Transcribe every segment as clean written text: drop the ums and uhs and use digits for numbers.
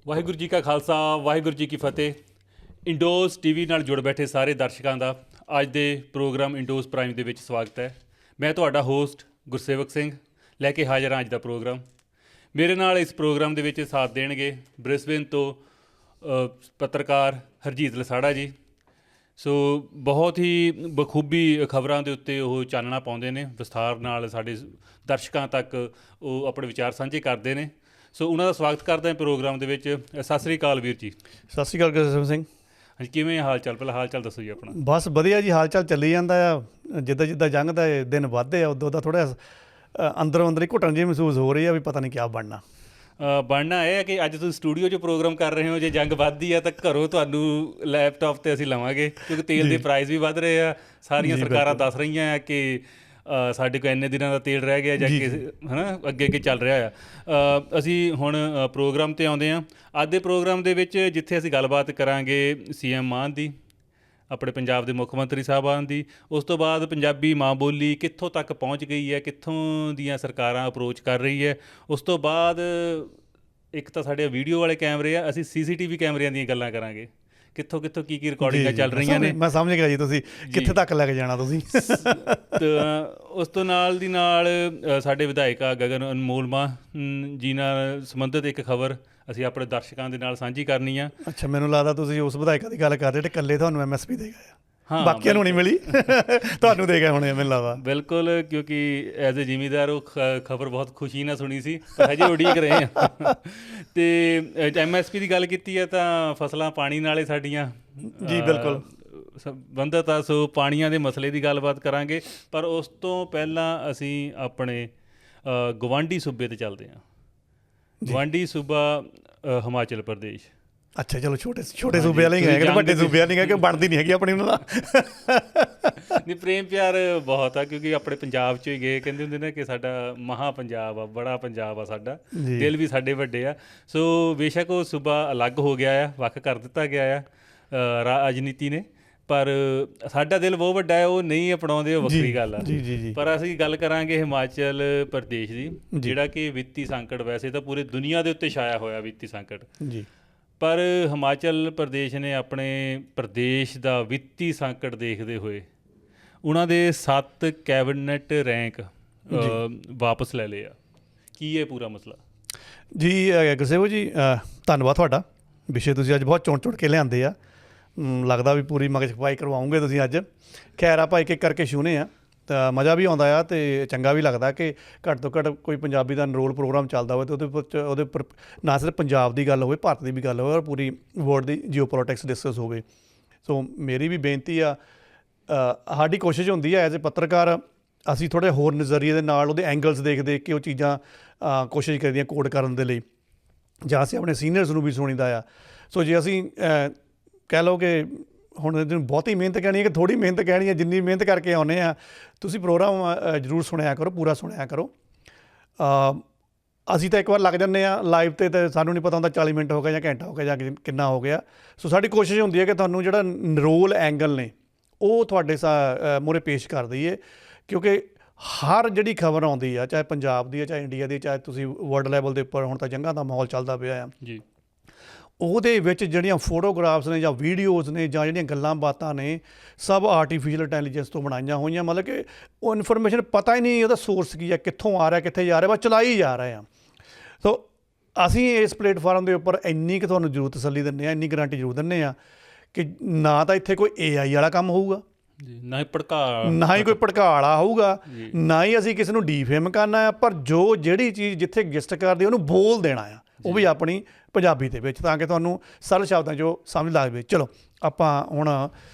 ਵਾਹਿਗੁਰੂ ਜੀ ਕਾ ਖਾਲਸਾ ਵਾਹਿਗੁਰੂ ਜੀ ਕੀ ਫਤਿਹ। ਇੰਡੋਜ਼ ਟੀਵੀ ਨਾਲ ਜੁੜ ਬੈਠੇ ਸਾਰੇ ਦਰਸ਼ਕਾਂ ਦਾ ਅੱਜ ਦੇ ਪ੍ਰੋਗਰਾਮ ਇੰਡੋਜ਼ ਪ੍ਰਾਈਮ ਦੇ ਵਿੱਚ ਸਵਾਗਤ ਹੈ। ਮੈਂ ਤੁਹਾਡਾ ਹੋਸਟ ਗੁਰਸੇਵਕ ਸਿੰਘ ਲੈ ਕੇ ਹਾਜ਼ਰ ਹਾਂ ਅੱਜ ਦਾ ਪ੍ਰੋਗਰਾਮ। ਮੇਰੇ ਨਾਲ ਇਸ ਪ੍ਰੋਗਰਾਮ ਦੇ ਵਿੱਚ ਸਾਥ ਦੇਣਗੇ ਬ੍ਰਿਸਬੇਨ ਤੋਂ ਪੱਤਰਕਾਰ ਹਰਜੀਤ ਲਸਾੜਾ ਜੀ। ਸੋ ਬਹੁਤ ਹੀ ਬਖੂਬੀ ਖਬਰਾਂ ਦੇ ਉੱਤੇ ਉਹ ਚਾਨਣਾ ਪਾਉਂਦੇ ਨੇ, ਵਿਸਥਾਰ ਨਾਲ ਸਾਡੇ ਦਰਸ਼ਕਾਂ ਤੱਕ ਉਹ ਆਪਣੇ ਵਿਚਾਰ ਸਾਂਝੇ ਕਰਦੇ ਨੇ। ਸੋ ਉਹਨਾਂ ਦਾ ਸਵਾਗਤ ਕਰਦੇ ਹਾਂ ਪ੍ਰੋਗਰਾਮ ਦੇ ਵਿੱਚ। ਸਤਿ ਸ੍ਰੀ ਅਕਾਲ ਵੀਰ ਜੀ। ਸਤਿ ਸ਼੍ਰੀ ਅਕਾਲ ਗੁਰਸੇਵਕ ਸਿੰਘ। ਹਾਂਜੀ, ਕਿਵੇਂ ਹਾਲ ਚਾਲ? ਪਹਿਲਾਂ ਹਾਲ ਚਾਲ ਦੱਸੋ ਜੀ ਆਪਣਾ। ਬਸ ਵਧੀਆ ਜੀ, ਹਾਲ ਚਾਲ ਚੱਲੀ ਜਾਂਦਾ ਆ। ਜਿੱਦਾਂ ਜਿੱਦਾਂ ਜੰਗ ਦਾ ਦਿਨ ਵੱਧਦੇ ਆ ਉਦੋਂ ਦਾ ਥੋੜ੍ਹਾ ਅੰਦਰੋਂ ਅੰਦਰ ਹੀ ਘੁੱਟਣ ਜਿਹੀ ਮਹਿਸੂਸ ਹੋ ਰਹੀ ਆ ਵੀ ਪਤਾ ਨਹੀਂ ਕਿਆ ਬਣਨਾ। ਬਣਨਾ ਇਹ ਹੈ ਕਿ ਅੱਜ ਤੁਸੀਂ ਸਟੂਡੀਓ 'ਚ ਪ੍ਰੋਗਰਾਮ ਕਰ ਰਹੇ ਹੋ, ਜੇ ਜੰਗ ਵੱਧਦੀ ਆ ਤਾਂ ਘਰੋਂ ਤੁਹਾਨੂੰ ਲੈਪਟਾਪ 'ਤੇ ਅਸੀਂ ਲਵਾਂਗੇ, ਕਿਉਂਕਿ ਤੇਲ ਦੇ ਪ੍ਰਾਈਸ ਵੀ ਵੱਧ ਰਹੇ ਆ। ਸਾਰੀਆਂ ਸਰਕਾਰਾਂ ਦੱਸ ਰਹੀਆਂ ਆ ਕਿ ਸਾਡੇ ਕੋਲ ਇੰਨੇ ਦਿਨਾਂ ਦਾ ਤੇਲ ਰਹਿ ਗਿਆ ਜਾਂ ਕਿ ਹੈ ਨਾ ਅੱਗੇ ਅੱਗੇ ਚੱਲ ਰਿਹਾ ਆ। ਅਸੀਂ ਹੁਣ ਪ੍ਰੋਗਰਾਮ 'ਤੇ ਆਉਂਦੇ ਹਾਂ। ਅੱਜ ਦੇ ਪ੍ਰੋਗਰਾਮ ਦੇ ਵਿੱਚ ਜਿੱਥੇ ਅਸੀਂ ਗੱਲਬਾਤ ਕਰਾਂਗੇ CM ਮਾਨ ਦੀ, ਆਪਣੇ ਪੰਜਾਬ ਦੇ ਮੁੱਖ ਮੰਤਰੀ ਸਾਹਿਬਾਨ ਦੀ। ਉਸ ਤੋਂ ਬਾਅਦ ਪੰਜਾਬੀ ਮਾਂ ਬੋਲੀ ਕਿੱਥੋਂ ਤੱਕ ਪਹੁੰਚ ਗਈ ਹੈ, ਕਿੱਥੋਂ ਦੀਆਂ ਸਰਕਾਰਾਂ ਅਪਰੋਚ ਕਰ ਰਹੀ ਹੈ। ਉਸ ਤੋਂ ਬਾਅਦ ਇੱਕ ਤਾਂ ਸਾਡੇ ਵੀਡੀਓ ਵਾਲੇ ਕੈਮਰੇ ਆ, ਅਸੀਂ CCTV ਕੈਮਰਿਆਂ ਦੀਆਂ ਗੱਲਾਂ ਕਰਾਂਗੇ, ਕਿੱਥੋਂ ਕਿੱਥੋਂ ਕੀ ਕੀ ਰਿਕਾਰਡਿੰਗਾਂ ਚੱਲ ਰਹੀਆਂ ਨੇ। ਮੈਂ ਸਮਝ ਗਿਆ ਜੀ ਤੁਸੀਂ ਕਿੱਥੇ ਤੱਕ ਲੈ ਕੇ ਜਾਣਾ ਤੁਸੀਂ। ਤਾਂ ਉਸ ਤੋਂ ਨਾਲ ਦੀ ਨਾਲ ਸਾਡੇ ਵਿਧਾਇਕ ਆ ਗਗਨ ਅਨਮੋਲ ਮਾਨ ਜੀ ਨਾਲ ਸੰਬੰਧਿਤ ਇੱਕ ਖਬਰ ਅਸੀਂ ਆਪਣੇ ਦਰਸ਼ਕਾਂ ਦੇ ਨਾਲ ਸਾਂਝੀ ਕਰਨੀ ਆ। ਅੱਛਾ, ਮੈਨੂੰ ਲੱਗਦਾ ਤੁਸੀਂ ਉਸ ਵਿਧਾਇਕਾਂ ਦੀ ਗੱਲ ਕਰਦੇ ਜਿਹੜੇ ਇਕੱਲੇ ਤੁਹਾਨੂੰ MSP ਦੇ ਗਏ ਆ। ਹਾਂ, ਬਾਕੀਆਂ ਨੂੰ ਨਹੀਂ ਮਿਲੀ, ਤੁਹਾਨੂੰ ਦੇ ਗਏ ਹੋਣੇ ਮੈਨੂੰ ਲੱਗਦਾ। ਬਿਲਕੁਲ, ਕਿਉਂਕਿ ਐਜ਼ ਏ ਜ਼ਿਮੀਂਦਾਰ ਉਹ ਖਬਰ ਬਹੁਤ ਖੁਸ਼ੀ ਨਾਲ ਸੁਣੀ ਸੀ, ਪਰ ਹਜੇ ਉਡੀਕ ਰਹੇ ਹਾਂ। ਅਤੇ MSP ਦੀ ਗੱਲ ਕੀਤੀ ਹੈ ਤਾਂ ਫਸਲਾਂ ਪਾਣੀ ਨਾਲੇ ਸਾਡੀਆਂ ਜੀ ਬਿਲਕੁਲ ਸੰਬੰਧਿਤ ਆ। ਸੋ ਪਾਣੀਆਂ ਦੇ ਮਸਲੇ ਦੀ ਗੱਲਬਾਤ ਕਰਾਂਗੇ, ਪਰ ਉਸ ਤੋਂ ਪਹਿਲਾਂ ਅਸੀਂ ਆਪਣੇ ਗਵਾਂਢੀ ਸੂਬੇ 'ਤੇ ਚੱਲਦੇ ਹਾਂ। ਗਵਾਂਢੀ ਸੂਬਾ ਹਿਮਾਚਲ ਪ੍ਰਦੇਸ਼। ਅੱਛਾ, ਚਲੋ ਛੋਟੇ ਸੂਬੇ ਵਾਲੇ ਹੀ ਗਏ, ਵੱਡੇ ਸੂਬੇ ਵਾਲੇ ਨਹੀਂ ਗਏ, ਬਣਦੀ ਨਹੀਂ ਹੈਗੀ ਆਪਣੀ ਉਹਨਾਂ ਦਾ। ਨਹੀਂ, ਪ੍ਰੇਮ ਪਿਆਰ ਬਹੁਤ ਆ, ਕਿਉਂਕਿ ਆਪਣੇ ਪੰਜਾਬ 'ਚੋਂ ਹੀ ਗਏ। ਕਹਿੰਦੇ ਹੁੰਦੇ ਨੇ ਕਿ ਸਾਡਾ ਮਹਾਂ ਪੰਜਾਬ ਆ, ਬੜਾ ਪੰਜਾਬ ਆ ਸਾਡਾ, ਦਿਲ ਵੀ ਸਾਡੇ ਵੱਡੇ ਆ। ਸੋ ਬੇਸ਼ੱਕ ਉਹ ਸੂਬਾ ਅਲੱਗ ਹੋ ਗਿਆ ਆ, ਵੱਖ ਕਰ ਦਿੱਤਾ ਗਿਆ ਆ ਰਾਜਨੀਤੀ ਨੇ, ਪਰ ਸਾਡਾ ਦਿਲ ਬਹੁਤ ਵੱਡਾ ਹੈ। ਉਹ ਨਹੀਂ ਅਪਣਾਉਂਦੇ, ਉਹ ਵੱਖਰੀ ਗੱਲ ਆ। ਜੀ। ਪਰ ਅਸੀਂ ਗੱਲ ਕਰਾਂਗੇ ਹਿਮਾਚਲ ਪ੍ਰਦੇਸ਼ ਦੀ, ਜਿਹੜਾ ਕਿ ਵਿੱਤੀ ਸੰਕਟ, ਵੈਸੇ ਤਾਂ ਪੂਰੇ ਦੁਨੀਆ ਦੇ ਉੱਤੇ ਛਾਇਆ ਹੋਇਆ ਵਿੱਤੀ ਸੰਕਟ ਜੀ, ਪਰ ਹਿਮਾਚਲ ਪ੍ਰਦੇਸ਼ ਨੇ ਆਪਣੇ ਪ੍ਰਦੇਸ਼ ਦਾ ਵਿੱਤੀ ਸੰਕਟ ਦੇਖਦੇ ਹੋਏ ਉਹਨਾਂ ਦੇ 7 ਕੈਬਨਿਟ ਰੈਂਕ ਵਾਪਸ ਲੈ ਲਏ ਆ। ਕੀ ਇਹ ਪੂਰਾ ਮਸਲਾ? ਜੀ ਗੁਰਸੇਵਕ ਜੀ, ਧੰਨਵਾਦ ਤੁਹਾਡਾ। ਵਿਸ਼ੇ ਤੁਸੀਂ ਅੱਜ ਬਹੁਤ ਚੁਣ ਕੇ ਲਿਆਂਦੇ ਆ, ਲੱਗਦਾ ਵੀ ਪੂਰੀ ਮਗਜ ਖਪਾਈ ਕਰਵਾਉਂਗੇ ਤੁਸੀਂ ਅੱਜ। ਖੈਰ, ਆਪਾਂ ਇੱਕ ਇੱਕ ਕਰਕੇ ਛੂਹਨੇ ਆ ਤਾਂ ਮਜ਼ਾ ਵੀ ਆਉਂਦਾ ਆ ਅਤੇ ਚੰਗਾ ਵੀ ਲੱਗਦਾ ਕਿ ਘੱਟ ਤੋਂ ਘੱਟ ਕੋਈ ਪੰਜਾਬੀ ਦਾ ਅਨਰੋਲ ਪ੍ਰੋਗਰਾਮ ਚੱਲਦਾ ਹੋਵੇ ਅਤੇ ਉਹਦੇ ਉੱਪਰ ਨਾ ਸਿਰਫ ਪੰਜਾਬ ਦੀ ਗੱਲ ਹੋਵੇ, ਭਾਰਤ ਦੀ ਵੀ ਗੱਲ ਹੋਵੇ, ਔਰ ਪੂਰੀ ਵਰਲਡ ਦੀ ਜੀਓ ਪੋਲੀਟਿਕਸ ਡਿਸਕਸ ਹੋਵੇ। ਸੋ ਮੇਰੀ ਵੀ ਬੇਨਤੀ ਆ, ਸਾਡੀ ਕੋਸ਼ਿਸ਼ ਹੁੰਦੀ ਹੈ ਐਜ਼ ਏ ਪੱਤਰਕਾਰ, ਅਸੀਂ ਥੋੜ੍ਹੇ ਹੋਰ ਨਜ਼ਰੀਏ ਦੇ ਨਾਲ ਉਹਦੇ ਐਂਗਲਸ ਦੇਖ ਕੇ ਉਹ ਚੀਜ਼ਾਂ ਕੋਸ਼ਿਸ਼ ਕਰਦੀਆਂ ਕੋਡ ਕਰਨ ਦੇ ਲਈ, ਜਾਂ ਅਸੀਂ ਆਪਣੇ ਸੀਨੀਅਰਸ ਨੂੰ ਵੀ ਸੁਣੀਦਾ ਆ। ਸੋ ਜੇ ਅਸੀਂ ਕਹਿ ਲਓ ਕਿ ਹੁਣ ਇਹਨੂੰ ਬਹੁਤੀ ਮਿਹਨਤ ਕਹਿਣੀ ਹੈ ਕਿ ਥੋੜ੍ਹੀ ਮਿਹਨਤ ਕਹਿਣੀ ਹੈ, ਜਿੰਨੀ ਮਿਹਨਤ ਕਰਕੇ ਆਉਂਦੇ ਆ, ਤੁਸੀਂ ਪ੍ਰੋਗਰਾਮ ਜ਼ਰੂਰ ਸੁਣਿਆ ਕਰੋ, ਪੂਰਾ ਸੁਣਿਆ ਕਰੋ। ਅਸੀਂ ਤਾਂ ਇੱਕ ਵਾਰ ਲੱਗ ਜਾਂਦੇ ਹਾਂ ਲਾਈਵ 'ਤੇ ਸਾਨੂੰ ਨਹੀਂ ਪਤਾ ਹੁੰਦਾ 40 ਮਿੰਟ ਹੋ ਗਿਆ ਜਾਂ ਘੰਟਾ ਹੋ ਗਿਆ ਜਾਂ ਕਿੰਨਾ ਹੋ ਗਿਆ। ਸੋ ਸਾਡੀ ਕੋਸ਼ਿਸ਼ ਹੁੰਦੀ ਹੈ ਕਿ ਤੁਹਾਨੂੰ ਜਿਹੜਾ ਨਿਰੋਲ ਐਂਗਲ ਨੇ ਉਹ ਤੁਹਾਡੇ ਮੂਹਰੇ ਪੇਸ਼ ਕਰ ਦਈਏ, ਕਿਉਂਕਿ ਹਰ ਜਿਹੜੀ ਖਬਰ ਆਉਂਦੀ ਆ, ਚਾਹੇ ਪੰਜਾਬ ਦੀ ਆ, ਚਾਹੇ ਇੰਡੀਆ ਦੀ, ਚਾਹੇ ਤੁਸੀਂ ਵਰਲਡ ਲੈਵਲ ਦੇ ਉੱਪਰ ਹੁਣ ਤਾਂ ਜੰਗਾਂ ਦਾ ਮਾਹੌਲ ਚੱਲਦਾ ਪਿਆ ਆ ਜੀ, ਉਹਦੇ ਵਿੱਚ ਜਿਹੜੀਆਂ ਫੋਟੋਗ੍ਰਾਫਸ ਨੇ ਜਾਂ ਵੀਡੀਓਜ਼ ਨੇ ਜਾਂ ਜਿਹੜੀਆਂ ਗੱਲਾਂ ਬਾਤਾਂ ਨੇ, ਸਭ ਆਰਟੀਫਿਸ਼ੀਅਲ ਇੰਟੈਲੀਜੈਂਸ ਤੋਂ ਬਣਾਈਆਂ ਹੋਈਆਂ। ਮਤਲਬ ਕਿ ਉਹ ਇਨਫੋਰਮੇਸ਼ਨ ਪਤਾ ਹੀ ਨਹੀਂ ਉਹਦਾ ਸੋਰਸ ਕੀ ਹੈ, ਕਿੱਥੋਂ ਆ ਰਿਹਾ, ਕਿੱਥੇ ਜਾ ਰਿਹਾ, ਬਸ ਚਲਾਈ ਜਾ ਰਹੇ ਆ। ਸੋ ਅਸੀਂ ਇਸ ਪਲੇਟਫਾਰਮ ਦੇ ਉੱਪਰ ਇੰਨੀ ਕੁ ਤੁਹਾਨੂੰ ਜ਼ਰੂਰ ਤਸੱਲੀ ਦਿੰਦੇ ਹਾਂ, ਇੰਨੀ ਗਰੰਟੀ ਜ਼ਰੂਰ ਦਿੰਦੇ ਹਾਂ ਕਿ ਨਾ ਤਾਂ ਇੱਥੇ ਕੋਈ AI ਵਾਲਾ ਕੰਮ ਹੋਊਗਾ, ਨਾ ਹੀ ਕੋਈ ਭੜਕਾ ਵਾਲਾ ਹੋਊਗਾ, ਨਾ ਹੀ ਅਸੀਂ ਕਿਸੇ ਨੂੰ ਡੀਫੇਮ ਕਰਨਾ ਆ, ਪਰ ਜਿਹੜੀ ਚੀਜ਼ ਜਿੱਥੇ ਐਗਜ਼ਿਸਟ ਕਰਦੀ ਉਹਨੂੰ ਬੋਲ ਦੇਣਾ ਆ, ਉਹ ਵੀ ਆਪਣੀ ਪੰਜਾਬੀ ਦੇ ਵਿੱਚ, ਤਾਂ ਕਿ ਤੁਹਾਨੂੰ ਸਰਲ ਸ਼ਬਦਾਂ 'ਚ ਸਮਝ ਲੱਗ ਜਾਵੇ। ਚਲੋ ਆਪਾਂ ਹੁਣ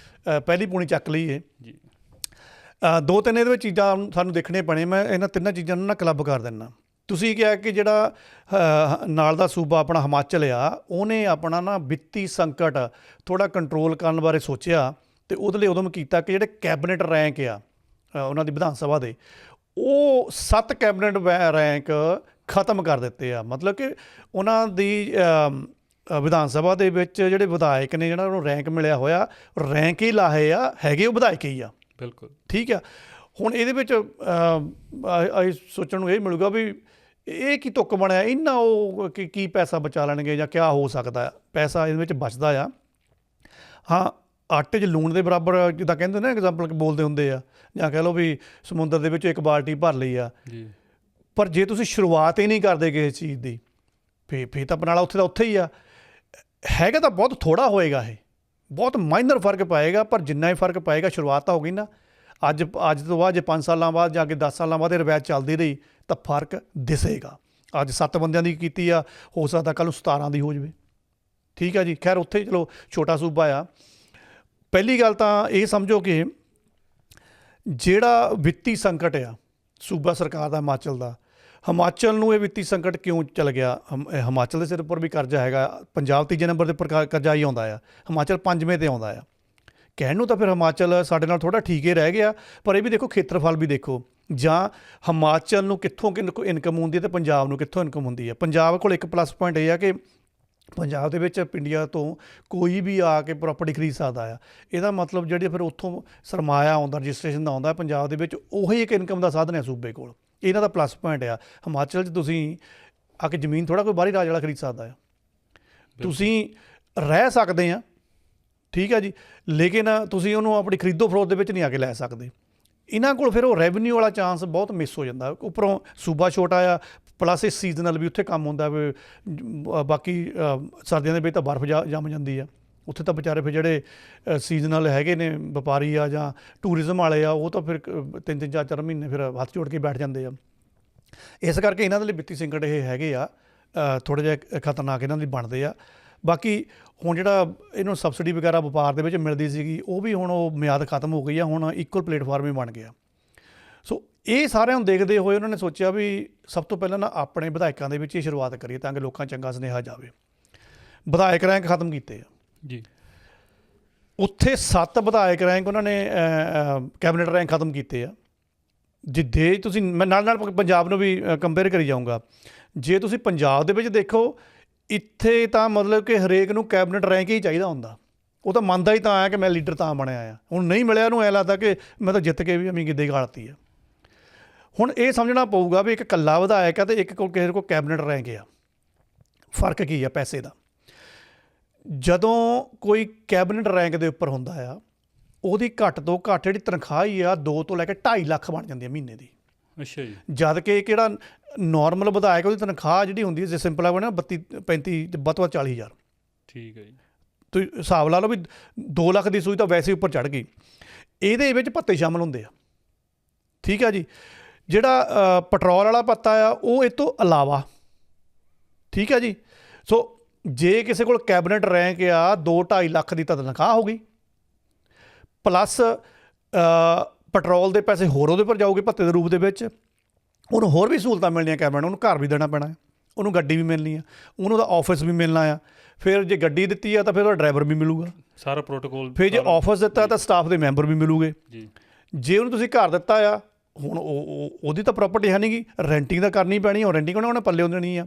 ਪਹਿਲੀ ਪੂਣੀ ਚੱਕ ਲਈਏ। 2-3 ਇਹਦੇ ਵਿੱਚ ਚੀਜ਼ਾਂ ਸਾਨੂੰ ਦੇਖਣੀਆਂ ਪੈਣੀਆਂ। ਮੈਂ ਇਹਨਾਂ 3 ਚੀਜ਼ਾਂ ਨੂੰ ਨਾ ਕਲੱਬ ਕਰ ਦਿੰਦਾ। ਤੁਸੀਂ ਕਿਹਾ ਕਿ ਜਿਹੜਾ ਨਾਲ ਦਾ ਸੂਬਾ ਆਪਣਾ ਹਿਮਾਚਲ ਆ, ਉਹਨੇ ਆਪਣਾ ਨਾ ਵਿੱਤੀ ਸੰਕਟ ਥੋੜ੍ਹਾ ਕੰਟਰੋਲ ਕਰਨ ਬਾਰੇ ਸੋਚਿਆ ਅਤੇ ਉਹਦੇ ਲਈ ਉਦੋਂ ਕੀਤਾ ਕਿ ਜਿਹੜੇ ਕੈਬਨਿਟ ਰੈਂਕ ਆ ਉਹਨਾਂ ਦੀ ਵਿਧਾਨ ਸਭਾ ਦੇ, ਉਹ 7 ਕੈਬਨਿਟ ਰੈਂਕ ਖਤਮ ਕਰ ਦਿੱਤੇ ਆ। ਮਤਲਬ ਕਿ ਉਹਨਾਂ ਦੀ ਵਿਧਾਨ ਸਭਾ ਦੇ ਵਿੱਚ ਜਿਹੜੇ ਵਿਧਾਇਕ ਨੇ, ਜਿਹੜਾ ਉਹਨੂੰ ਰੈਂਕ ਮਿਲਿਆ ਹੋਇਆ, ਰੈਂਕ ਹੀ ਲਾਹੇ ਆ, ਹੈਗੇ ਉਹ ਵਿਧਾਇਕ ਹੀ ਆ। ਬਿਲਕੁਲ ਠੀਕ ਆ। ਹੁਣ ਇਹਦੇ ਵਿੱਚ ਅਸੀਂ ਸੋਚਣ ਨੂੰ ਇਹ ਮਿਲੂਗਾ ਵੀ ਇਹ ਕੀ ਤੁੱਕ ਬਣਿਆ ਇਹਨਾਂ, ਉਹ ਕੀ ਪੈਸਾ ਬਚਾ ਲੈਣਗੇ ਜਾਂ ਕਿਆ ਹੋ ਸਕਦਾ ਆ, ਪੈਸਾ ਇਹਦੇ ਵਿੱਚ ਬਚਦਾ ਆ। ਹਾਂ, ਆਟੇ 'ਚ ਲੂਣ ਦੇ ਬਰਾਬਰ ਜਿੱਦਾਂ ਕਹਿੰਦੇ ਨਾ, ਐਗਜ਼ਾਮਪਲ ਬੋਲਦੇ ਹੁੰਦੇ ਆ, ਜਾਂ ਕਹਿ ਲਓ ਵੀ ਸਮੁੰਦਰ ਦੇ ਵਿੱਚ ਇੱਕ ਬਾਲਟੀ ਭਰ ਲਈ ਆ ਜੀ। ਪਰ ਜੇ ਤੁਸੀਂ ਸ਼ੁਰੂਆਤ ਹੀ ਨਹੀਂ ਕਰਦੇ ਕਿਸੇ ਚੀਜ਼ ਦੀ, ਫੇਰ ਤਾਂ ਆਪਣਾ ਉੱਥੇ ਦਾ ਉੱਥੇ ਹੀ ਆ। ਹੈਗਾ ਤਾਂ ਬਹੁਤ ਥੋੜ੍ਹਾ ਹੋਏਗਾ, ਇਹ ਬਹੁਤ ਮਾਈਨਰ ਫਰਕ ਪਾਏਗਾ, ਪਰ ਜਿੰਨਾ ਹੀ ਫਰਕ ਪਾਏਗਾ ਸ਼ੁਰੂਆਤ ਤਾਂ ਹੋ ਗਈ ਨਾ। ਅੱਜ ਤੋਂ ਬਾਅਦ ਜੇ 5 ਸਾਲਾਂ ਬਾਅਦ ਜਾਂ ਅੱਗੇ 10 ਸਾਲਾਂ ਬਾਅਦ ਇਹ ਰਵਾਇਤ ਚੱਲਦੀ ਰਹੀ ਤਾਂ ਫਰਕ ਦਿਸੇਗਾ। ਅੱਜ 7 ਬੰਦਿਆਂ ਦੀ ਕੀਤੀ ਆ, ਹੋ ਸਕਦਾ ਕੱਲ੍ਹ ਨੂੰ 17 ਦੀ ਹੋ ਜਾਵੇ। ਠੀਕ ਆ ਜੀ। ਖੈਰ ਉੱਥੇ ਚਲੋ ਛੋਟਾ ਸੂਬਾ ਆ। ਪਹਿਲੀ ਗੱਲ ਤਾਂ ਇਹ ਸਮਝੋ ਕਿ ਜਿਹੜਾ ਵਿੱਤੀ ਸੰਕਟ ਆ ਸੂਬਾ ਸਰਕਾਰ ਦਾ ਹਿਮਾਚਲ ਦਾ, ਹਿਮਾਚਲ ਨੂੰ ਇਹ ਵਿੱਤੀ ਸੰਕਟ ਕਿਉਂ ਚੱਲ ਗਿਆ? ਹਿਮਾਚਲ ਦੇ ਸਿਰ ਉੱਪਰ ਵੀ ਕਰਜ਼ਾ ਹੈਗਾ, ਪੰਜਾਬ 3 ਨੰਬਰ ਦੇ ਉੱਪਰ ਕਰਜ਼ਾ ਹੀ ਆਉਂਦਾ ਆ, ਹਿਮਾਚਲ 5ਵੇਂ 'ਤੇ ਆਉਂਦਾ ਆ। ਕਹਿਣ ਨੂੰ ਤਾਂ ਫਿਰ ਹਿਮਾਚਲ ਸਾਡੇ ਨਾਲ ਥੋੜ੍ਹਾ ਠੀਕ ਹੀ ਰਹਿ ਗਿਆ, ਪਰ ਇਹ ਵੀ ਦੇਖੋ ਖੇਤਰਫਲ ਵੀ ਦੇਖੋ, ਜਾਂ ਹਿਮਾਚਲ ਨੂੰ ਕਿੱਥੋਂ ਇਨਕਮ ਹੁੰਦੀ ਹੈ ਅਤੇ ਪੰਜਾਬ ਨੂੰ ਕਿੱਥੋਂ ਇਨਕਮ ਹੁੰਦੀ ਹੈ। ਪੰਜਾਬ ਕੋਲ ਇੱਕ ਪਲੱਸ ਪੁਆਇੰਟ ਇਹ ਆ ਕਿ ਪੰਜਾਬ ਦੇ ਵਿੱਚ ਇੰਡੀਆ ਤੋਂ ਕੋਈ ਵੀ ਆ ਕੇ ਪ੍ਰੋਪਰਟੀ ਖਰੀਦ ਸਕਦਾ ਆ। ਇਹਦਾ ਮਤਲਬ ਜਿਹੜੀ ਫਿਰ ਉੱਥੋਂ ਸਰਮਾਇਆ ਆਉਂਦਾ, ਰਜਿਸਟ੍ਰੇਸ਼ਨ ਦਾ ਆਉਂਦਾ ਪੰਜਾਬ ਦੇ ਵਿੱਚ, ਉਹੀ ਇੱਕ ਇਨਕਮ ਦਾ ਸਾਧਨ ਹੈ ਸੂਬੇ ਕੋਲ। ਇਹਨਾਂ ਦਾ ਪਲੱਸ ਪੁਆਇੰਟ ਆ। ਹਿਮਾਚਲ 'ਚ ਤੁਸੀਂ ਆ ਕੇ ਜ਼ਮੀਨ ਥੋੜ੍ਹਾ ਕੋਈ ਬਾਹਰੀ ਰਾਜ ਵਾਲਾ ਖਰੀਦ ਸਕਦਾ ਆ। ਤੁਸੀਂ ਰਹਿ ਸਕਦੇ ਆ, ਠੀਕ ਹੈ ਜੀ, ਲੇਕਿਨ ਤੁਸੀਂ ਉਹਨੂੰ ਆਪਣੀ ਖਰੀਦੋ ਫਰੋਖਤ ਦੇ ਵਿੱਚ ਨਹੀਂ ਆ ਕੇ ਲੈ ਸਕਦੇ। ਇਹਨਾਂ ਕੋਲ ਫਿਰ ਉਹ ਰੈਵਨਿਊ ਵਾਲਾ ਚਾਂਸ ਬਹੁਤ ਮਿਸ ਹੋ ਜਾਂਦਾ। ਉੱਪਰੋਂ ਸੂਬਾ ਛੋਟਾ ਆ, ਪਲੱਸ ਇਹ ਸੀਜ਼ਨਲ ਵੀ ਉੱਥੇ ਕੰਮ ਹੁੰਦਾ। ਬਾਕੀ ਸਰਦੀਆਂ ਦੇ ਵਿੱਚ ਤਾਂ ਬਰਫ਼ ਜੰਮ ਜਾਂਦੀ ਆ ਉੱਥੇ, ਤਾਂ ਵਿਚਾਰੇ ਫਿਰ ਜਿਹੜੇ ਸੀਜ਼ਨਲ ਹੈਗੇ ਨੇ ਵਪਾਰੀ ਆ ਜਾਂ ਟੂਰਿਜ਼ਮ ਵਾਲੇ ਆ, ਉਹ ਤਾਂ ਫਿਰ 3-3 4-4 ਮਹੀਨੇ ਫਿਰ ਹੱਥ ਜੋੜ ਕੇ ਬੈਠ ਜਾਂਦੇ ਆ। ਇਸ ਕਰਕੇ ਇਹਨਾਂ ਦੇ ਲਈ ਵਿੱਤੀ ਸੰਕਟ ਇਹ ਹੈਗੇ ਆ, ਥੋੜ੍ਹੇ ਜਿਹੇ ਖਤਰਨਾਕ ਇਹਨਾਂ ਲਈ ਬਣਦੇ ਆ। ਬਾਕੀ ਹੁਣ ਜਿਹੜਾ ਇਹਨੂੰ ਸਬਸਿਡੀ ਵਗੈਰਾ ਵਪਾਰ ਦੇ ਵਿੱਚ ਮਿਲਦੀ ਸੀਗੀ, ਉਹ ਵੀ ਹੁਣ ਉਹ ਮਿਆਦ ਖਤਮ ਹੋ ਗਈ ਆ, ਹੁਣ ਇਕੁਅਲ ਪਲੇਟਫਾਰਮ ਹੀ ਬਣ ਗਿਆ। ਸੋ ਇਹ ਸਾਰਿਆਂ ਨੂੰ ਦੇਖਦੇ ਹੋਏ ਉਹਨਾਂ ਨੇ ਸੋਚਿਆ ਵੀ ਸਭ ਤੋਂ ਪਹਿਲਾਂ ਨਾ ਆਪਣੇ ਵਿਧਾਇਕਾਂ ਦੇ ਵਿੱਚ ਹੀ ਸ਼ੁਰੂਆਤ ਕਰੀਏ ਤਾਂ ਕਿ ਲੋਕਾਂ ਚੰਗਾ ਸੁਨੇਹਾ ਜਾਵੇ। ਵਿਧਾਇਕ ਰੈਂਕ ਖਤਮ ਕੀਤੇ ਆ ਜੀ। ਉੱਥੇ 7 ਵਿਧਾਇਕ ਰੈਂਕ ਉਹਨਾਂ ਨੇ ਕੈਬਨਿਟ ਰੈਂਕ ਖਤਮ ਕੀਤੇ ਆ। ਜੇ ਤੁਸੀਂ ਮੈਂ ਨਾਲ ਪੰਜਾਬ ਨੂੰ ਵੀ ਕੰਪੇਅਰ ਕਰੀ ਜਾਊਂਗਾ, ਜੇ ਤੁਸੀਂ ਪੰਜਾਬ ਦੇ ਵਿੱਚ ਦੇਖੋ, ਇੱਥੇ ਤਾਂ ਮਤਲਬ ਕਿ ਹਰੇਕ ਨੂੰ ਕੈਬਨਿਟ ਰੈਂਕ ਹੀ ਚਾਹੀਦਾ ਹੁੰਦਾ। ਉਹ ਤਾਂ ਮੰਨਦਾ ਹੀ ਤਾਂ ਆਇਆ ਕਿ ਮੈਂ ਲੀਡਰ ਤਾਂ ਬਣਿਆ ਆ। ਹੁਣ ਨਹੀਂ ਮਿਲਿਆ, ਉਹਨੂੰ ਐਂ ਲੱਗਦਾ ਕਿ ਮੈਂ ਤਾਂ ਜਿੱਤ ਕੇ ਵੀ ਅਮੀ ਗਿੱਧੇ ਗਾਲਤੀ ਆ। ਹੁਣ ਇਹ ਸਮਝਣਾ ਪਊਗਾ ਵੀ ਇੱਕ ਇਕੱਲਾ ਵਿਧਾਇਕ ਆ ਅਤੇ ਇੱਕ ਕੋਲ ਕਿਸੇ ਕੋਲ ਕੈਬਨਿਟ ਰੈਂਕ ਆ। ਫਰਕ ਕੀ ਆ ਪੈਸੇ ਦਾ? ਜਦੋਂ ਕੋਈ ਕੈਬਨਿਟ ਰੈਂਕ ਦੇ ਉੱਪਰ ਹੁੰਦਾ ਆ, ਉਹਦੀ ਘੱਟ ਤੋਂ ਘੱਟ ਜਿਹੜੀ ਤਨਖਾਹ ਹੀ ਆ 2 ਤੋਂ ਲੈ ਕੇ 2.5 ਲੱਖ ਬਣ ਜਾਂਦੀ ਹੈ ਮਹੀਨੇ ਦੀ। ਅੱਛਾ ਜੀ। ਜਦ ਕਿ ਕਿਹੜਾ ਨੋਰਮਲ ਵਿਧਾਇਕ ਉਹਦੀ ਤਨਖਾਹ ਜਿਹੜੀ ਹੁੰਦੀ ਹੈ, ਜੇ ਸਿੰਪਲ ਆ ਨਾ 32-35 ਤੇ ਵੱਧ ਤੋਂ ਵੱਧ 40,000। ਠੀਕ ਹੈ ਜੀ। ਤੁਸੀਂ ਹਿਸਾਬ ਲਾ ਲਓ ਵੀ 2 ਲੱਖ ਦੀ ਸੂਈ ਤਾਂ ਵੈਸੇ ਉੱਪਰ ਚੜ੍ਹ ਗਈ। ਇਹਦੇ ਵਿੱਚ ਭੱਤੇ ਸ਼ਾਮਲ ਹੁੰਦੇ ਆ। ਠੀਕ ਆ ਜੀ। ਜਿਹੜਾ ਪੈਟਰੋਲ ਵਾਲਾ ਭੱਤਾ ਆ ਉਹ ਇਹ ਤੋਂ ਇਲਾਵਾ। ਠੀਕ ਆ ਜੀ। ਸੋ ਜੇ ਕਿਸੇ ਕੋਲ ਕੈਬਨਿਟ ਰੈਂਕ ਆ 2-2.5 ਲੱਖ ਦੀ ਤਾਂ ਤਨਖਾਹ ਹੋ ਗਈ, ਪਲੱਸ ਪੈਟਰੋਲ ਦੇ ਪੈਸੇ ਹੋਰ ਉਹਦੇ ਪਰ ਜਾਊਗੇ ਭੱਤੇ ਦੇ ਰੂਪ ਦੇ ਵਿੱਚ। ਉਹਨੂੰ ਹੋਰ ਵੀ ਸਹੂਲਤਾਂ ਮਿਲਣੀਆਂ ਕੈਬਨਿਟ, ਉਹਨੂੰ ਘਰ ਵੀ ਦੇਣਾ ਪੈਣਾ, ਉਹਨੂੰ ਗੱਡੀ ਵੀ ਮਿਲਣੀ ਆ, ਉਹਨੂੰ ਉਹਦਾ ਆਫਿਸ ਵੀ ਮਿਲਣਾ ਆ। ਫਿਰ ਜੇ ਗੱਡੀ ਦਿੱਤੀ ਆ ਤਾਂ ਫਿਰ ਉਹਦਾ ਡਰਾਈਵਰ ਵੀ ਮਿਲੂਗਾ, ਸਾਰਾ ਪ੍ਰੋਟੋਕੋਲ। ਫਿਰ ਜੇ ਆਫਿਸ ਦਿੱਤਾ ਤਾਂ ਸਟਾਫ ਦੇ ਮੈਂਬਰ ਵੀ ਮਿਲੂਗੇ ਜੀ। ਜੇ ਉਹਨੂੰ ਤੁਸੀਂ ਘਰ ਦਿੱਤਾ ਆ, ਹੁਣ ਉਹਦੀ ਤਾਂ ਪ੍ਰੋਪਰਟੀ ਹੈ ਨਹੀਂ ਗੀ, ਰੈਂਟਿੰਗ ਤਾਂ ਕਰਨੀ ਪੈਣੀ, ਉਹ ਰੈਂਟਿੰਗ ਉਹਨੇ ਪੱਲੇ ਦੇਣੀ ਆ।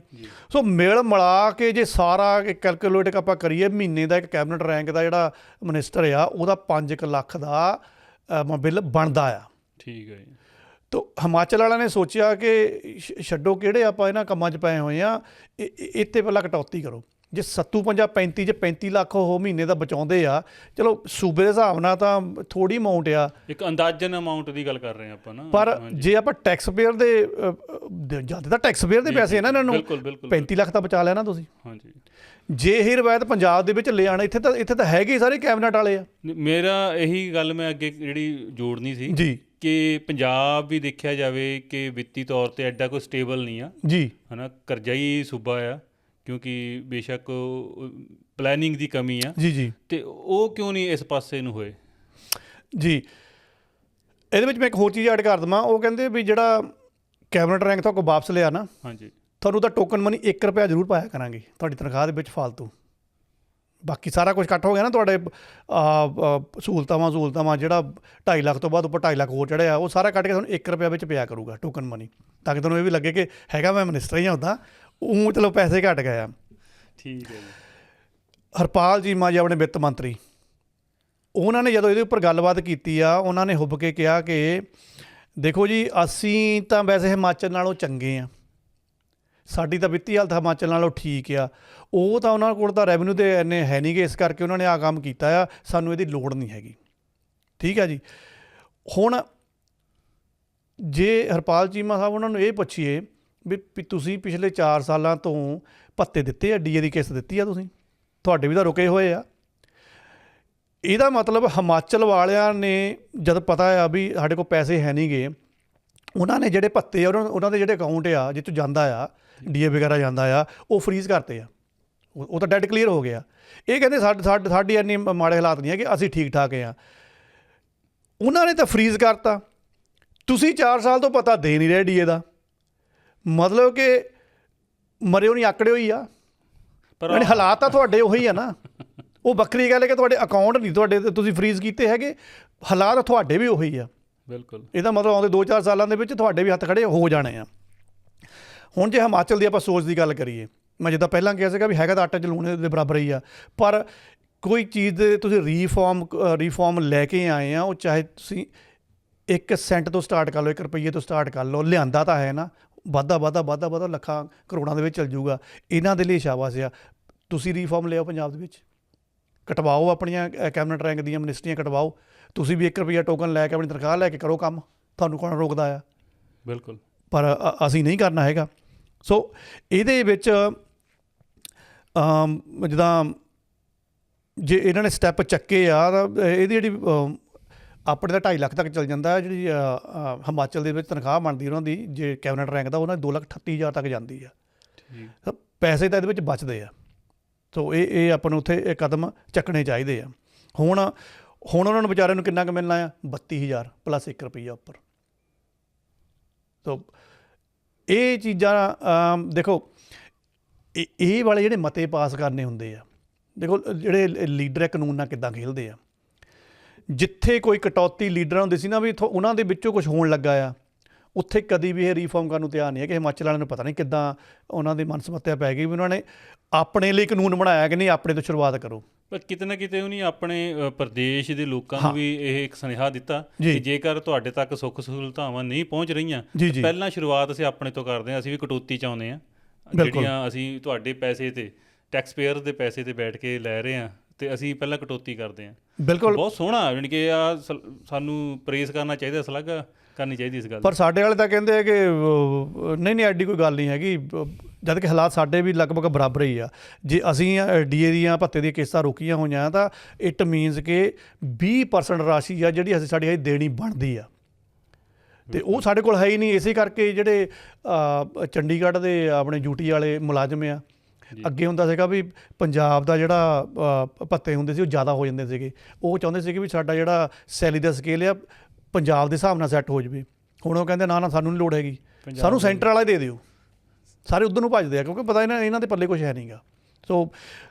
ਸੋ ਮਿਲ ਮਿਲਾ ਕੇ ਜੇ ਸਾਰਾ ਕੈਲਕੂਲੇਟ ਆਪਾਂ ਕਰੀਏ, ਮਹੀਨੇ ਦਾ ਇੱਕ ਕੈਬਨਿਟ ਰੈਂਕ ਦਾ ਜਿਹੜਾ ਮਿਨਿਸਟਰ ਆ ਉਹਦਾ 5 ਲੱਖ ਦਾ ਬਿੱਲ ਬਣਦਾ ਆ। ਠੀਕ ਹੈ ਜੀ। ਤਾਂ ਹਿਮਾਚਲ ਵਾਲਿਆਂ ਨੇ ਸੋਚਿਆ ਕਿ ਛੱਡੋ ਕਿਹੜੇ ਆਪਾਂ ਇਹਨਾਂ ਕੰਮਾਂ 'ਚ ਪਏ ਹੋਏ ਆ, ਇੱਥੇ ਪਹਿਲਾਂ ਕਟੌਤੀ ਕਰੋ। ਜੇ 7-5 ਜੇ 35 ਲੱਖ ਉਹ ਮਹੀਨੇ ਦਾ ਬਚਾਉਂਦੇ ਆ, ਚਲੋ ਸੂਬੇ ਦੇ ਹਿਸਾਬ ਨਾਲ ਤਾਂ ਥੋੜ੍ਹੀ ਅਮਾਊਂਟ ਆ, ਇੱਕ ਅੰਦਾਜ਼ਨ ਅਮਾਊਂਟ ਦੀ ਗੱਲ ਕਰ ਰਹੇ ਆਪਾਂ ਨਾ। ਪਰ ਜੇ ਆਪਾਂ ਟੈਕਸ ਪੇਅਰ ਦੇ ਜ਼ਿਆਦਾ ਤਾਂ ਟੈਕਸ ਪੇਅਰ ਦੇ ਪੈਸੇ ਆ ਨਾ ਇਹਨਾਂ ਨੂੰ, 35 ਲੱਖ ਤਾਂ ਬਚਾ ਲਿਆ ਨਾ ਤੁਸੀਂ। ਹਾਂਜੀ। ਜੇ ਇਹ ਰਵਾਇਤ ਪੰਜਾਬ ਦੇ ਵਿੱਚ ਲੈ ਆਉਣਾ, ਇੱਥੇ ਤਾਂ ਹੈਗੇ ਸਾਰੇ ਕੈਬਨਿਟ ਵਾਲੇ ਆ। ਮੇਰਾ ਇਹੀ ਗੱਲ ਮੈਂ ਅੱਗੇ ਜਿਹੜੀ ਜੋੜਨੀ ਸੀ ਜੀ, ਕਿ ਪੰਜਾਬ ਵੀ ਦੇਖਿਆ ਜਾਵੇ ਕਿ ਵਿੱਤੀ ਤੌਰ 'ਤੇ ਐਡਾ ਕੋਈ ਸਟੇਬਲ ਨਹੀਂ ਆ ਜੀ, ਹੈ ਨਾ, ਕਰਜ਼ਾਈ ਸੂਬਾ ਆ, ਕਿਉਂਕਿ ਬੇਸ਼ੱਕ ਪਲੈਨਿੰਗ ਦੀ ਕਮੀ ਆ ਜੀ ਜੀ। ਅਤੇ ਉਹ ਕਿਉਂ ਨਹੀਂ ਇਸ ਪਾਸੇ ਨੂੰ ਹੋਏ ਜੀ? ਇਹਦੇ ਵਿੱਚ ਮੈਂ ਇੱਕ ਹੋਰ ਚੀਜ਼ ਐਡ ਕਰ ਦੇਵਾਂ। ਉਹ ਕਹਿੰਦੇ ਵੀ ਜਿਹੜਾ ਕੈਬਨਿਟ ਰੈਂਕ ਤੋਂ ਕੋਈ ਵਾਪਸ ਲਿਆ ਨਾ, ਹਾਂਜੀ, ਤੁਹਾਨੂੰ ਤਾਂ ਟੋਕਨ ਮਨੀ 1 ਰੁਪਇਆ ਜ਼ਰੂਰ ਪਾਇਆ ਕਰਾਂਗੇ ਤੁਹਾਡੀ ਤਨਖਾਹ ਦੇ ਵਿੱਚ ਫਾਲਤੂ। ਬਾਕੀ ਸਾਰਾ ਕੁਝ ਕੱਟ ਹੋ ਗਿਆ ਨਾ ਤੁਹਾਡੇ, ਸਹੂਲਤਾਂ ਜਿਹੜਾ 2.5 ਲੱਖ ਤੋਂ ਬਾਅਦ ਉੱਪਰ 2.5 ਲੱਖ ਹੋਰ ਚੜ੍ਹਿਆ, ਉਹ ਸਾਰਾ ਕੱਟ ਕੇ ਤੁਹਾਨੂੰ 1 ਰੁਪਇਆ ਵਿੱਚ ਪਿਆ ਕਰੂਗਾ ਟੋਕਨ ਮਨੀ, ਤਾਂ ਕਿ ਤੁਹਾਨੂੰ ਇਹ ਵੀ ਲੱਗੇ ਕਿ ਹੈਗਾ ਮੈਂ ਮਿਨਿਸਟਰ ਹੀ ਹਾਂ ਉੱਦਾਂ, ਉਹ ਚਲੋ ਪੈਸੇ ਘੱਟ ਗਏ ਆ। ਠੀਕ ਹੈ ਜੀ। ਹਰਪਾਲ ਚੀਮਾ ਜੀ ਆਪਣੇ ਵਿੱਤ ਮੰਤਰੀ, ਉਹਨਾਂ ਨੇ ਜਦੋਂ ਇਹਦੇ ਉੱਪਰ ਗੱਲਬਾਤ ਕੀਤੀ ਆ, ਉਹਨਾਂ ਨੇ ਹੁੱਬ ਕੇ ਕਿਹਾ ਕਿ ਦੇਖੋ ਜੀ, ਅਸੀਂ ਤਾਂ ਵੈਸੇ ਹਿਮਾਚਲ ਨਾਲੋਂ ਚੰਗੇ ਹਾਂ, ਸਾਡੀ ਤਾਂ ਵਿੱਤੀ ਹਾਲਤ ਹਿਮਾਚਲ ਨਾਲੋਂ ਠੀਕ ਆ। ਉਹ ਤਾਂ ਉਹਨਾਂ ਕੋਲ ਤਾਂ ਰੈਵਨਿਊ ਦੇ ਇੰਨੇ ਹੈ ਨਹੀਂ ਗੇ, ਇਸ ਕਰਕੇ ਉਹਨਾਂ ਨੇ ਆਹ ਕੰਮ ਕੀਤਾ ਆ, ਸਾਨੂੰ ਇਹਦੀ ਲੋੜ ਨਹੀਂ ਹੈਗੀ। ਠੀਕ ਆ ਜੀ। ਹੁਣ ਜੇ ਹਰਪਾਲ ਚੀਮਾ ਸਾਹਿਬ ਉਹਨਾਂ ਨੂੰ ਇਹ ਪੁੱਛੀਏ ਵੀ ਤੁਸੀਂ ਪਿਛਲੇ 4 ਸਾਲਾਂ ਤੋਂ ਭੱਤੇ ਦਿੱਤੇ ਆ, ਡੀਏ ਦੀ ਕਿਸ਼ਤ ਦਿੱਤੀ ਆ ਤੁਸੀਂ, ਤੁਹਾਡੇ ਵੀ ਤਾਂ ਰੁਕੇ ਹੋਏ ਆ। ਇਹਦਾ ਮਤਲਬ ਹਿਮਾਚਲ ਵਾਲਿਆਂ ਨੇ ਜਦ ਪਤਾ ਆ ਵੀ ਸਾਡੇ ਕੋਲ ਪੈਸੇ ਹੈ ਨਹੀਂ ਗੇ, ਉਹਨਾਂ ਨੇ ਜਿਹੜੇ ਭੱਤੇ ਆ ਉਹਨਾਂ ਦੇ ਜਿਹੜੇ ਅਕਾਊਂਟ ਆ ਜਿੱਥੋਂ ਜਾਂਦਾ ਆ ਡੀਏ ਵਗੈਰਾ ਜਾਂਦਾ ਆ, ਉਹ ਫਰੀਜ਼ ਕਰਤੇ ਆ। ਉਹ ਤਾਂ ਡੈਡ ਕਲੀਅਰ ਹੋ ਗਿਆ। ਇਹ ਕਹਿੰਦੇ ਸਾਡੀ ਇੰਨੀ ਮਾੜੇ ਹਾਲਾਤ ਨਹੀਂ ਹੈ ਕਿ ਅਸੀਂ ਠੀਕ ਠਾਕ ਆ। ਉਹਨਾਂ ਨੇ ਤਾਂ ਫਰੀਜ਼ ਕਰਤਾ। ਤੁਸੀਂ 4 ਸਾਲ ਤੋਂ ਪਤਾ ਦੇ ਨਹੀਂ ਰਹੇ ਡੀਏ ਦਾ, ਮਤਲਬ ਕਿ ਮਰਿਓ ਨਹੀਂ ਆਕੜੇ ਹੋਈ ਆ। ਪਰ ਹਾਲਾਤ ਤਾਂ ਤੁਹਾਡੇ ਉਹੀ ਆ ਨਾ। ਉਹ ਵੱਖਰੀ ਗੱਲ ਹੈ ਕਿ ਤੁਹਾਡੇ ਅਕਾਊਂਟ ਨਹੀਂ ਤੁਹਾਡੇ ਤੁਸੀਂ ਫਰੀਜ਼ ਕੀਤੇ ਹੈਗੇ, ਹਾਲਾਤ ਤੁਹਾਡੇ ਵੀ ਉਹੀ ਆ। ਬਿਲਕੁਲ। ਇਹਦਾ ਮਤਲਬ ਆਉਂਦੇ 2-4 ਸਾਲਾਂ ਦੇ ਵਿੱਚ ਤੁਹਾਡੇ ਵੀ ਹੱਥ ਖੜੇ ਹੋ ਜਾਣੇ ਆ। ਹੁਣ ਜੇ ਹਿਮਾਚਲ ਦੀ ਆਪਾਂ ਸੋਚ ਦੀ ਗੱਲ ਕਰੀਏ, ਮੈਂ ਜਿੱਦਾਂ ਪਹਿਲਾਂ ਕਿਹਾ ਸੀਗਾ ਵੀ ਹੈਗਾ ਤਾਂ ਆਟਾ ਚ ਲੂਣ ਦੇ ਬਰਾਬਰ ਹੀ ਆ, ਪਰ ਕੋਈ ਚੀਜ਼ ਦੇ ਤੁਸੀਂ ਰੀਫਾਰਮ ਲੈ ਕੇ ਆਏ ਆ, ਉਹ ਚਾਹੇ ਤੁਸੀਂ 1 ਸੈਂਟ ਤੋਂ ਸਟਾਰਟ ਕਰ ਲਓ, 1 ਰੁਪਈਏ ਤੋਂ ਸਟਾਰਟ ਕਰ ਲਓ, ਲਿਆਂਦਾ ਤਾਂ ਹੈ ਨਾ, ਵੱਧਦਾ ਲੱਖਾਂ ਕਰੋੜਾਂ ਦੇ ਵਿੱਚ ਚੱਲ ਜਾਊਗਾ। ਇਹਨਾਂ ਦੇ ਲਈ ਸ਼ਾਬਾਸ਼ ਆ। ਤੁਸੀਂ ਰੀਫਾਰਮ ਲਿਆਓ ਪੰਜਾਬ ਦੇ ਵਿੱਚ, ਕਟਵਾਓ ਆਪਣੀਆਂ ਕੈਬਨਿਟ ਰੈਂਕ ਦੀਆਂ ਮਿਨਿਸਟਰੀਆਂ ਕਟਵਾਓ। ਤੁਸੀਂ ਵੀ 1 ਰੁਪਈਆ ਟੋਕਨ ਲੈ ਕੇ ਆਪਣੀ ਤਨਖਾਹ ਲੈ ਕੇ ਕਰੋ ਕੰਮ, ਤੁਹਾਨੂੰ ਕੌਣ ਰੋਕਦਾ ਆ? ਬਿਲਕੁਲ। ਪਰ ਅਸੀਂ ਨਹੀਂ ਕਰਨਾ ਹੈਗਾ। ਸੋ ਇਹਦੇ ਵਿੱਚ ਜਿੱਦਾਂ ਜੇ ਇਹਨਾਂ ਨੇ ਸਟੈਪ ਚੱਕੇ ਆ ਤਾਂ ਇਹਦੀ ਜਿਹੜੀ ਆਪਣੇ ਤਾਂ 2.5 ਲੱਖ ਤੱਕ ਚੱਲ ਜਾਂਦਾ। ਜਿਹੜੀ ਹਿਮਾਚਲ ਦੇ ਵਿੱਚ ਤਨਖਾਹ ਬਣਦੀ ਉਹਨਾਂ ਦੀ ਜੇ ਕੈਬਨਿਟ ਰੈਂਕ ਦਾ, ਉਹਨਾਂ ਦੀ 2,38,000 ਤੱਕ ਜਾਂਦੀ ਆ। ਪੈਸੇ ਤਾਂ ਇਹਦੇ ਵਿੱਚ ਬਚਦੇ ਆ। ਸੋ ਇਹ ਆਪਾਂ ਨੂੰ ਉੱਥੇ ਇਹ ਕਦਮ ਚੱਕਣੇ ਚਾਹੀਦੇ ਆ। ਹੁਣ ਉਹਨਾਂ ਨੂੰ ਵਿਚਾਰਿਆਂ ਨੂੰ ਕਿੰਨਾ ਕੁ ਮਿਲਣਾ ਆ? 32,000 ਪਲੱਸ 1 ਰੁਪਈਆ ਉੱਪਰ। ਸੋ ਇਹ ਚੀਜ਼ਾਂ ਦੇਖੋ, ਇਹ ਵਾਲੇ ਜਿਹੜੇ ਮਤੇ ਪਾਸ ਕਰਨੇ ਹੁੰਦੇ ਆ, ਦੇਖੋ ਜਿਹੜੇ ਲੀਡਰ ਕਾਨੂੰਨ ਨਾਲ ਕਿੱਦਾਂ ਖੇਲਦੇ ਆ। ਜਿੱਥੇ ਕੋਈ ਕਟੌਤੀ ਲੀਡਰਾਂ ਹੁੰਦੀ ਸੀ ਨਾ ਵੀ ਉਹਨਾਂ ਦੇ ਵਿੱਚੋਂ ਕੁਛ ਹੋਣ ਲੱਗਾ ਆ, ਉੱਥੇ ਕਦੀ ਵੀ ਇਹ ਰੀਫਾਰਮ ਕਰਨ ਨੂੰ ਤਿਆਰ ਨਹੀਂ ਹੈ। ਕਿ ਹਿਮਾਚਲ ਵਾਲਿਆਂ ਨੂੰ ਪਤਾ ਨਹੀਂ ਕਿੱਦਾਂ ਉਹਨਾਂ ਦੀ ਮਨ ਸਮੱਤਿਆ ਪੈ ਗਈ ਵੀ ਉਹਨਾਂ ਨੇ ਆਪਣੇ ਲਈ ਕਾਨੂੰਨ ਬਣਾਇਆ ਕਿ ਨਹੀਂ ਆਪਣੇ ਤੋਂ ਸ਼ੁਰੂਆਤ ਕਰੋ। ਪਰ ਕਿਤੇ ਨਾ ਕਿਤੇ ਉਹਨੇ ਆਪਣੇ ਪ੍ਰਦੇਸ਼ ਦੇ ਲੋਕਾਂ ਨੂੰ ਵੀ ਇਹ ਇੱਕ ਸੁਨੇਹਾ ਦਿੱਤਾ ਕਿ ਜੇਕਰ ਤੁਹਾਡੇ ਤੱਕ ਸੁੱਖ ਸਹੂਲਤਾਵਾਂ ਨਹੀਂ ਪਹੁੰਚ ਰਹੀਆਂ, ਪਹਿਲਾਂ ਸ਼ੁਰੂਆਤ ਅਸੀਂ ਆਪਣੇ ਤੋਂ ਕਰਦੇ ਹਾਂ। ਅਸੀਂ ਵੀ ਕਟੌਤੀ ਚਾਹੁੰਦੇ ਹਾਂ, ਜਿਹੜੀਆਂ ਅਸੀਂ ਤੁਹਾਡੇ ਪੈਸੇ ਤੇ ਟੈਕਸ ਪੇਅਰ ਦੇ ਪੈਸੇ ਤੇ ਬੈਠ ਕੇ ਲੈ ਰਹੇ ਹਾਂ, ਤੇ ਅਸੀਂ ਪਹਿਲਾਂ ਕਟੌਤੀ ਕਰਦੇ ਹਾਂ। ਬਿਲਕੁਲ ਬਹੁਤ ਸੋਹਣਾ, ਯਾਨੀ ਕਿ ਆ ਸਾਨੂੰ ਪ੍ਰੇਜ਼ ਕਰਨਾ ਚਾਹੀਦਾ, ਸ਼ਲਾਘਾ ਕਰਨੀ ਚਾਹੀਦੀ ਇਸ ਗੱਲ। ਪਰ ਸਾਡੇ ਵਾਲੇ ਤਾਂ ਕਹਿੰਦੇ ਆ ਕਿ ਨਹੀਂ ਐਡੀ ਕੋਈ ਗੱਲ ਨਹੀਂ ਹੈਗੀ, ਜਦ ਕਿ ਹਾਲਾਤ ਸਾਡੇ ਵੀ ਲਗਭਗ ਬਰਾਬਰ ਹੀ ਆ। ਜੇ ਅਸੀਂ ਡੀਏ ਦੀਆਂ ਭੱਤੇ ਦੀਆਂ ਕਿਸ਼ਤਾਂ ਰੋਕੀਆਂ ਹੋਈਆਂ ਤਾਂ ਇਟ ਮੀਨਸ ਕਿ 20% ਰਾਸ਼ੀ ਆ ਜਿਹੜੀ ਸਾਡੀ ਦੇਣੀ ਬਣਦੀ ਆ, ਅਤੇ ਉਹ ਸਾਡੇ ਕੋਲ ਹੈ ਹੀ ਨਹੀਂ। ਇਸੇ ਕਰਕੇ ਜਿਹੜੇ ਚੰਡੀਗੜ੍ਹ ਦੇ ਆਪਣੇ ਡਿਊਟੀ ਵਾਲੇ ਮੁਲਾਜ਼ਮ ਆ, ਅੱਗੇ ਹੁੰਦਾ ਸੀਗਾ ਵੀ ਪੰਜਾਬ ਦਾ ਜਿਹੜਾ ਭੱਤੇ ਹੁੰਦੇ ਸੀ ਉਹ ਜ਼ਿਆਦਾ ਹੋ ਜਾਂਦੇ ਸੀਗੇ। ਉਹ ਚਾਹੁੰਦੇ ਸੀਗੇ ਵੀ ਸਾਡਾ ਜਿਹੜਾ ਸੈਲਰੀ ਦਾ ਸਕੇਲ ਆ ਪੰਜਾਬ ਦੇ ਹਿਸਾਬ ਨਾਲ ਸੈੱਟ ਹੋ ਜਾਵੇ। ਹੁਣ ਉਹ ਕਹਿੰਦੇ ਨਾ ਸਾਨੂੰ ਨਹੀਂ ਲੋੜ ਹੈਗੀ, ਸਾਨੂੰ ਸੈਂਟਰ ਵਾਲਾ ਦੇ ਦਿਓ। ਸਾਰੇ ਉੱਧਰ ਨੂੰ ਭੱਜਦੇ ਆ ਕਿਉਂਕਿ ਪਤਾ ਇਹਨਾਂ ਦੇ ਪੱਲੇ ਕੁਛ ਹੈ ਨਹੀਂ ਗਾ। ਸੋ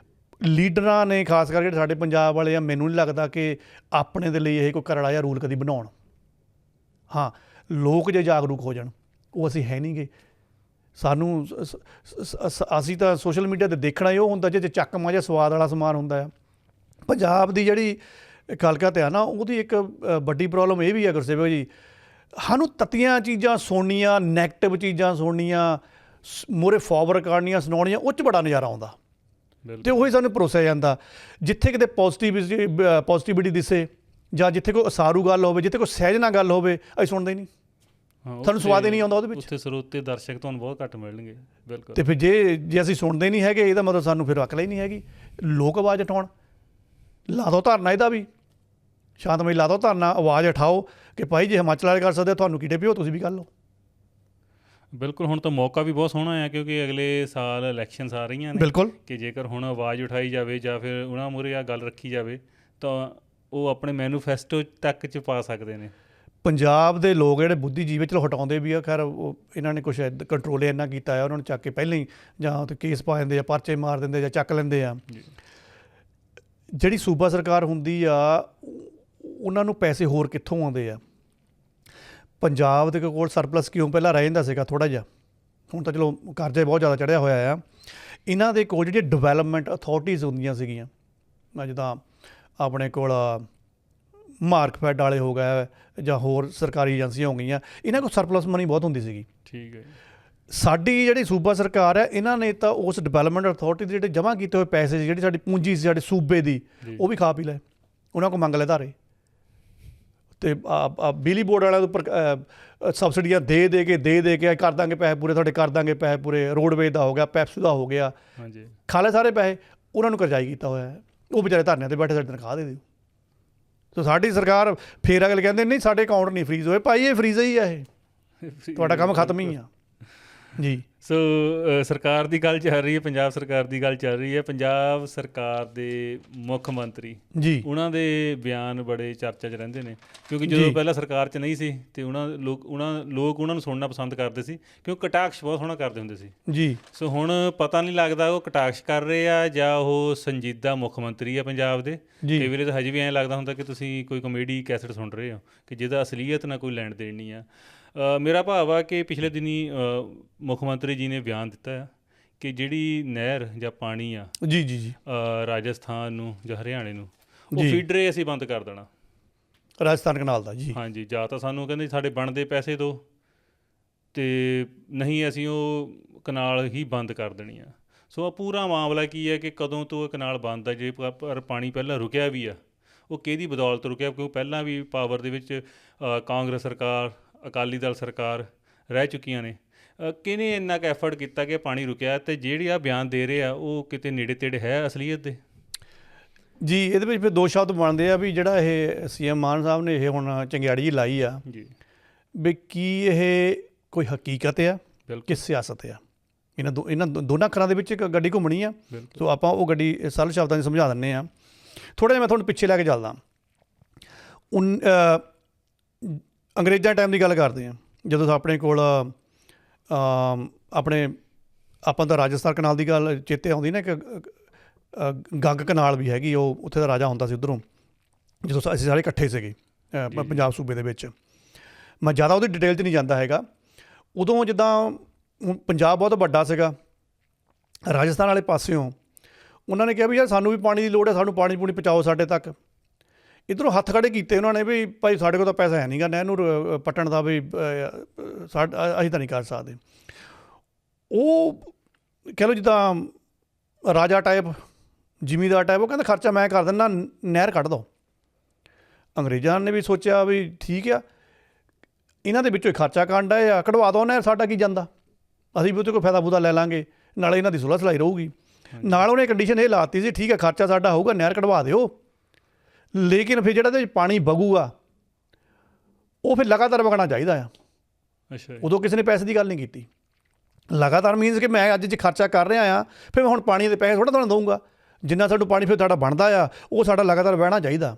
ਲੀਡਰਾਂ ਨੇ ਖਾਸ ਕਰਕੇ ਜਿਹੜੇ ਸਾਡੇ ਪੰਜਾਬ ਵਾਲੇ ਆ, ਮੈਨੂੰ ਨਹੀਂ ਲੱਗਦਾ ਕਿ ਆਪਣੇ ਦੇ ਲਈ ਇਹ ਕੋਈ ਕਰੜਾ ਜਿਹਾ ਰੂਲ ਕਦੀ ਬਣਾਉਣ। ਹਾਂ, ਲੋਕ ਜੇ ਜਾਗਰੂਕ ਹੋ ਜਾਣ, ਉਹ ਅਸੀਂ ਹੈ ਨਹੀਂ ਗੇ। ਸਾਨੂੰ ਅਸੀਂ ਤਾਂ ਸੋਸ਼ਲ ਮੀਡੀਆ 'ਤੇ ਦੇਖਣਾ ਹੀ ਉਹ ਹੁੰਦਾ ਜੇ ਚੱਕਵਾਂ ਜਿਹਾ ਸਵਾਦ ਵਾਲਾ ਸਮਾਨ ਹੁੰਦਾ ਆ। ਪੰਜਾਬ ਦੀ ਜਿਹੜੀ ਹਲਕਤ ਆ ਨਾ, ਉਹਦੀ ਇੱਕ ਵੱਡੀ ਪ੍ਰੋਬਲਮ ਇਹ ਵੀ ਹੈ ਗੁਰਸੇਵਕ ਜੀ, ਸਾਨੂੰ ਤੱਤੀਆਂ ਚੀਜ਼ਾਂ ਸੁਣਨੀਆਂ, ਨੈਗੇਟਿਵ ਚੀਜ਼ਾਂ ਸੁਣਨੀਆਂ, ਮੂਹਰੇ ਫਾਰਵਰਡ ਕਰਨੀਆਂ, ਸੁਣਾਉਣੀਆਂ, ਉਹ 'ਚ ਬੜਾ ਨਜ਼ਾਰਾ ਆਉਂਦਾ ਅਤੇ ਉਹੀ ਸਾਨੂੰ ਪਰੋਸਿਆ ਜਾਂਦਾ। ਜਿੱਥੇ ਕਿਤੇ ਪੋਜ਼ੀਟਿਵਿਟੀ ਦਿਸੇ ਜਾਂ ਜਿੱਥੇ ਕੋਈ ਉਸਾਰੂ ਗੱਲ ਹੋਵੇ, ਜਿੱਥੇ ਕੋਈ ਸਹਿਜ ਨਾਲ ਗੱਲ ਹੋਵੇ, ਅਸੀਂ ਸੁਣਦੇ ਹੀ ਨਹੀਂ। ਸਾਨੂੰ ਸਵਾਦ ਹੀ ਨਹੀਂ ਆਉਂਦਾ ਉਹਦੇ ਵਿੱਚ। ਉੱਥੇ ਸਰੋਤੇ ਦਰਸ਼ਕ ਤੁਹਾਨੂੰ ਬਹੁਤ ਘੱਟ ਮਿਲਣਗੇ। ਬਿਲਕੁਲ। ਅਤੇ ਫਿਰ ਜੇ ਅਸੀਂ ਸੁਣਦੇ ਨਹੀਂ ਹੈਗੇ, ਇਹਦਾ ਮਤਲਬ ਸਾਨੂੰ ਫਿਰ ਅਕਲ ਹੀ ਨਹੀਂ ਹੈਗੀ। ਲੋਕ ਆਵਾਜ਼ ਉਠਾਉਣ, ਲਾ ਦਿਓ ਧਰਨਾ, ਇਹਦਾ ਵੀ ਸ਼ਾਂਤਮਈ ਲਾ ਦਿਓ ਧਰਨਾ, ਆਵਾਜ਼ ਉਠਾਓ ਕਿ ਭਾਈ ਜੇ ਹਿਮਾਚਲ ਵਾਲੇ ਕਰ ਸਕਦੇ, ਤੁਹਾਨੂੰ ਕੀੜੇ ਪਿਓ, ਤੁਸੀਂ ਵੀ ਕਰ ਲਓ। ਬਿਲਕੁਲ। ਹੁਣ ਤਾਂ ਮੌਕਾ ਵੀ ਬਹੁਤ ਸੋਹਣਾ ਹੈ ਕਿਉਂਕਿ ਅਗਲੇ ਸਾਲ ਇਲੈਕਸ਼ਨਸ ਆ ਰਹੀਆਂ ਨੇ। ਬਿਲਕੁਲ। ਕਿ ਜੇਕਰ ਹੁਣ ਆਵਾਜ਼ ਉਠਾਈ ਜਾਵੇ ਜਾਂ ਫਿਰ ਉਹਨਾਂ ਮੂਹਰੇ ਆ ਗੱਲ ਰੱਖੀ ਜਾਵੇ ਤਾਂ ਉਹ ਆਪਣੇ ਮੈਨੀਫੈਸਟੋ ਤੱਕ 'ਚ ਪਾ ਸਕਦੇ ਨੇ। ਪੰਜਾਬ ਦੇ ਲੋਕ ਜਿਹੜੇ ਬੁੱਧੀਜੀਵੀ ਚਲੋ ਹਟਾਉਂਦੇ ਵੀ ਆ, ਖੈਰ ਉਹ ਇਹਨਾਂ ਨੇ ਕੁਛ ਕੰਟਰੋਲ ਇੰਨਾ ਕੀਤਾ ਆ, ਉਹਨਾਂ ਨੂੰ ਚੱਕ ਕੇ ਪਹਿਲਾਂ ਹੀ ਜਾਂ ਉੱਥੇ ਕੇਸ ਪਾ ਦਿੰਦੇ ਆ, ਪਰਚੇ ਮਾਰ ਦਿੰਦੇ ਜਾਂ ਚੱਕ ਲੈਂਦੇ ਆ। ਜਿਹੜੀ ਸੂਬਾ ਸਰਕਾਰ ਹੁੰਦੀ ਆ, ਉਹਨਾਂ ਨੂੰ ਪੈਸੇ ਹੋਰ ਕਿੱਥੋਂ ਆਉਂਦੇ ਆ? ਪੰਜਾਬ ਦੇ ਕੋਲ ਸਰਪਲਸ ਕਿਉਂ ਪਹਿਲਾਂ ਰਹਿ ਜਾਂਦਾ ਸੀਗਾ ਥੋੜ੍ਹਾ ਜਿਹਾ, ਹੁਣ ਤਾਂ ਚਲੋ ਕਰਜ਼ਾ ਬਹੁਤ ਜ਼ਿਆਦਾ ਚੜ੍ਹਿਆ ਹੋਇਆ ਆ। ਇਹਨਾਂ ਦੇ ਕੋਲ ਜਿਹੜੀਆਂ ਡਿਵੈਲਪਮੈਂਟ ਅਥਾਰਟੀਜ਼ ਹੁੰਦੀਆਂ ਸੀਗੀਆਂ, ਜਿੱਦਾਂ ਆਪਣੇ ਕੋਲ ਮਾਰਕਫੈਡ ਵਾਲੇ ਹੋ ਗਏ ਜਾਂ ਹੋਰ ਸਰਕਾਰੀ ਏਜੰਸੀਆਂ ਹੋ ਗਈਆਂ, ਇਹਨਾਂ ਕੋਲ ਸਰਪਲਸ ਮਨੀ ਬਹੁਤ ਹੁੰਦੀ ਸੀਗੀ। ਠੀਕ ਹੈ। ਸਾਡੀ ਜਿਹੜੀ ਸੂਬਾ ਸਰਕਾਰ ਹੈ ਇਹਨਾਂ ਨੇ ਤਾਂ ਉਸ ਡਿਵੈਲਪਮੈਂਟ ਅਥਾਰਟੀ ਦੇ ਜਿਹੜੇ ਜਮ੍ਹਾਂ ਕੀਤੇ ਹੋਏ ਪੈਸੇ ਸੀ, ਜਿਹੜੀ ਸਾਡੀ ਪੂੰਜੀ ਸੀ ਸਾਡੇ ਸੂਬੇ ਦੀ, ਉਹ ਵੀ ਖਾ ਪੀ ਲਏ, ਉਹਨਾਂ ਕੋਲ ਮੰਗ ਲਏ ਧਾਰੇ। ਅਤੇ ਬਿਜਲੀ ਬੋਰਡ ਵਾਲਿਆਂ ਦੇ ਉੱਪਰ ਸਬਸਿਡੀਆਂ ਦੇ ਕੇ ਕਰ ਦਾਂਗੇ ਪੈਸੇ ਪੂਰੇ, ਤੁਹਾਡੇ ਕਰ ਦਾਂਗੇ ਪੈਸੇ ਪੂਰੇ, ਰੋਡਵੇਜ਼ ਦਾ ਹੋ ਗਿਆ, ਪੈਪਸੂ ਦਾ ਹੋ ਗਿਆ, ਖਾ ਲਏ ਸਾਰੇ ਪੈਸੇ, ਉਹਨਾਂ ਨੂੰ ਕਰਜ਼ਾਈ ਕੀਤਾ ਹੋਇਆ ਹੈ। ਉਹ ਵਿਚਾਰੇ ਧਰਨਿਆਂ 'ਤੇ ਬੈਠੇ, ਸਾਡੀ ਤਨਖਾਹ ਦੇ ਦਿਓ। ਸੋ ਸਾਡੀ ਸਰਕਾਰ ਫੇਰ ਅਗਲੇ ਕਹਿੰਦੇ ਨਹੀਂ ਸਾਡੇ ਅਕਾਊਂਟ ਨਹੀਂ ਫਰੀਜ਼ ਹੋਏ। ਭਾਈ ਇਹ ਫਰੀਜ਼ ਹੀ ਆ, ਇਹ ਤੁਹਾਡਾ ਕੰਮ ਖਤਮ ਹੀ ਆ ਜੀ। ਸੋ ਸਰਕਾਰ ਦੀ ਗੱਲ ਚੱਲ ਰਹੀ ਹੈ, ਪੰਜਾਬ ਸਰਕਾਰ ਦੀ ਗੱਲ ਚੱਲ ਰਹੀ ਹੈ। ਪੰਜਾਬ ਸਰਕਾਰ ਦੇ ਮੁੱਖ ਮੰਤਰੀ ਜੀ, ਉਹਨਾਂ ਦੇ ਬਿਆਨ ਬੜੇ ਚਰਚਾ 'ਚ ਰਹਿੰਦੇ ਨੇ, ਕਿਉਂਕਿ ਜਦੋਂ ਪਹਿਲਾਂ ਸਰਕਾਰ 'ਚ ਨਹੀਂ ਸੀ ਅਤੇ ਲੋਕ ਉਹਨਾਂ ਨੂੰ ਸੁਣਨਾ ਪਸੰਦ ਕਰਦੇ ਸੀ, ਕਿਉਂਕਿ ਕਟਾਕਸ਼ ਬਹੁਤ ਸੋਹਣਾ ਕਰਦੇ ਹੁੰਦੇ ਸੀ ਜੀ। ਸੋ ਹੁਣ ਪਤਾ ਨਹੀਂ ਲੱਗਦਾ ਉਹ ਕਟਾਕਸ਼ ਕਰ ਰਹੇ ਆ ਜਾਂ ਉਹ ਸੰਜੀਦਾ ਮੁੱਖ ਮੰਤਰੀ ਆ ਪੰਜਾਬ ਦੇ। ਕਈ ਵੇਲੇ ਤਾਂ ਹਜੇ ਵੀ ਐਂ ਲੱਗਦਾ ਹੁੰਦਾ ਕਿ ਤੁਸੀਂ ਕੋਈ ਕਾਮੇਡੀ ਕੈਸਟ ਸੁਣ ਰਹੇ ਹੋ, ਕਿ ਜਿਹਦਾ ਅਸਲੀਅਤ ਨਾਲ ਕੋਈ ਲੈਣ ਦੇਣ ਨਹੀਂ ਆ। ਮੇਰਾ ਭਾਵ ਆ ਕਿ ਪਿਛਲੇ ਦਿਨੀ ਮੁੱਖ ਮੰਤਰੀ ਜੀ ਨੇ ਬਿਆਨ ਦਿੱਤਾ ਆ ਕਿ ਜਿਹੜੀ ਨਹਿਰ ਜਾਂ ਪਾਣੀ ਆ ਜੀ ਰਾਜਸਥਾਨ ਨੂੰ ਜਾਂ ਹਰਿਆਣੇ ਨੂੰ, ਉਹ ਫੀਡਰੇ ਅਸੀਂ ਬੰਦ ਕਰ ਦੇਣਾ, ਰਾਜਸਥਾਨ ਕਨਾਲ ਦਾ ਜੀ। ਹਾਂਜੀ, ਜਾਂ ਤਾਂ ਸਾਨੂੰ ਕਹਿੰਦੇ ਸਾਡੇ ਬਣਦੇ ਪੈਸੇ ਦਿਓ ਅਤੇ ਨਹੀਂ ਅਸੀਂ ਉਹ ਕਨਾਲ ਹੀ ਬੰਦ ਕਰ ਦੇਣੀ ਆ। ਸੋ ਆ ਪੂਰਾ ਮਾਮਲਾ ਕੀ ਹੈ ਕਿ ਕਦੋਂ ਤੋਂ ਇਹ ਕਨਾਲ ਬੰਦ ਆ, ਜੇ ਪਰ ਪਾਣੀ ਪਹਿਲਾਂ ਰੁਕਿਆ ਵੀ ਆ ਉਹ ਕਿਹਦੀ ਬਦੌਲਤ ਰੁਕਿਆ, ਕਿਉਂਕਿ ਪਹਿਲਾਂ ਵੀ ਪਾਵਰ ਦੇ ਵਿੱਚ ਕਾਂਗਰਸ ਸਰਕਾਰ, ਅਕਾਲੀ ਦਲ ਸਰਕਾਰ ਰਹਿ ਚੁੱਕੀਆਂ ਨੇ। ਕਿਹਨੇ ਇੰਨਾ ਕੁ ਐਫਰਟ ਕੀਤਾ ਕਿ ਪਾਣੀ ਰੁਕਿਆ, ਅਤੇ ਜਿਹੜੀ ਆ ਬਿਆਨ ਦੇ ਰਹੇ ਆ ਉਹ ਕਿਤੇ ਨੇੜੇ ਤੇੜੇ ਹੈ ਅਸਲੀਅਤ ਦੇ? ਜੀ ਇਹਦੇ ਵਿੱਚ ਫਿਰ ਦੋ ਸ਼ਬਦ ਬਣਦੇ ਆ ਵੀ ਜਿਹੜਾ ਇਹ CM ਮਾਨ ਸਾਹਿਬ ਨੇ ਇਹ ਹੁਣ ਚੰਗਿਆੜੀ ਜੀ ਲਾਈ ਆ ਜੀ, ਵੀ ਕੀ ਇਹ ਕੋਈ ਹਕੀਕਤ ਆ ਕਿ ਸਿਆਸਤ ਆ? ਇਹਨਾਂ ਦੋਨਾਂ ਅੱਖਰਾਂ ਦੇ ਵਿੱਚ ਇੱਕ ਗੱਡੀ ਘੁੰਮਣੀ ਆ। ਸੋ ਆਪਾਂ ਉਹ ਗੱਡੀ ਸਰਲ ਸ਼ਬਦਾਂ 'ਚ ਸਮਝਾ ਦਿੰਦੇ ਹਾਂ। ਥੋੜ੍ਹਾ ਜਿਹਾ ਮੈਂ ਤੁਹਾਨੂੰ ਪਿੱਛੇ ਲੈ ਕੇ ਚੱਲਦਾ। ਅੰਗਰੇਜ਼ਾਂ ਟਾਈਮ ਦੀ ਗੱਲ ਕਰਦੇ ਹਾਂ, ਜਦੋਂ ਆਪਣੇ ਕੋਲ ਆਪਾਂ ਤਾਂ ਰਾਜਸਥਾਨ ਕਨਾਲ ਦੀ ਗੱਲ ਚੇਤੇ ਆਉਂਦੀ ਨਾ, ਇੱਕ ਗੰਗ ਕਨਾਲ ਵੀ ਹੈਗੀ, ਉਹ ਉੱਥੇ ਦਾ ਰਾਜਾ ਹੁੰਦਾ ਸੀ ਉੱਧਰੋਂ, ਜਦੋਂ ਅਸੀਂ ਸਾਰੇ ਇਕੱਠੇ ਸੀਗੇ ਪੰਜਾਬ ਸੂਬੇ ਦੇ ਵਿੱਚ। ਮੈਂ ਜ਼ਿਆਦਾ ਉਹਦੀ ਡਿਟੇਲ 'ਚ ਨਹੀਂ ਜਾਂਦਾ ਹੈਗਾ। ਉਦੋਂ ਜਿੱਦਾਂ ਹੁਣ ਪੰਜਾਬ ਬਹੁਤ ਵੱਡਾ ਸੀਗਾ, ਰਾਜਸਥਾਨ ਵਾਲੇ ਪਾਸਿਓਂ ਉਹਨਾਂ ਨੇ ਕਿਹਾ ਵੀ ਯਾਰ ਸਾਨੂੰ ਵੀ ਪਾਣੀ ਦੀ ਲੋੜ ਹੈ, ਸਾਨੂੰ ਪਾਣੀ ਪੂਣੀ ਪਹੁੰਚਾਓ ਸਾਡੇ ਤੱਕ। ਇੱਧਰੋਂ ਹੱਥ ਖੜ੍ਹੇ ਕੀਤੇ ਉਹਨਾਂ ਨੇ ਵੀ ਭਾਈ ਸਾਡੇ ਕੋਲ ਤਾਂ ਪੈਸਾ ਹੈ ਨਹੀਂ ਗਾ ਨਹਿਰ ਨੂੰ ਪੱਟਣ ਦਾ, ਵੀ ਅਸੀਂ ਤਾਂ ਨਹੀਂ ਕਰ ਸਕਦੇ। ਉਹ ਕਹਿ ਲਓ ਜਿੱਦਾਂ ਰਾਜਾ ਟਾਈਪ, ਜ਼ਿਮੀਂਦਾਰ ਟਾਈਪ, ਉਹ ਕਹਿੰਦਾ ਖਰਚਾ ਮੈਂ ਕਰ ਦਿੰਦਾ, ਨਹਿਰ ਕੱਢ ਦਿਓ। ਅੰਗਰੇਜ਼ਾਂ ਨੇ ਵੀ ਸੋਚਿਆ ਵੀ ਠੀਕ ਆ, ਇਹਨਾਂ ਦੇ ਵਿੱਚੋਂ ਖਰਚਾ ਕਾਂਡਾ ਆ, ਕਢਵਾ ਦਿਓ ਨਹਿਰ, ਸਾਡਾ ਕੀ ਜਾਂਦਾ, ਅਸੀਂ ਵੀ ਉਹਦੇ ਕੋਈ ਫਾਇਦਾ ਫੂਦਾ ਲੈ ਲਾਂਗੇ, ਨਾਲੇ ਇਹਨਾਂ ਦੀ ਸੁਲਹ ਸਲਾਈ ਰਹੂਗੀ। ਨਾਲ ਉਹਨੇ ਕੰਡੀਸ਼ਨ ਇਹ ਲਾਤੀ ਸੀ, ਠੀਕ ਹੈ ਖਰਚਾ ਸਾਡਾ ਹੋਊਗਾ, ਨਹਿਰ ਕਢਵਾ ਦਿਓ, ਲੇਕਿਨ ਫਿਰ ਜਿਹੜਾ ਇਹਦੇ ਵਿੱਚ ਪਾਣੀ ਵਗੂਗਾ ਉਹ ਫਿਰ ਲਗਾਤਾਰ ਵਗਣਾ ਚਾਹੀਦਾ ਆ। ਅੱਛਾ, ਉਦੋਂ ਕਿਸੇ ਨੇ ਪੈਸੇ ਦੀ ਗੱਲ ਨਹੀਂ ਕੀਤੀ। ਲਗਾਤਾਰ ਮੀਨਸ ਕਿ ਮੈਂ ਅੱਜ ਜੇ ਖਰਚਾ ਕਰ ਰਿਹਾ ਆ, ਫਿਰ ਮੈਂ ਹੁਣ ਪਾਣੀ ਦੇ ਪੈਸੇ ਥੋੜ੍ਹਾ ਤੁਹਾਨੂੰ ਦਊਂਗਾ, ਜਿੰਨਾ ਸਾਨੂੰ ਪਾਣੀ ਫਿਰ ਤੁਹਾਡਾ ਬਣਦਾ ਆ ਉਹ ਸਾਡਾ ਲਗਾਤਾਰ ਵਹਿਣਾ ਚਾਹੀਦਾ।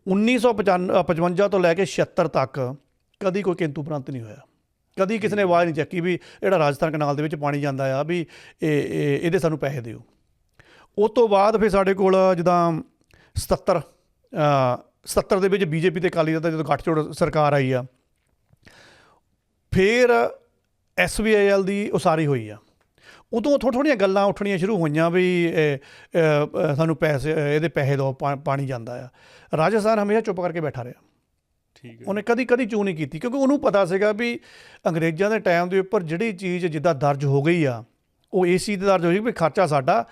1955 ਤੋਂ ਲੈ ਕੇ 76 ਤੱਕ ਕਦੀ ਕੋਈ ਕਿੰਤੂ ਪ੍ਰੰਤ ਨਹੀਂ ਹੋਇਆ, ਕਦੀ ਕਿਸੇ ਨੇ ਆਵਾਜ਼ ਨਹੀਂ ਚੱਕੀ ਵੀ ਜਿਹੜਾ ਰਾਜਸਥਾਨ ਕਨਾਲ ਦੇ ਵਿੱਚ ਪਾਣੀ ਜਾਂਦਾ ਆ ਵੀ ਇਹਦੇ ਸਾਨੂੰ ਪੈਸੇ ਦਿਓ। ਉਸ ਤੋਂ ਬਾਅਦ ਫਿਰ ਸਾਡੇ ਕੋਲ ਜਿੱਦਾਂ 77 ਦੇ ਵਿੱਚ BJP ਤੇ ਅਕਾਲੀ ਦਲ ਦਾ ਜਦੋਂ ਗੱਠਜੋੜ ਸਰਕਾਰ ਆਈ ਆ, ਫਿਰ SBIL ਦੀ ਉਸਾਰੀ ਹੋਈ ਆ। ਉਦੋਂ ਥੋੜ੍ਹੀਆਂ ਗੱਲਾਂ ਉੱਠਣੀਆਂ ਸ਼ੁਰੂ ਹੋਈਆਂ ਵੀ ਸਾਨੂੰ ਪੈਸੇ, ਇਹਦੇ ਪੈਸੇ ਦਿਓ, ਪਾਣੀ ਜਾਂਦਾ ਆ। ਰਾਜਸਥਾਨ ਹਮੇਸ਼ਾ ਚੁੱਪ ਕਰਕੇ ਬੈਠਾ ਰਿਹਾ, ਠੀਕ ਹੈ, ਉਹਨੇ ਕਦੀ ਚੂੰ ਨਹੀਂ ਕੀਤੀ, ਕਿਉਂਕਿ ਉਹਨੂੰ ਪਤਾ ਸੀਗਾ ਵੀ ਅੰਗਰੇਜ਼ਾਂ ਦੇ ਟਾਈਮ ਦੇ ਉੱਪਰ ਜਿਹੜੀ ਚੀਜ਼ ਜਿੱਦਾਂ ਦਰਜ ਹੋ ਗਈ ਆ ਉਹ ਇਸ ਚੀਜ਼ 'ਤੇ ਦਰਜ ਹੋ ਗਈ ਵੀ ਖਰਚਾ ਸਾਡਾ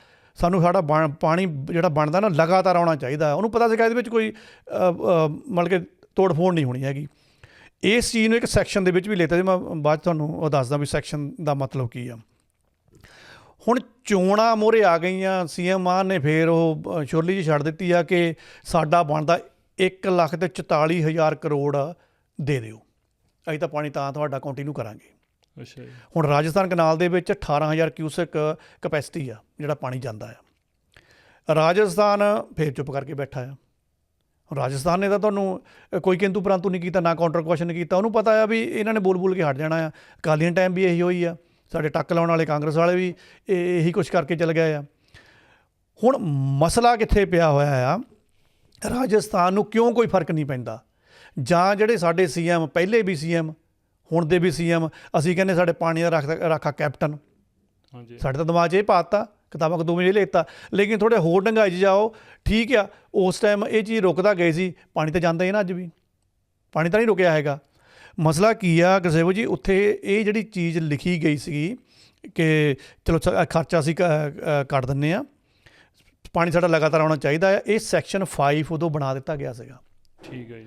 ਪਾਣੀ ਜਿਹੜਾ ਬਣਦਾ ਨਾ ਲਗਾਤਾਰ ਆਉਣਾ ਚਾਹੀਦਾ। ਉਹਨੂੰ ਪਤਾ ਸੀਗਾ ਇਹਦੇ ਵਿੱਚ ਕੋਈ ਮਤਲਬ ਕਿ ਤੋੜ ਫੋੜ ਨਹੀਂ ਹੋਣੀ ਹੈਗੀ। ਇਸ ਚੀਜ਼ ਨੂੰ ਇੱਕ ਸੈਕਸ਼ਨ ਦੇ ਵਿੱਚ ਵੀ ਲੈਤਾ ਜੀ, ਮੈਂ ਬਾਅਦ 'ਚ ਤੁਹਾਨੂੰ ਉਹ ਦੱਸਦਾ ਵੀ ਸੈਕਸ਼ਨ ਦਾ ਮਤਲਬ ਕੀ ਆ। ਹੁਣ ਚੋਣਾਂ ਮੂਹਰੇ ਆ ਗਈਆਂ, CM ਮਾਨ ਨੇ ਫਿਰ ਉਹ ਛੁਰਲੀ ਜਿਹੀ ਛੱਡ ਦਿੱਤੀ ਆ ਕਿ ਸਾਡਾ ਬਣਦਾ 1,44,000 ਕਰੋੜ ਦੇ ਦਿਓ, ਅਸੀਂ ਤਾਂ ਪਾਣੀ ਤਾਂ ਤੁਹਾਡਾ ਕੰਟੀਨਿਊ ਕਰਾਂਗੇ। ਅੱਛਾ ਜੀ। ਹੁਣ ਰਾਜਸਥਾਨ ਕਨਾਲ ਦੇ ਵਿੱਚ 18,000 ਕਿਊਸਕ ਕਪੈਸਿਟੀ ਆ ਜਿਹੜਾ ਪਾਣੀ ਜਾਂਦਾ ਆ। ਰਾਜਸਥਾਨ ਫਿਰ ਚੁੱਪ ਕਰਕੇ ਬੈਠਾ ਆ। ਰਾਜਸਥਾਨ ਨੇ ਤਾਂ ਤੁਹਾਨੂੰ ਕੋਈ ਕਿੰਤੂ ਪ੍ਰੰਤੂ ਨਹੀਂ ਕੀਤਾ, ਨਾ ਕਾਊਂਟਰ ਕੁਐਸਚਨ ਕੀਤਾ। ਉਹਨੂੰ ਪਤਾ ਆ ਵੀ ਇਹਨਾਂ ਨੇ ਬੋਲ ਕੇ ਹਟ ਜਾਣਾ ਆ। ਅਕਾਲੀਆਂ ਟਾਈਮ ਵੀ ਇਹੀ ਹੋਈ ਆ, ਸਾਡੇ ਟੱਕ ਲਾਉਣ ਵਾਲੇ ਕਾਂਗਰਸ ਵਾਲੇ ਵੀ ਇਹੀ ਕੁਛ ਕਰਕੇ ਚਲੇ ਗਏ ਆ। ਹੁਣ ਮਸਲਾ ਕਿੱਥੇ ਪਿਆ ਹੋਇਆ ਆ, ਰਾਜਸਥਾਨ ਨੂੰ ਕਿਉਂ ਕੋਈ ਫਰਕ ਨਹੀਂ ਪੈਂਦਾ, ਜਾਂ ਜਿਹੜੇ ਸਾਡੇ CM ਪਹਿਲੇ ਵੀ CM ਹੁਣ ਦੇ ਵੀ CM ਅਸੀਂ ਕਹਿੰਦੇ ਸਾਡੇ ਪਾਣੀ ਦਾ ਰਾਖਾ ਕੈਪਟਨ, ਹਾਂਜੀ ਸਾਡੇ ਤਾਂ ਦਿਮਾਗ 'ਚ ਇਹ ਪਾਤਾ, ਕਿਤਾਬਾਂ ਕਦੂਮੇ ਇਹ ਲੈਤਾ, ਲੇਕਿਨ ਥੋੜ੍ਹੇ ਹੋਰ ਡੰਗਾਈ 'ਚ ਜਾਓ, ਠੀਕ ਆ ਉਸ ਟਾਈਮ ਇਹ ਚੀਜ਼ ਰੁਕਦਾ ਗਏ ਸੀ, ਪਾਣੀ ਤਾਂ ਜਾਂਦਾ ਹੀ ਨਾ, ਅੱਜ ਵੀ ਪਾਣੀ ਤਾਂ ਨਹੀਂ ਰੁਕਿਆ ਹੈਗਾ। ਮਸਲਾ ਕੀ ਆ ਗੁਰਸੇਵਕ ਜੀ, ਉੱਥੇ ਇਹ ਜਿਹੜੀ ਚੀਜ਼ ਲਿਖੀ ਗਈ ਸੀਗੀ ਕਿ ਚਲੋ ਖਰਚਾ ਅਸੀਂ ਕੱਢ ਦਿੰਦੇ ਹਾਂ, ਪਾਣੀ ਸਾਡਾ ਲਗਾਤਾਰ ਆਉਣਾ ਚਾਹੀਦਾ ਹੈ, ਇਹ ਸੈਕਸ਼ਨ 5 ਉਦੋਂ ਬਣਾ ਦਿੱਤਾ ਗਿਆ ਸੀਗਾ। ਠੀਕ ਹੈ ਜੀ।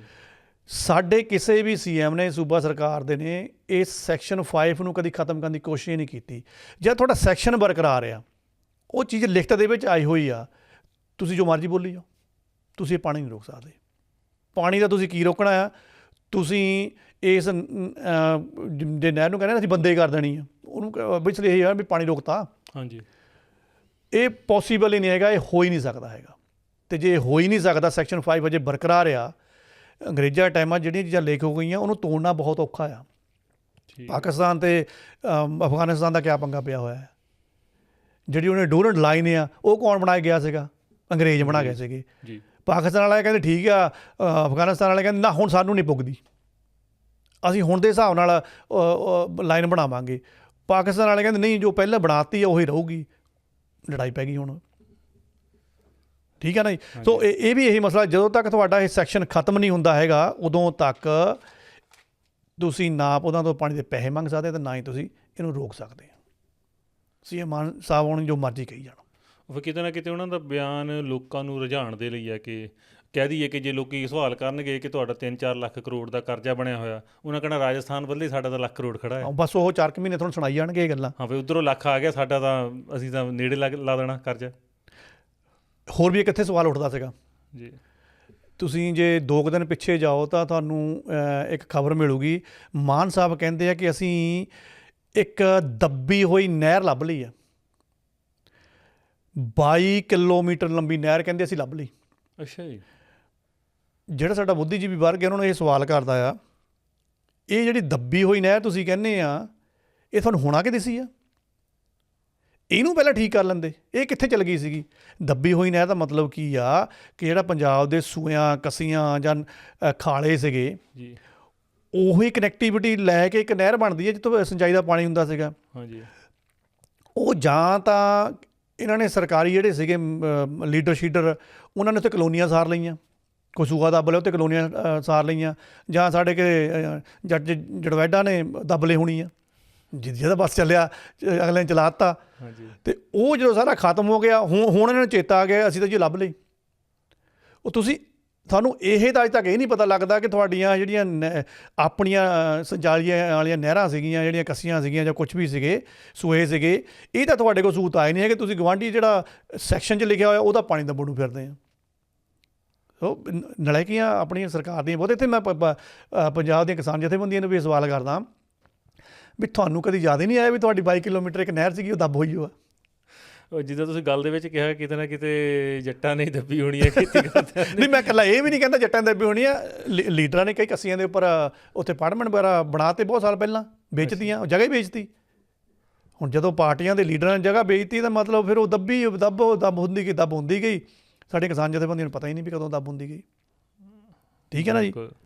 ਸਾਡੇ ਕਿਸੇ ਵੀ CM ਨੇ, ਸੂਬਾ ਸਰਕਾਰ ਦੇ ਨੇ, ਇਸ ਸੈਕਸ਼ਨ 5 ਨੂੰ ਕਦੀ ਖਤਮ ਕਰਨ ਦੀ ਕੋਸ਼ਿਸ਼ ਨਹੀਂ ਕੀਤੀ। ਜਦ ਤੁਹਾਡਾ ਸੈਕਸ਼ਨ ਬਰਕਰਾਰ ਆ, ਉਹ ਚੀਜ਼ ਲਿਖਤ ਦੇ ਵਿੱਚ ਆਈ ਹੋਈ ਆ, ਤੁਸੀਂ ਜੋ ਮਰਜ਼ੀ ਬੋਲੀ ਜਾਓ, ਤੁਸੀਂ ਇਹ ਪਾਣੀ ਨਹੀਂ ਰੋਕ ਸਕਦੇ। ਪਾਣੀ ਦਾ ਤੁਸੀਂ ਕੀ ਰੋਕਣਾ ਆ? ਤੁਸੀਂ ਇਸ ਜੇ ਨਹਿਰ ਨੂੰ ਕਹਿੰਦੇ ਅਸੀਂ ਬੰਦੇ ਕਰ ਦੇਣੀ ਆ, ਉਹਨੂੰ ਵਿੱਚ ਇਹ ਆ ਵੀ ਪਾਣੀ ਰੋਕਤਾ। ਹਾਂਜੀ, ਇਹ ਪੋਸੀਬਲ ਹੀ ਨਹੀਂ ਹੈਗਾ, ਇਹ ਹੋ ਹੀ ਨਹੀਂ ਸਕਦਾ ਹੈਗਾ। ਅਤੇ ਜੇ ਹੋ ਹੀ ਨਹੀਂ ਸਕਦਾ, ਸੈਕਸ਼ਨ 5 ਅਜੇ ਬਰਕਰਾਰ ਆ। ਅੰਗਰੇਜ਼ਾਂ ਦੇ ਟਾਈਮਾਂ ਜਿਹੜੀਆਂ ਚੀਜ਼ਾਂ ਲਿਖ ਹੋ ਗਈਆਂ, ਉਹਨੂੰ ਤੋੜਨਾ ਬਹੁਤ ਔਖਾ ਆ। ਪਾਕਿਸਤਾਨ ਅਤੇ ਅਫਗਾਨਿਸਤਾਨ ਦਾ ਕਿਆ ਪੰਗਾ ਪਿਆ ਹੋਇਆ ਹੈ। ਜਿਹੜੀ ਉਹਨੇ ਡੋਰੈਂਟ ਲਾਈਨ ਆ, ਉਹ ਕੌਣ ਬਣਾ ਕੇ ਗਿਆ ਸੀਗਾ? ਅੰਗਰੇਜ਼ ਬਣਾ ਗਏ ਸੀਗੇ। ਪਾਕਿਸਤਾਨ ਵਾਲੇ ਕਹਿੰਦੇ ਠੀਕ ਆ, ਅਫਗਾਨਿਸਤਾਨ ਵਾਲੇ ਕਹਿੰਦੇ ਨਾ ਹੁਣ ਸਾਨੂੰ ਨਹੀਂ ਪੁੱਗਦੀ, ਅਸੀਂ ਹੁਣ ਦੇ ਹਿਸਾਬ ਨਾਲ ਲਾਈਨ ਬਣਾਵਾਂਗੇ। ਪਾਕਿਸਤਾਨ ਵਾਲੇ ਕਹਿੰਦੇ ਨਹੀਂ, ਜੋ ਪਹਿਲਾਂ ਬਣਾਤੀ ਆ ਉਹੀ ਰਹੂਗੀ। ਲੜਾਈ ਪੈ ਗਈ ਹੁਣ। ਠੀਕ ਹੈ ਨਾ ਜੀ। ਸੋ ਇਹ ਵੀ ਇਹੀ ਮਸਲਾ, ਜਦੋਂ ਤੱਕ ਤੁਹਾਡਾ ਇਹ ਸੈਕਸ਼ਨ ਖਤਮ ਨਹੀਂ ਹੁੰਦਾ ਹੈਗਾ, ਉਦੋਂ ਤੱਕ ਤੁਸੀਂ ਨਾ ਉਹਨਾਂ ਤੋਂ ਪਾਣੀ ਦੇ ਪੈਸੇ ਮੰਗ ਸਕਦੇ ਅਤੇ ਨਾ ਹੀ ਤੁਸੀਂ ਇਹਨੂੰ ਰੋਕ ਸਕਦੇ ਹੋ। CM ਮਾਨ ਸਾਹਿਬ ਹੁਣ ਜੋ ਮਰਜ਼ੀ ਕਹੀ ਜਾਣ। ਫਿਰ ਕਿਤੇ ਨਾ ਕਿਤੇ ਉਹਨਾਂ ਦਾ ਬਿਆਨ ਲੋਕਾਂ ਨੂੰ ਰੁਝਾਉਣ ਦੇ ਲਈ ਹੈ ਕਿ ਕਹਿ ਦਈਏ ਕਿ ਜੇ ਲੋਕ ਸਵਾਲ ਕਰਨਗੇ ਕਿ ਤੁਹਾਡਾ 3-4 ਲੱਖ ਕਰੋੜ ਦਾ ਕਰਜ਼ਾ ਬਣਿਆ ਹੋਇਆ, ਉਹਨਾਂ ਕਹਿਣਾ ਰਾਜਸਥਾਨ ਵੱਲੇ ਸਾਡਾ ਤਾਂ ਲੱਖ ਕਰੋੜ ਖੜਾ ਹੈ। ਬਸ ਉਹ 4 ਮਹੀਨੇ ਤੁਹਾਨੂੰ ਸੁਣਾਈ ਜਾਣਗੇ ਇਹ ਗੱਲਾਂ। ਹਾਂ, ਫਿਰ ਉੱਧਰੋਂ ਲੱਖ ਆ ਗਿਆ, ਸਾਡਾ ਤਾਂ ਅਸੀਂ ਤਾਂ ਨੇੜੇ ਲਾ ਦੇਣਾ ਕਰਜ਼ਾ। ਹੋਰ ਵੀ ਇੱਕ ਇੱਥੇ ਸਵਾਲ ਉੱਠਦਾ ਸੀਗਾ ਜੀ। ਤੁਸੀਂ ਜੇ 2 ਦਿਨ ਪਿੱਛੇ ਜਾਓ ਤਾਂ ਤੁਹਾਨੂੰ ਇੱਕ ਖਬਰ ਮਿਲੂਗੀ। ਮਾਨ ਸਾਹਿਬ ਕਹਿੰਦੇ ਆ ਕਿ ਅਸੀਂ ਇੱਕ ਦੱਬੀ ਹੋਈ ਨਹਿਰ ਲੱਭ ਲਈ ਆ, 22 ਕਿਲੋਮੀਟਰ ਲੰਬੀ ਨਹਿਰ ਕਹਿੰਦੇ ਅਸੀਂ ਲੱਭ ਲਈ। ਅੱਛਾ ਜੀ। ਜਿਹੜਾ ਸਾਡਾ ਬੁੱਧੀਜੀਵੀ ਵਰਗ ਹੈ ਉਹਨਾਂ ਨੂੰ ਇਹ ਸਵਾਲ ਕਰਦਾ ਆ, ਇਹ ਜਿਹੜੀ ਦੱਬੀ ਹੋਈ ਨਹਿਰ ਤੁਸੀਂ ਕਹਿੰਦੇ ਆ, ਇਹ ਤੁਹਾਨੂੰ ਹੋਣਾ ਕਿ ਦਿਸੀ ਆ? ਇਹਨੂੰ ਪਹਿਲਾਂ ਠੀਕ ਕਰ ਲੈਂਦੇ। ਇਹ ਕਿੱਥੇ ਚਲ ਗਈ ਸੀਗੀ? ਦੱਬੀ ਹੋਈ ਨਹਿਰ ਦਾ ਮਤਲਬ ਕੀ ਆ ਕਿ ਜਿਹੜਾ ਪੰਜਾਬ ਦੇ ਸੂਇਆਂ, ਕੱਸੀਆਂ ਜਾਂ ਖਾਲੇ ਸੀਗੇ ਜੀ, ਉਹੀ ਕਨੈਕਟੀਵਿਟੀ ਲੈ ਕੇ ਇੱਕ ਨਹਿਰ ਬਣਦੀ ਹੈ ਜਿੱਥੋਂ ਸਿੰਚਾਈ ਦਾ ਪਾਣੀ ਹੁੰਦਾ ਸੀਗਾ। ਹਾਂਜੀ। ਉਹ ਜਾਂ ਤਾਂ ਇਹਨਾਂ ਨੇ ਸਰਕਾਰੀ ਜਿਹੜੇ ਸੀਗੇ ਲੀਡਰ ਉਹਨਾਂ ਨੇ ਉੱਥੇ ਕਲੋਨੀਆਂ ਸਾਰ ਲਈਆਂ, ਕੋਈ ਸੂਆ ਦੱਬ ਲਿਆ ਉੱਥੇ ਕਲੋਨੀਆਂ ਸਾਰ ਲਈਆਂ, ਜਾਂ ਸਾਡੇ ਕਿ ਜੱਜ ਜੜਵੈਡਾ ਨੇ ਦੱਬ ਲਈ ਹੋਣੀ ਆ, ਜਿਹਦਾ ਬੱਸ ਚੱਲਿਆ ਅਗਲੇ ਨੇ ਚਲਾ ਦਿੱਤਾ। ਅਤੇ ਉਹ ਜਦੋਂ ਸਾਰਾ ਖਤਮ ਹੋ ਗਿਆ, ਹੁਣ ਇਹਨਾਂ ਨੂੰ ਚੇਤਾ ਆ ਗਿਆ ਅਸੀਂ ਤਾਂ ਜੀ ਲੱਭ ਲਈ। ਉਹ ਤੁਹਾਨੂੰ ਇਹ ਤਾਂ ਅੱਜ ਤੱਕ ਇਹ ਨਹੀਂ ਪਤਾ ਲੱਗਦਾ ਕਿ ਤੁਹਾਡੀਆਂ ਜਿਹੜੀਆਂ ਆਪਣੀਆਂ ਸਿੰਚਾਈਆਂ ਵਾਲੀਆਂ ਨਹਿਰਾਂ ਸੀਗੀਆਂ, ਜਿਹੜੀਆਂ ਕੱਸੀਆਂ ਸੀਗੀਆਂ ਜਾਂ ਕੁਛ ਵੀ ਸੀਗੇ, ਸੂਏ ਸੀਗੇ, ਇਹ ਤਾਂ ਤੁਹਾਡੇ ਕੋਲ ਸਹੂਲਤ ਆਏ ਨਹੀਂ ਹੈ ਕਿ ਤੁਸੀਂ ਗਵਾਂਢੀ ਜਿਹੜਾ ਸੈਕਸ਼ਨ 'ਚ ਲਿਖਿਆ ਹੋਇਆ ਉਹਦਾ ਪਾਣੀ ਦੱਬਣ ਨੂੰ ਫਿਰਦੇ ਆ। ਉਹ ਨਲਾਇਕੀਆਂ ਆਪਣੀਆਂ ਸਰਕਾਰ ਦੀਆਂ ਬਹੁਤ। ਇੱਥੇ ਮੈਂ ਪੰਜਾਬ ਦੀਆਂ ਕਿਸਾਨ ਜਥੇਬੰਦੀਆਂ ਨੂੰ ਵੀ ਸਵਾਲ ਕਰਦਾ ਵੀ ਤੁਹਾਨੂੰ ਕਦੀ ਯਾਦ ਹੀ ਨਹੀਂ ਆਇਆ ਵੀ ਤੁਹਾਡੀ 22 ਕਿਲੋਮੀਟਰ ਇੱਕ ਨਹਿਰ ਸੀਗੀ, ਉਹ ਦੱਬ ਹੋਈ ਹੋਆ। ਜਿੱਦਾਂ ਤੁਸੀਂ ਗੱਲ ਦੇ ਵਿੱਚ ਕਿਹਾ ਕਿਤੇ ਨਾ ਕਿਤੇ ਜੱਟਾਂ ਨੇ ਦੱਬੀ ਹੋਣੀ ਹੈ ਖੇਤੀ ਕਰਦੇ। ਨਹੀਂ, ਮੈਂ ਇਕੱਲਾ ਇਹ ਵੀ ਨਹੀਂ ਕਹਿੰਦਾ ਜੱਟਾਂ ਨੇ ਦੱਬੀ ਹੋਣੀ ਆ। ਲੀਡਰਾਂ ਨੇ ਕਈ ਕੱਸੀਆਂ ਦੇ ਉੱਪਰ ਉੱਥੇ ਅਪਾਰਟਮੈਂਟ ਵਗੈਰਾ ਬਣਾ ਤੇ ਬਹੁਤ ਸਾਲ ਪਹਿਲਾਂ, ਵੇਚਤੀਆਂ, ਜਗ੍ਹਾ ਹੀ ਵੇਚਤੀ। ਹੁਣ ਜਦੋਂ ਪਾਰਟੀਆਂ ਦੇ ਲੀਡਰਾਂ ਨੇ ਜਗ੍ਹਾ ਵੇਚਤੀ ਤਾਂ ਮਤਲਬ ਫਿਰ ਉਹ ਦੱਬ ਹੁੰਦੀ ਗਈ। ਸਾਡੇ ਕਿਸਾਨ ਜਥੇਬੰਦੀਆਂ ਨੂੰ ਪਤਾ ਹੀ ਨਹੀਂ ਵੀ ਕਦੋਂ ਦੱਬ ਹੁੰਦੀ ਗਈ। ਠੀਕ ਹੈ ਨਾ ਜੀ।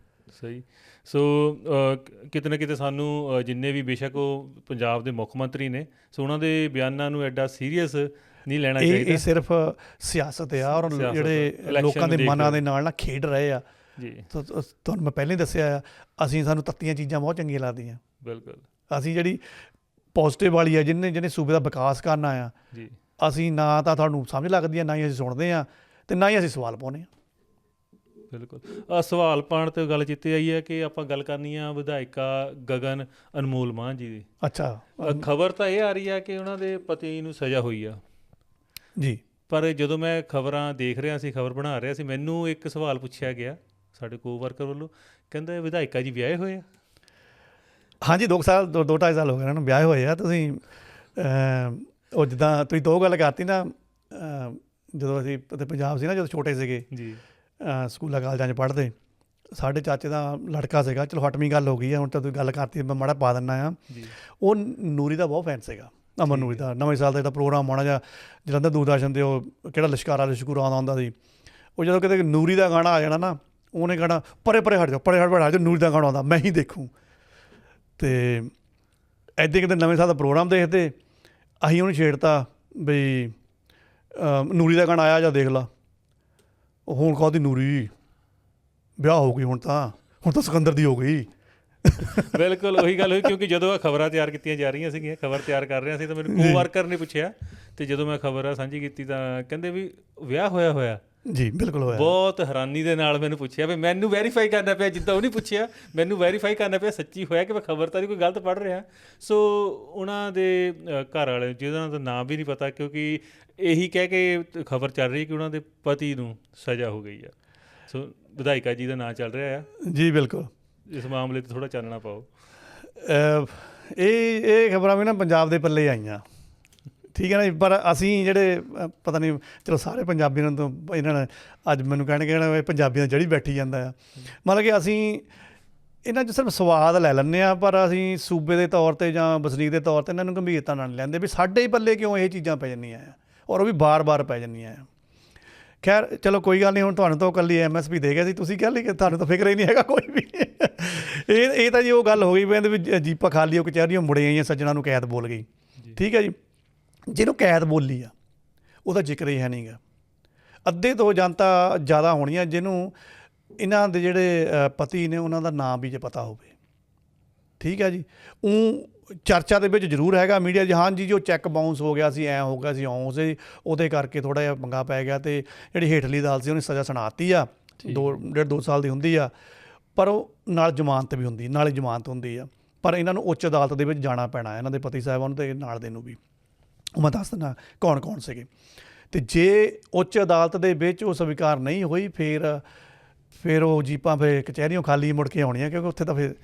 ਸਹੀ। ਸੋ ਕਿਤੇ ਨਾ ਕਿਤੇ ਸਾਨੂੰ ਜਿੰਨੇ ਵੀ ਬੇਸ਼ੱਕ ਉਹ ਪੰਜਾਬ ਦੇ ਮੁੱਖ ਮੰਤਰੀ ਨੇ, ਸੋ ਉਹਨਾਂ ਦੇ ਬਿਆਨਾਂ ਨੂੰ ਐਡਾ ਸੀਰੀਅਸ ਨਹੀਂ ਲੈਣਾ ਚਾਹੀਦਾ। ਇਹ ਸਿਰਫ ਸਿਆਸਤ ਆ ਔਰ ਜਿਹੜੇ ਲੋਕਾਂ ਦੇ ਮਨਾਂ ਦੇ ਨਾਲ ਨਾ ਖੇਡ ਰਹੇ ਆ ਜੀ। ਤੁਹਾਨੂੰ ਮੈਂ ਪਹਿਲਾਂ ਹੀ ਦੱਸਿਆ ਆ, ਸਾਨੂੰ ਤੱਤੀਆਂ ਚੀਜ਼ਾਂ ਬਹੁਤ ਚੰਗੀਆਂ ਲੱਗਦੀਆਂ। ਬਿਲਕੁਲ। ਅਸੀਂ ਜਿਹੜੀ ਪੋਜ਼ੀਟਿਵ ਵਾਲੀ ਆ, ਜਿਹਨੇ ਸੂਬੇ ਦਾ ਵਿਕਾਸ ਕਰਨਾ ਆ ਜੀ, ਅਸੀਂ ਨਾ ਤਾਂ ਤੁਹਾਨੂੰ ਸਮਝ ਲੱਗਦੀ ਆ, ਨਾ ਹੀ ਅਸੀਂ ਸੁਣਦੇ ਹਾਂ ਅਤੇ ਨਾ ਹੀ ਅਸੀਂ ਸਵਾਲ ਪਾਉਂਦੇ ਹਾਂ। ਬਿਲਕੁਲ। ਸਵਾਲ ਪਾਉਣ 'ਤੇ ਗੱਲ ਚੇਤੇ ਆਈ ਹੈ ਕਿ ਆਪਾਂ ਗੱਲ ਕਰਨੀ ਆ ਵਿਧਾਇਕਾ ਗਗਨ ਅਨਮੋਲ ਮਾਨ ਜੀ ਦੀ। ਅੱਛਾ। ਖਬਰ ਤਾਂ ਇਹ ਆ ਰਹੀ ਆ ਕਿ ਉਹਨਾਂ ਦੇ ਪਤੀ ਨੂੰ ਸਜ਼ਾ ਹੋਈ ਆ ਜੀ। ਪਰ ਜਦੋਂ ਮੈਂ ਖਬਰਾਂ ਦੇਖ ਰਿਹਾ ਸੀ, ਖਬਰ ਬਣਾ ਰਿਹਾ ਸੀ, ਮੈਨੂੰ ਇੱਕ ਸਵਾਲ ਪੁੱਛਿਆ ਗਿਆ ਸਾਡੇ ਕੋਵਰਕਰ ਵੱਲੋਂ, ਕਹਿੰਦਾ ਵਿਧਾਇਕਾ ਜੀ ਵਿਆਹੇ ਹੋਏ ਆ? ਹਾਂਜੀ, 2 2.5 ਸਾਲ ਹੋ ਗਏ ਇਹਨਾਂ ਨੂੰ ਵਿਆਹੇ ਹੋਏ ਆ। ਤੁਸੀਂ ਉਹ ਜਿੱਦਾਂ ਤੁਸੀਂ 2 ਗੱਲ ਕਰਤੀ ਨਾ, ਜਦੋਂ ਅਸੀਂ ਪੰਜਾਬ ਸੀ ਨਾ, ਜਦੋਂ ਛੋਟੇ ਸੀਗੇ ਜੀ, ਸਕੂਲਾਂ ਕਾਲਜਾਂ 'ਚ ਪੜ੍ਹਦੇ, ਸਾਡੇ ਚਾਚੇ ਦਾ ਲੜਕਾ ਸੀਗਾ, ਚਲੋ 8ਵੀਂ ਗੱਲ ਹੋ ਗਈ ਹੈ ਹੁਣ ਤਾਂ ਤੁਸੀਂ ਗੱਲ ਕਰਤੀ, ਮੈਂ ਮਾੜਾ ਪਾ ਦਿੰਦਾ ਹਾਂ। ਉਹ ਨੂਰੀ ਦਾ ਬਹੁਤ ਫੈਨ ਸੀਗਾ, ਅਮਨ ਨੂਰੀ ਦਾ। ਨਵੇਂ ਸਾਲ ਦਾ ਜਿਹੜਾ ਪ੍ਰੋਗਰਾਮ ਆਉਣਾ ਜਾਂ ਜਲੰਧਰ ਦੂਰਦਰਸ਼ਨ 'ਤੇ ਉਹ ਕਿਹੜਾ ਲਿਸ਼ਕਾਰਾ ਆਉਂਦਾ ਹੁੰਦਾ ਸੀ, ਉਹ ਜਦੋਂ ਕਿਤੇ ਨੂਰੀ ਦਾ ਗਾਣਾ ਆ ਜਾਣਾ ਨਾ, ਉਹਨੇ ਕਹਿਣਾ ਪਰੇ ਹਟ ਜਾਓ, ਨੂਰੀ ਦਾ ਗਾਣਾ ਆਉਂਦਾ ਮੈਂ ਹੀ ਦੇਖੂੰ। ਅਤੇ ਇੱਦਾਂ ਕਿਤੇ ਨਵੇਂ ਸਾਲ ਦਾ ਪ੍ਰੋਗਰਾਮ ਦੇਖਦੇ, ਅਸੀਂ ਉਹਨੂੰ ਛੇੜਤਾ ਬਈ ਨੂਰੀ ਦਾ ਗਾਣਾ ਆਇਆ ਜਾਂ ਦੇਖ ਲਾ। ਉਹ ਹੁਣ ਕਾਹਦੀ ਨੂਰੀ, ਵਿਆਹ ਹੋ ਗਈ, ਹੁਣ ਤਾਂ ਸਿਕੰਦਰ ਦੀ ਹੋ ਗਈ, ਬਿਲਕੁਲ ਉਹੀ ਗੱਲ ਹੋਈ, ਕਿਉਂਕਿ ਜਦੋਂ ਆ ਖਬਰਾਂ ਤਿਆਰ ਕੀਤੀਆਂ ਜਾ ਰਹੀਆਂ ਸੀਗੀਆਂ, ਖਬਰ ਤਿਆਰ ਕਰ ਰਿਹਾ ਸੀ, ਤਾਂ ਮੈਨੂੰ ਕੋ-ਵਰਕਰ ਨੇ ਪੁੱਛਿਆ, ਤੇ ਜਦੋਂ ਮੈਂ ਖਬਰ ਸਾਂਝੀ ਕੀਤੀ ਤਾਂ ਕਹਿੰਦੇ ਵੀ ਵਿਆਹ ਹੋਇਆ ਜੀ ਬਿਲਕੁਲ ਹੋਇਆ। ਬਹੁਤ ਹੈਰਾਨੀ ਦੇ ਨਾਲ ਮੈਨੂੰ ਪੁੱਛਿਆ ਵੀ ਮੈਨੂੰ ਵੈਰੀਫਾਈ ਕਰਨਾ ਪਿਆ, ਜਿੱਦਾਂ ਉਹ ਨਹੀਂ ਪੁੱਛਿਆ ਮੈਨੂੰ ਵੈਰੀਫਾਈ ਕਰਨਾ ਪਿਆ ਸੱਚੀ ਹੋਇਆ ਕਿ ਮੈਂ ਖਬਰ ਤਾਂ ਨਹੀਂ ਕੋਈ ਗਲਤ ਪੜ੍ਹ ਰਿਹਾ। ਸੋ ਉਹਨਾਂ ਦੇ ਘਰ ਵਾਲੇ ਜਿਹਨਾਂ ਦਾ ਨਾਮ ਵੀ ਨਹੀਂ ਪਤਾ, ਕਿਉਂਕਿ ਇਹੀ ਕਹਿ ਕੇ ਖਬਰ ਚੱਲ ਰਹੀ ਕਿ ਉਹਨਾਂ ਦੇ ਪਤੀ ਨੂੰ ਸਜ਼ਾ ਹੋ ਗਈ ਆ। ਸੋ ਵਿਧਾਇਕਾ ਜੀ ਦਾ ਨਾਂ ਚੱਲ ਰਿਹਾ ਆ ਜੀ ਬਿਲਕੁਲ। ਇਸ ਮਾਮਲੇ 'ਤੇ ਥੋੜ੍ਹਾ ਚਾਨਣਾ ਪਾਓ। ਇਹ ਖਬਰਾਂ ਵੀ ਨਾ ਪੰਜਾਬ ਦੇ ਪੱਲੇ ਆਈਆਂ, ਠੀਕ ਹੈ ਨਾ ਜੀ। ਪਰ ਅਸੀਂ ਜਿਹੜੇ ਪਤਾ ਨਹੀਂ, ਚਲੋ ਸਾਰੇ ਪੰਜਾਬੀਆਂ ਨੂੰ ਤਾਂ ਇਹਨਾਂ ਨੇ ਅੱਜ ਮੈਨੂੰ ਕਹਿਣਗੇ ਪੰਜਾਬੀਆਂ ਜੜੀ ਬੈਠੀ ਜਾਂਦਾ ਆ। ਮਤਲਬ ਕਿ ਅਸੀਂ ਇਹਨਾਂ 'ਚ ਸਿਰਫ ਸਵਾਦ ਲੈ ਲੈਂਦੇ ਹਾਂ, ਪਰ ਅਸੀਂ ਸੂਬੇ ਦੇ ਤੌਰ 'ਤੇ ਜਾਂ ਵਸਨੀਕ ਦੇ ਤੌਰ 'ਤੇ ਇਹਨਾਂ ਨੂੰ ਗੰਭੀਰਤਾ ਨਾਲ ਨਹੀਂ ਲੈਂਦੇ ਵੀ ਸਾਡੇ ਹੀ ਪੱਲੇ ਕਿਉਂ ਇਹ ਚੀਜ਼ਾਂ ਪੈ ਜਾਂਦੀਆਂ ਆ, ਔਰ ਉਹ ਵੀ ਬਾਰ-ਬਾਰ ਪੈ ਜਾਂਦੀਆਂ ਆ। ਖੈਰ ਚਲੋ ਕੋਈ ਗੱਲ ਨਹੀਂ, ਹੁਣ ਤੁਹਾਨੂੰ ਤਾਂ ਇਕੱਲੀ MSP ਦੇ ਗਿਆ ਸੀ, ਤੁਸੀਂ ਕਹਿ ਲਈ ਕਿ ਤੁਹਾਨੂੰ ਤਾਂ ਫਿਕਰ ਹੀ ਨਹੀਂ ਹੈਗਾ ਕੋਈ ਵੀ। ਇਹ ਤਾਂ ਜੀ ਉਹ ਗੱਲ ਹੋ ਗਈ ਵੀ ਜੀਪਾਂ ਖਾਲੀ ਉਹ ਕਚਹਿਰੀਆਂ ਮੁੜੇ ਆਈਆਂ, ਸੱਜਣਾ ਨੂੰ ਕੈਦ ਬੋਲ ਗਈ, ਠੀਕ ਹੈ ਜੀ। ਜਿਹਨੂੰ ਕੈਦ ਬੋਲੀ ਆ ਉਹਦਾ ਜ਼ਿਕਰ ਹੀ ਹੈ ਨਹੀਂ ਗਾ। ਅੱਧੇ ਤੋਂ ਜਨਤਾ ਜ਼ਿਆਦਾ ਹੋਣੀਆਂ ਜਿਹਨੂੰ ਇਹਨਾਂ ਦੇ ਜਿਹੜੇ ਪਤੀ ਨੇ ਉਹਨਾਂ ਦਾ ਨਾਮ ਵੀ ਜੇ ਪਤਾ ਹੋਵੇ, ਠੀਕ ਹੈ ਜੀ। ਉਹ ਚਰਚਾ ਦੇ ਵਿੱਚ ਜ਼ਰੂਰ ਹੈਗਾ ਮੀਡੀਆ 'ਚ, ਹਾਂਜੀ ਜੀ ਉਹ ਚੈੱਕ ਬਾਊਂਸ ਹੋ ਗਿਆ ਸੀ, ਐਂ ਹੋ ਗਿਆ ਸੀ, ਇਉਂ ਸੀ, ਉਹਦੇ ਕਰਕੇ ਥੋੜ੍ਹਾ ਜਿਹਾ ਪੰਗਾ ਪੈ ਗਿਆ ਅਤੇ ਜਿਹੜੀ ਹੇਠਲੀ ਅਦਾਲਤ ਸੀ ਉਹਨੇ ਸਜ਼ਾ ਸੁਣਾਤੀ ਆ, 1.5-2 ਸਾਲ ਦੀ ਹੁੰਦੀ ਆ, ਪਰ ਉਹ ਨਾਲ ਜ਼ਮਾਨਤ ਵੀ ਹੁੰਦੀ, ਨਾਲੇ ਜ਼ਮਾਨਤ ਹੁੰਦੀ ਆ। ਪਰ ਇਹਨਾਂ ਨੂੰ ਉੱਚ ਅਦਾਲਤ ਦੇ ਵਿੱਚ ਜਾਣਾ ਪੈਣਾ, ਇਹਨਾਂ ਦੇ ਪਤੀ ਸਾਹਿਬਾਨ ਨੂੰ ਅਤੇ ਨਾਲ ਦੇ ਨੂੰ ਵੀ। ਉਹ ਮੈਂ ਦੱਸ ਦਿੰਦਾ ਕੌਣ ਕੌਣ ਸੀਗੇ। ਅਤੇ ਜੇ ਉੱਚ ਅਦਾਲਤ ਦੇ ਵਿੱਚ ਉਹ ਸਵੀਕਾਰ ਨਹੀਂ ਹੋਈ, ਫਿਰ ਉਹ ਜੀਪਾਂ ਫਿਰ ਕਚਹਿਰੀਆਂ ਖਾਲੀ ਮੁੜ ਕੇ ਆਉਣੀਆਂ, ਕਿਉਂਕਿ ਉੱਥੇ ਤਾਂ ਫਿਰ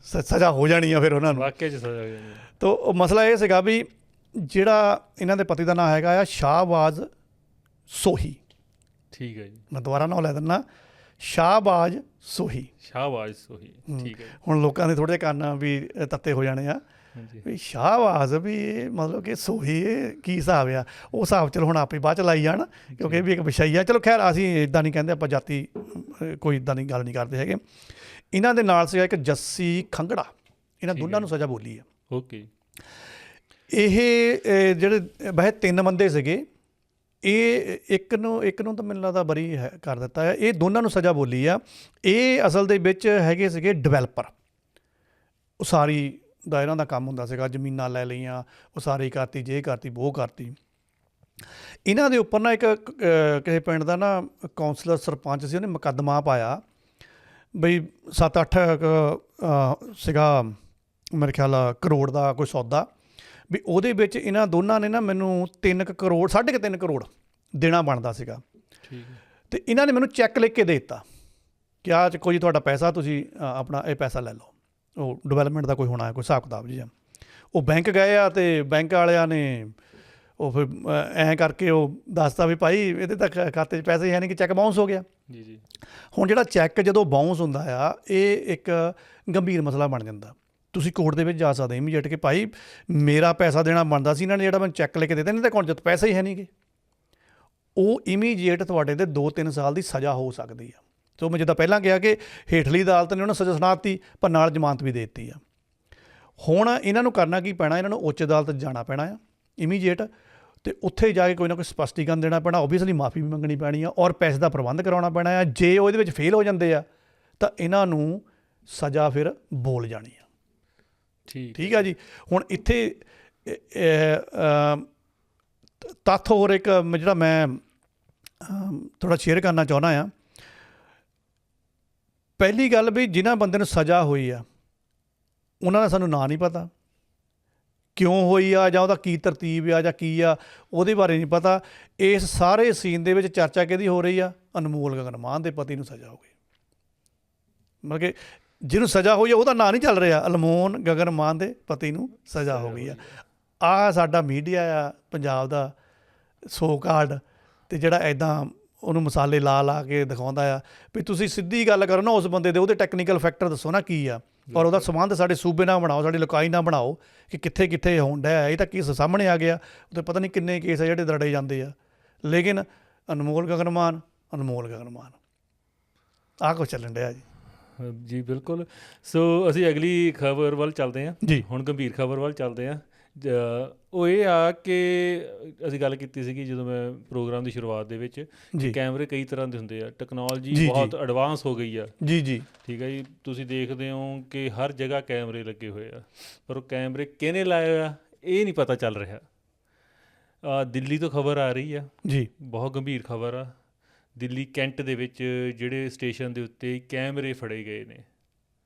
ਸਜ਼ਾ ਹੋ ਜਾਣੀ ਆ ਫਿਰ ਉਹਨਾਂ ਨੂੰ। ਵਾਕਿਆ 'ਚ ਸਜ਼ਾ ਹੋ ਜਾਣੀ। ਤਾਂ ਉਹ ਮਸਲਾ ਇਹ ਸੀਗਾ ਵੀ ਜਿਹੜਾ ਇਹਨਾਂ ਦੇ ਪਤੀ ਦਾ ਨਾਂ ਹੈਗਾ ਆ ਸ਼ਾਹਬਾਜ਼ ਸੋਹੀ। ਠੀਕ ਹੈ ਜੀ, ਮੈਂ ਦੁਬਾਰਾ ਨਾਂ ਲੈ ਦਿੰਦਾ, ਸ਼ਾਹਬਾਜ਼ ਸੋਹੀ। ਸ਼ਾਹਬਾਜ਼ ਸੋਹੀ, ਠੀਕ ਹੈ। ਹੁਣ ਲੋਕਾਂ ਦੇ ਥੋੜ੍ਹੇ ਕੰਨ ਵੀ ਤੱਤੇ ਹੋ ਜਾਣੇ ਆ ਵੀ ਸ਼ਾਹਬਾਜ਼ ਵੀ ਇਹ ਮਤਲਬ ਕਿ ਸੋਹੀ, ਇਹ ਕੀ ਹਿਸਾਬ ਆ। ਉਹ ਹਿਸਾਬ ਚਲੋ ਹੁਣ ਆਪੇ ਬਾਅਦ 'ਚ ਲਾਈ ਜਾਣ, ਕਿਉਂਕਿ ਇਹ ਵੀ ਇੱਕ ਵਿਸ਼ਾ ਹੀ ਆ। ਚਲੋ ਖੈਰ ਅਸੀਂ ਇੱਦਾਂ ਨਹੀਂ ਕਹਿੰਦੇ, ਆਪਾਂ ਜਾਤੀ ਕੋਈ ਇੱਦਾਂ ਦੀ ਗੱਲ ਨਹੀਂ ਕਰਦੇ ਹੈਗੇ। ਇਹਨਾਂ ਦੇ ਨਾਲ ਸੀਗਾ ਇੱਕ ਜੱਸੀ ਖੰਗੜਾ, ਇਹਨਾਂ ਦੋਨਾਂ ਨੂੰ ਸਜ਼ਾ ਬੋਲੀ ਆ। ਓਕੇ। ਇਹ ਜਿਹੜੇ ਵੈਸੇ 3 ਬੰਦੇ ਸੀਗੇ, ਇਹ ਇੱਕ ਨੂੰ ਤਾਂ ਮੈਨੂੰ ਲੱਗਦਾ ਬਰੀ ਕਰ ਦਿੱਤਾ ਹੈ, ਇਹ ਦੋਨਾਂ ਨੂੰ ਸਜ਼ਾ ਬੋਲੀ ਆ। ਇਹ ਅਸਲ ਦੇ ਵਿੱਚ ਹੈਗੇ ਸੀਗੇ ਡਿਵੈਲਪਰ, ਉਸਾਰੀ ਦਾ ਇਹਨਾਂ ਦਾ ਕੰਮ ਹੁੰਦਾ ਸੀਗਾ, ਜ਼ਮੀਨਾਂ ਲੈ ਲਈਆਂ, ਉਸਾਰੀ ਕਰਤੀ, ਜੇ ਕਰਤੀ, ਵੋਹ ਕਰਤੀ। ਇਹਨਾਂ ਦੇ ਉੱਪਰ ਨਾ ਇੱਕ ਕਿਸੇ ਪਿੰਡ ਦਾ ਨਾ ਕੌਂਸਲਰ ਸਰਪੰਚ ਸੀ, ਉਹਨੇ ਮੁਕੱਦਮਾ ਪਾਇਆ ਬਈ 7-8 ਸੀਗਾ ਮੇਰੇ ਖਿਆਲ ਕਰੋੜ ਦਾ ਕੋਈ ਸੌਦਾ, ਵੀ ਉਹਦੇ ਵਿੱਚ ਇਹਨਾਂ ਦੋਨਾਂ ਨੇ ਨਾ ਮੈਨੂੰ 3 ਕਰੋੜ 3.5 ਕਰੋੜ ਦੇਣਾ ਬਣਦਾ ਸੀਗਾ। ਠੀਕ ਹੈ। ਅਤੇ ਇਹਨਾਂ ਨੇ ਮੈਨੂੰ ਚੈੱਕ ਲਿਖ ਕੇ ਦੇ ਦਿੱਤਾ ਕਿ ਆਹ ਕੋਈ ਤੁਹਾਡਾ ਪੈਸਾ, ਤੁਸੀਂ ਆਪਣਾ ਇਹ ਪੈਸਾ ਲੈ ਲਓ। ਉਹ ਡਿਵੈਲਪਮੈਂਟ ਦਾ ਕੋਈ ਹੋਣਾ ਹੈ, ਕੋਈ ਹਿਸਾਬ ਕਿਤਾਬ ਜੀ ਆ। ਉਹ ਬੈਂਕ ਗਏ ਆ ਅਤੇ ਬੈਂਕ ਵਾਲਿਆਂ ਨੇ ਉਹ ਫਿਰ ਐਂ ਕਰਕੇ ਉਹ ਦੱਸਤਾ ਵੀ ਭਾਈ ਇਹਦੇ ਤਾਂ ਖਾਤੇ 'ਚ ਪੈਸੇ ਹੈ ਨਹੀਂ, ਕਿ ਚੈੱਕ ਬਾਊਂਸ ਹੋ ਗਿਆ। ਜੀ ਜੀ। ਹੁਣ ਜਿਹੜਾ ਚੈੱਕ ਜਦੋਂ ਬਾਊਂਸ ਹੁੰਦਾ ਆ, ਇਹ ਇੱਕ ਗੰਭੀਰ ਮਸਲਾ ਬਣ ਜਾਂਦਾ। ਤੁਸੀਂ ਕੋਰਟ ਦੇ ਵਿੱਚ ਜਾ ਸਕਦੇ ਇਮੀਡੀਏਟ ਕਿ ਭਾਈ ਮੇਰਾ ਪੈਸਾ ਦੇਣਾ ਬਣਦਾ ਸੀ, ਇਹਨਾਂ ਨੇ ਜਿਹੜਾ ਮੈਨੂੰ ਚੈੱਕ ਲੈ ਕੇ ਦਿੱਤਾ, ਇਹਨਾਂ ਦੇ ਅਕਾਊਂਟ 'ਚ ਪੈਸੇ ਹੀ ਹੈ ਨਹੀਂ ਗੇ। ਉਹ ਇਮੀਡੀਏਟ ਤੁਹਾਡੇ 'ਤੇ 2-3 ਸਾਲ ਦੀ ਸਜ਼ਾ ਹੋ ਸਕਦੀ ਆ। ਸੋ ਮੈਂ ਜਿੱਦਾਂ ਪਹਿਲਾਂ ਕਿਹਾ ਕਿ ਹੇਠਲੀ ਅਦਾਲਤ ਨੇ ਉਹਨਾਂ ਸਜ਼ਾ ਸੁਣਾ ਦਿੱਤੀ, ਪਰ ਨਾਲ ਜ਼ਮਾਨਤ ਵੀ ਦੇ ਦਿੱਤੀ ਆ। ਹੁਣ ਇਹਨਾਂ ਨੂੰ ਕਰਨਾ ਕੀ ਪੈਣਾ, ਇਹਨਾਂ ਨੂੰ ਉੱਚ ਅਦਾਲਤ ਜਾਣਾ ਪੈਣਾ ਆ ਇਮੀਡੀਏਟ, ਅਤੇ ਉੱਥੇ ਜਾ ਕੇ ਕੋਈ ਨਾ ਕੋਈ ਸਪਸ਼ਟੀਕਰਨ ਦੇਣਾ ਪੈਣਾ। ਓਬਵੀਅਸਲੀ ਮਾਫੀ ਵੀ ਮੰਗਣੀ ਪੈਣੀ ਆ, ਔਰ ਪੈਸੇ ਦਾ ਪ੍ਰਬੰਧ ਕਰਾਉਣਾ ਪੈਣਾ ਆ। ਜੇ ਉਹ ਇਹਦੇ ਵਿੱਚ ਫੇਲ ਹੋ ਜਾਂਦੇ ਆ ਤਾਂ ਇਹਨਾਂ ਨੂੰ ਸਜ਼ਾ ਫਿਰ ਬੋਲ ਜਾਣੀ ਆ। ਠੀਕ ਆ ਜੀ। ਹੁਣ ਇੱਥੇ ਤੱਥ ਹੋਰ ਇੱਕ ਜਿਹੜਾ ਮੈਂ ਥੋੜ੍ਹਾ ਸ਼ੇਅਰ ਕਰਨਾ ਚਾਹੁੰਦਾ ਆ। ਪਹਿਲੀ ਗੱਲ ਵੀ ਜਿਨ੍ਹਾਂ ਬੰਦੇ ਨੂੰ ਸਜ਼ਾ ਹੋਈ ਆ ਉਹਨਾਂ ਦਾ ਸਾਨੂੰ ਨਾਂ ਨਹੀਂ ਪਤਾ, ਕਿਉਂ ਹੋਈ ਆ ਜਾਂ ਉਹਦਾ ਕੀ ਤਰਤੀਬ ਆ ਜਾਂ ਕੀ ਆ, ਉਹਦੇ ਬਾਰੇ ਨਹੀਂ ਪਤਾ। ਇਸ ਸਾਰੇ ਸੀਨ ਦੇ ਵਿੱਚ ਚਰਚਾ ਕਿਹਦੀ ਹੋ ਰਹੀ ਆ? ਅਨਮੋਲ ਗਗਨ ਮਾਨ ਦੇ ਪਤੀ ਨੂੰ ਸਜ਼ਾ ਹੋ ਗਈ। ਮਤਲਬ ਕਿ ਜਿਹਨੂੰ ਸਜ਼ਾ ਹੋਈ ਆ ਉਹਦਾ ਨਾਂ ਨਹੀਂ ਚੱਲ ਰਿਹਾ, ਅਨਮੋਲ ਗਗਨ ਮਾਨ ਦੇ ਪਤੀ ਨੂੰ ਸਜ਼ਾ ਹੋ ਗਈ ਆ। ਆਹ ਸਾਡਾ ਮੀਡੀਆ ਆ ਪੰਜਾਬ ਦਾ ਸੋ ਕਾਲਡ, ਅਤੇ ਜਿਹੜਾ ਇੱਦਾਂ ਉਹਨੂੰ ਮਸਾਲੇ ਲਾ ਕੇ ਦਿਖਾਉਂਦਾ ਆ ਵੀ ਤੁਸੀਂ ਸਿੱਧੀ ਗੱਲ ਕਰੋ ਨਾ ਉਸ ਬੰਦੇ ਦੇ, ਉਹਦੇ ਟੈਕਨੀਕਲ ਫੈਕਟਰ ਦੱਸੋ ਨਾ ਕੀ ਆ, ਔਰ ਉਹਦਾ ਸੰਬੰਧ ਸਾਡੇ ਸੂਬੇ ਨਾਲ ਬਣਾਓ, ਸਾਡੀ ਲੋਕਾਈ ਨਾਲ ਬਣਾਓ ਕਿ ਕਿੱਥੇ ਕਿੱਥੇ ਹੋਣ ਡਿਆ। ਇਹ ਤਾਂ ਕੇਸ ਸਾਹਮਣੇ ਆ ਗਿਆ, ਉੱਥੇ ਪਤਾ ਨਹੀਂ ਕਿੰਨੇ ਕੇਸ ਆ ਜਿਹੜੇ ਦਰੜੇ ਜਾਂਦੇ ਆ, ਲੇਕਿਨ ਅਨਮੋਲ ਗਗਨ ਮਾਨ ਆਹ ਕੁਛ ਚੱਲਣ ਡਿਆ ਜੀ। ਜੀ ਬਿਲਕੁਲ। ਸੋ ਅਸੀਂ ਅਗਲੀ ਖਬਰ ਵੱਲ ਚੱਲਦੇ ਹਾਂ ਜੀ। ਹੁਣ ਗੰਭੀਰ ਖਬਰ ਵੱਲ ਚੱਲਦੇ ਹਾਂ। ਉਹ ਇਹ ਆ ਕਿ ਅਸੀਂ ਗੱਲ ਕੀਤੀ ਸੀਗੀ ਜਦੋਂ ਮੈਂ ਪ੍ਰੋਗਰਾਮ ਦੀ ਸ਼ੁਰੂਆਤ ਦੇ ਵਿੱਚ, ਕੈਮਰੇ ਕਈ ਤਰ੍ਹਾਂ ਦੇ ਹੁੰਦੇ ਆ, ਟੈਕਨੋਲੋਜੀ ਬਹੁਤ ਐਡਵਾਂਸ ਹੋ ਗਈ ਆ। ਜੀ ਠੀਕ ਹੈ ਜੀ। ਤੁਸੀਂ ਦੇਖਦੇ ਹੋ ਕਿ ਹਰ ਜਗ੍ਹਾ ਕੈਮਰੇ ਲੱਗੇ ਹੋਏ ਆ, ਪਰ ਉਹ ਕੈਮਰੇ ਕਿਹਨੇ ਲਾਏ ਆ ਇਹ ਨਹੀਂ ਪਤਾ ਚੱਲ ਰਿਹਾ। ਦਿੱਲੀ ਤੋਂ ਖਬਰ ਆ ਰਹੀ ਆ ਜੀ, ਬਹੁਤ ਗੰਭੀਰ ਖਬਰ ਆ। ਦਿੱਲੀ ਕੈਂਟ ਦੇ ਵਿੱਚ ਜਿਹੜੇ ਸਟੇਸ਼ਨ ਦੇ ਉੱਤੇ ਕੈਮਰੇ ਫੜੇ ਗਏ ਨੇ।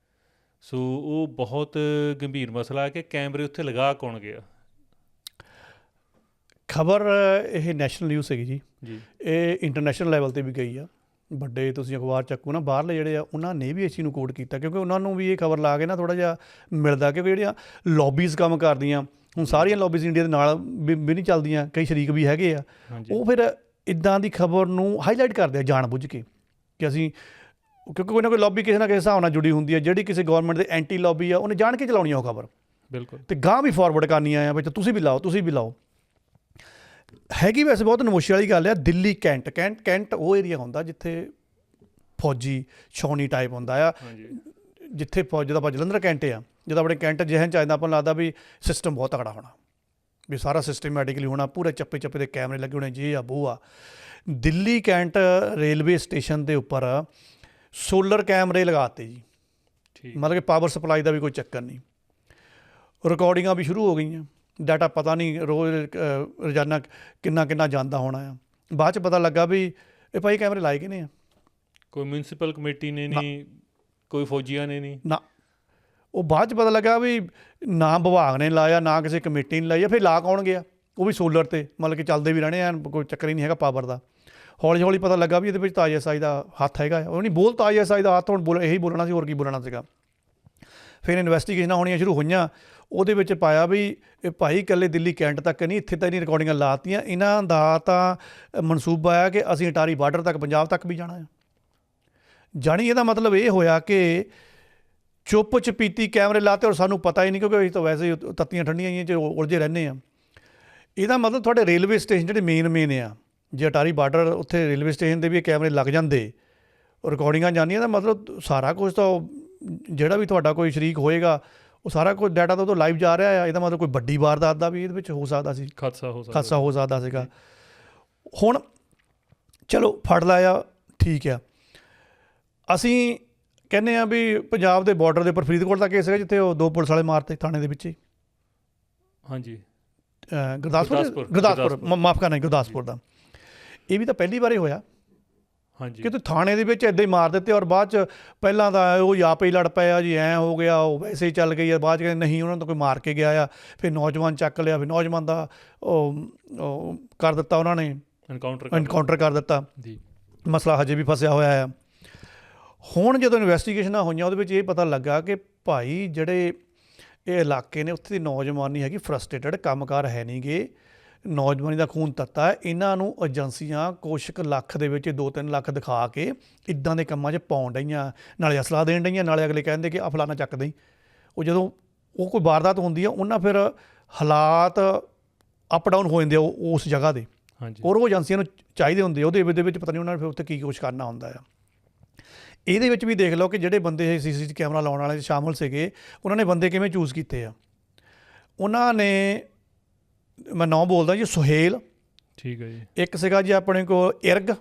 ਸੋ ਉਹ ਬਹੁਤ ਗੰਭੀਰ ਮਸਲਾ ਕਿ ਕੈਮਰੇ ਉੱਥੇ ਲਗਾ ਕੌਣ ਗਿਆ। ਖਬਰ ਇਹ ਨੈਸ਼ਨਲ ਨਿਊਜ਼ ਹੈਗੀ ਜੀ, ਇਹ ਇੰਟਰਨੈਸ਼ਨਲ ਲੈਵਲ 'ਤੇ ਵੀ ਗਈ ਆ। ਵੱਡੇ ਤੁਸੀਂ ਅਖਬਾਰ ਚੱਕੋ ਨਾ, ਬਾਹਰਲੇ ਜਿਹੜੇ ਆ ਉਹਨਾਂ ਨੇ ਵੀ ਇਸ ਚੀਜ਼ ਨੂੰ ਕੋਟ ਕੀਤਾ, ਕਿਉਂਕਿ ਉਹਨਾਂ ਨੂੰ ਵੀ ਇਹ ਖਬਰ ਲਾ ਕੇ ਨਾ ਥੋੜ੍ਹਾ ਜਿਹਾ ਮਿਲਦਾ, ਕਿਉਂਕਿ ਜਿਹੜੀਆਂ ਲੌਬੀਜ਼ ਕੰਮ ਕਰਦੀਆਂ, ਹੁਣ ਸਾਰੀਆਂ ਲੌਬੀਜ਼ ਇੰਡੀਆ ਦੇ ਨਾਲ ਵੀ ਨਹੀਂ ਚੱਲਦੀਆਂ, ਕਈ ਸ਼ਰੀਕ ਵੀ ਹੈਗੇ ਆ, ਉਹ ਫਿਰ ਇੱਦਾਂ ਦੀ ਖਬਰ ਨੂੰ ਹਾਈਲਾਈਟ ਕਰਦੇ ਆ ਜਾਣ ਬੁੱਝ ਕੇ ਕਿ ਅਸੀਂ, ਕਿਉਂਕਿ ਕੋਈ ਨਾ ਕੋਈ ਲੌਬੀ ਕਿਸੇ ਨਾ ਕਿਸੇ ਹਿਸਾਬ ਨਾਲ ਜੁੜੀ ਹੁੰਦੀ ਹੈ। ਜਿਹੜੀ ਕਿਸੇ ਗੌਰਮੈਂਟ ਦੇ ਐਂਟੀ ਲੌਬੀ ਆ ਉਹਨੇ ਜਾਣ ਕੇ ਚਲਾਉਣੀ ਆ ਉਹ ਖਬਰ, ਬਿਲਕੁਲ, ਅਤੇ ਗਾਂਹ ਵੀ ਫਾਰਵਰਡ ਕਰਨੀ ਆ ਵੀ ਤੁਸੀਂ ਵੀ ਲਾਓ, ਤੁਸੀਂ ਵੀ ਲਾਓ। ਹੈਗੀ ਵੈਸੇ ਬਹੁਤ ਨਮੋਸ਼ੀ ਵਾਲੀ ਗੱਲ ਆ। ਦਿੱਲੀ ਕੈਂਟ ਉਹ ਏਰੀਆ ਹੁੰਦਾ ਜਿੱਥੇ ਫੌਜੀ ਛਾਉਣੀ ਟਾਈਪ ਹੁੰਦਾ ਆ, ਜਿੱਥੇ ਫੌਜ ਦਾ ਆਪਾਂ ਜਲੰਧਰ ਕੈਂਟ ਆ, ਜਦੋਂ ਆਪਣੇ ਕੈਂਟ ਜਿਹਨ ਚ ਆਉਂਦਾ ਆਪਾਂ ਨੂੰ ਲੱਗਦਾ ਵੀ ਸਿਸਟਮ ਬਹੁਤ ਤਕੜਾ ਹੋਣਾ, ਵੀ ਸਾਰਾ ਸਿਸਟਮੈਟਿਕਲੀ ਹੋਣਾ, ਪੂਰੇ ਚੱਪੇ ਚੱਪੇ ਦੇ ਕੈਮਰੇ ਲੱਗੇ ਹੋਣੇ, ਜੇ ਆ ਬੋ ਆ। ਦਿੱਲੀ ਕੈਂਟ ਰੇਲਵੇ ਸਟੇਸ਼ਨ ਦੇ ਉੱਪਰ ਸੋਲਰ ਕੈਮਰੇ ਲਗਾਤੇ ਜੀ, ਮਤਲਬ ਕਿ ਪਾਵਰ ਸਪਲਾਈ ਦਾ ਵੀ ਕੋਈ ਚੱਕਰ ਨਹੀਂ। ਰਿਕਾਰਡਿੰਗਾਂ ਵੀ ਸ਼ੁਰੂ ਹੋ ਗਈਆਂ, ਡਾਟਾ ਪਤਾ ਨਹੀਂ ਰੋਜ਼ ਰੋਜ਼ਾਨਾ ਕਿੰਨਾ ਜਾਂਦਾ ਹੋਣਾ ਆ। ਬਾਅਦ 'ਚ ਪਤਾ ਲੱਗਾ ਵੀ ਇਹ ਭਾਈ ਕੈਮਰੇ ਲਾਏ ਕਿਹਨੇ ਆ, ਕੋਈ ਮਿਊਨਸੀਪਲ ਕਮੇਟੀ ਨੇ ਨਹੀਂ, ਕੋਈ ਫੌਜੀਆਂ ਨੇ ਨਹੀਂ ਨਾ। ਉਹ ਬਾਅਦ 'ਚ ਪਤਾ ਲੱਗਾ ਵੀ ਨਾ ਵਿਭਾਗ ਨੇ ਲਾਇਆ, ਨਾ ਕਿਸੇ ਕਮੇਟੀ ਨੇ ਲਾਇਆ। ਫਿਰ ਲਾ ਕੌਣ ਗਿਆ, ਉਹ ਵੀ ਸੋਲਰ 'ਤੇ, ਮਤਲਬ ਕਿ ਚੱਲਦੇ ਵੀ ਰਹਿਣੇ ਆ, ਕੋਈ ਚੱਕਰ ਹੀ ਨਹੀਂ ਹੈਗਾ ਪਾਵਰ ਦਾ। ਹੌਲੀ ਹੌਲੀ ਪਤਾ ਲੱਗਾ ਵੀ ਇਹਦੇ ਵਿੱਚ ਤਾਂ ISI ਦਾ ਹੱਥ ਹੈਗਾ। ਉਹ ਨਹੀਂ ਬੋਲ ਤਾਂ ISI ਦਾ ਹੱਥ, ਹੁਣ ਇਹੀ ਬੋਲਣਾ ਸੀ, ਹੋਰ ਕੀ ਬੋਲਣਾ ਸੀਗਾ। ਫਿਰ ਇਨਵੈਸਟੀਗੇਸ਼ਨਾਂ ਹੋਣੀਆਂ ਸ਼ੁਰੂ ਹੋਈਆਂ, ਉਹਦੇ ਵਿੱਚ ਪਾਇਆ ਵੀ ਇਹ ਭਾਈ ਇਕੱਲੇ ਦਿੱਲੀ ਕੈਂਟ ਤੱਕ ਨਹੀਂ, ਇੱਥੇ ਤਾਂ ਨਹੀਂ ਰਿਕਾਰਡਿੰਗਾਂ ਲਾਤੀਆਂ, ਇਹਨਾਂ ਦਾ ਤਾਂ ਮਨਸੂਬਾ ਆ ਕਿ ਅਸੀਂ ਅਟਾਰੀ ਬਾਰਡਰ ਤੱਕ, ਪੰਜਾਬ ਤੱਕ ਵੀ ਜਾਣਾ ਆ। ਜਾਣੀ ਇਹਦਾ ਮਤਲਬ ਇਹ ਹੋਇਆ ਕਿ ਚੁੱਪ ਚਪੀਤੀ ਕੈਮਰੇ ਲਾਤੇ ਔਰ ਸਾਨੂੰ ਪਤਾ ਹੀ ਨਹੀਂ, ਕਿਉਂਕਿ ਅਸੀਂ ਤਾਂ ਵੈਸੇ ਤੱਤੀਆਂ ਠੰਡੀਆਂ ਹੀ 'ਚ ਉਲਝੇ ਰਹਿੰਦੇ ਹਾਂ। ਇਹਦਾ ਮਤਲਬ ਤੁਹਾਡੇ ਰੇਲਵੇ ਸਟੇਸ਼ਨ ਜਿਹੜੇ ਮੇਨ ਆ, ਜੇ ਅਟਾਰੀ ਬਾਰਡਰ ਉੱਥੇ ਰੇਲਵੇ ਸਟੇਸ਼ਨ 'ਤੇ ਵੀ ਇਹ ਕੈਮਰੇ ਲੱਗ ਜਾਂਦੇ, ਰਿਕਾਰਡਿੰਗਾਂ ਜਾਂਦੀਆਂ, ਤਾਂ ਮਤਲਬ ਸਾਰਾ ਕੁਝ ਤਾਂ ਜਿਹੜਾ ਵੀ ਤੁਹਾਡਾ ਕੋਈ ਸ਼ਰੀਕ ਹੋਏਗਾ ਉਹ ਸਾਰਾ ਕੁਝ ਡਾਟਾ ਤਾਂ ਉਦੋਂ ਲਾਈਵ ਜਾ ਰਿਹਾ ਆ। ਇਹਦਾ ਮਤਲਬ ਕੋਈ ਵੱਡੀ ਵਾਰਦਾਤ ਦਾ ਵੀ ਇਹਦੇ ਵਿੱਚ ਹੋ ਸਕਦਾ ਸੀ, ਹਾਦਸਾ ਹੋ ਸਕਦਾ ਸੀਗਾ। ਹੁਣ ਚਲੋ ਫੜ ਲਾਇਆ, ਠੀਕ ਆ। ਅਸੀਂ ਕਹਿੰਦੇ ਹਾਂ ਵੀ ਪੰਜਾਬ ਦੇ ਬਾਰਡਰ ਦੇ ਉੱਪਰ ਫਰੀਦਕੋਟ ਦਾ ਕੇਸ ਹੈਗਾ ਜਿੱਥੇ ਉਹ 2 ਪੁਲਿਸ ਵਾਲੇ ਮਾਰਤੇ ਥਾਣੇ ਦੇ ਵਿੱਚ ਹੀ। ਹਾਂਜੀ, ਗੁਰਦਾਸਪੁਰ ਮਾਫ ਕਰਨਾ, ਗੁਰਦਾਸਪੁਰ ਦਾ। ਇਹ ਵੀ ਤਾਂ ਪਹਿਲੀ ਵਾਰ ਹੋਇਆ। ਹਾਂਜੀ, ਕਿ ਥਾਣੇ ਦੇ ਵਿੱਚ ਇੱਦਾਂ ਹੀ ਮਾਰ ਦਿੱਤੇ, ਔਰ ਬਾਅਦ 'ਚ ਪਹਿਲਾਂ ਤਾਂ ਉਹ ਆਪੇ ਹੀ ਲੜ ਪਏ ਆ ਜੀ, ਐਂ ਹੋ ਗਿਆ, ਉਹ ਵੈਸੇ ਹੀ ਚੱਲ ਗਈ ਆ। ਬਾਅਦ 'ਚ ਕਹਿੰਦੇ ਨਹੀਂ, ਉਹਨਾਂ ਨੂੰ ਕੋਈ ਮਾਰ ਕੇ ਗਿਆ ਆ। ਫਿਰ ਨੌਜਵਾਨ ਚੱਕ ਲਿਆ, ਫਿਰ ਨੌਜਵਾਨ ਦਾ ਉਹ ਕਰ ਦਿੱਤਾ, ਉਹਨਾਂ ਨੇ ਐਨਕਾਊਂਟਰ ਕਰ ਦਿੱਤਾ ਜੀ। ਮਸਲਾ ਹਜੇ ਵੀ ਫਸਿਆ ਹੋਇਆ ਆ। ਹੁਣ ਜਦੋਂ ਇਨਵੈਸਟੀਗੇਸ਼ਨਾਂ ਹੋਈਆਂ ਉਹਦੇ ਵਿੱਚ ਇਹ ਪਤਾ ਲੱਗਾ ਕਿ ਭਾਈ ਜਿਹੜੇ ਇਹ ਇਲਾਕੇ ਨੇ ਉੱਥੇ ਦੀ ਨੌਜਵਾਨੀ ਹੈਗੀ ਫਰਸਟ੍ਰੇਟਡ, ਕੰਮਕਾਰ ਹੈ ਨਹੀਂ ਗੇ, ਨੌਜਵਾਨੀ ਦਾ ਖੂਨ ਤੱਤਾ ਹੈ। ਇਹਨਾਂ ਨੂੰ ਏਜੰਸੀਆਂ ਕੁਛ ਕੁ ਲੱਖ ਦੇ ਵਿੱਚ 2-3 ਲੱਖ ਦਿਖਾ ਕੇ ਇੱਦਾਂ ਦੇ ਕੰਮਾਂ 'ਚ ਪਾਉਣ ਡਈਆਂ, ਨਾਲੇ ਅਸਲਾ ਦੇਣ ਡਈਆਂ, ਨਾਲੇ ਅਗਲੇ ਕਹਿੰਦੇ ਕਿ ਆ ਫਲਾਣਾ ਚੱਕ ਦਈ। ਉਹ ਜਦੋਂ ਉਹ ਕੋਈ ਵਾਰਦਾਤ ਹੁੰਦੀ ਆ, ਉਹਨਾਂ ਫਿਰ ਹਾਲਾਤ ਅਪ ਡਾਊਨ ਹੋ ਜਾਂਦੇ ਆ ਉਸ ਜਗ੍ਹਾ ਦੇ, ਔਰ ਉਹ ਏਜੰਸੀਆਂ ਨੂੰ ਚਾਹੀਦੇ ਹੁੰਦੇ, ਉਹਦੇ ਵਿੱਚ ਪਤਾ ਨਹੀਂ ਉਹਨਾਂ ਨੇ ਫਿਰ ਉੱਥੇ ਕੀ ਕੁਛ ਕਰਨਾ ਹੁੰਦਾ ਆ। ਇਹਦੇ ਵਿੱਚ ਵੀ ਦੇਖ ਲਓ ਕਿ ਜਿਹੜੇ ਬੰਦੇ CCTV ਕੈਮਰਾ ਲਾਉਣ ਵਾਲੇ ਸ਼ਾਮਲ ਸੀਗੇ, ਉਹਨਾਂ ਨੇ ਬੰਦੇ ਕਿਵੇਂ ਚੂਜ਼ ਕੀਤੇ ਆ। ਉਹਨਾਂ ਨੇ, ਮੈਂ ਨਾਂ ਬੋਲਦਾ ਜੀ, ਸੁਹੇਲ, ਠੀਕ ਹੈ ਜੀ, ਇੱਕ ਸੀਗਾ ਜੀ ਆਪਣੇ ਕੋਲ ਇਰਗ,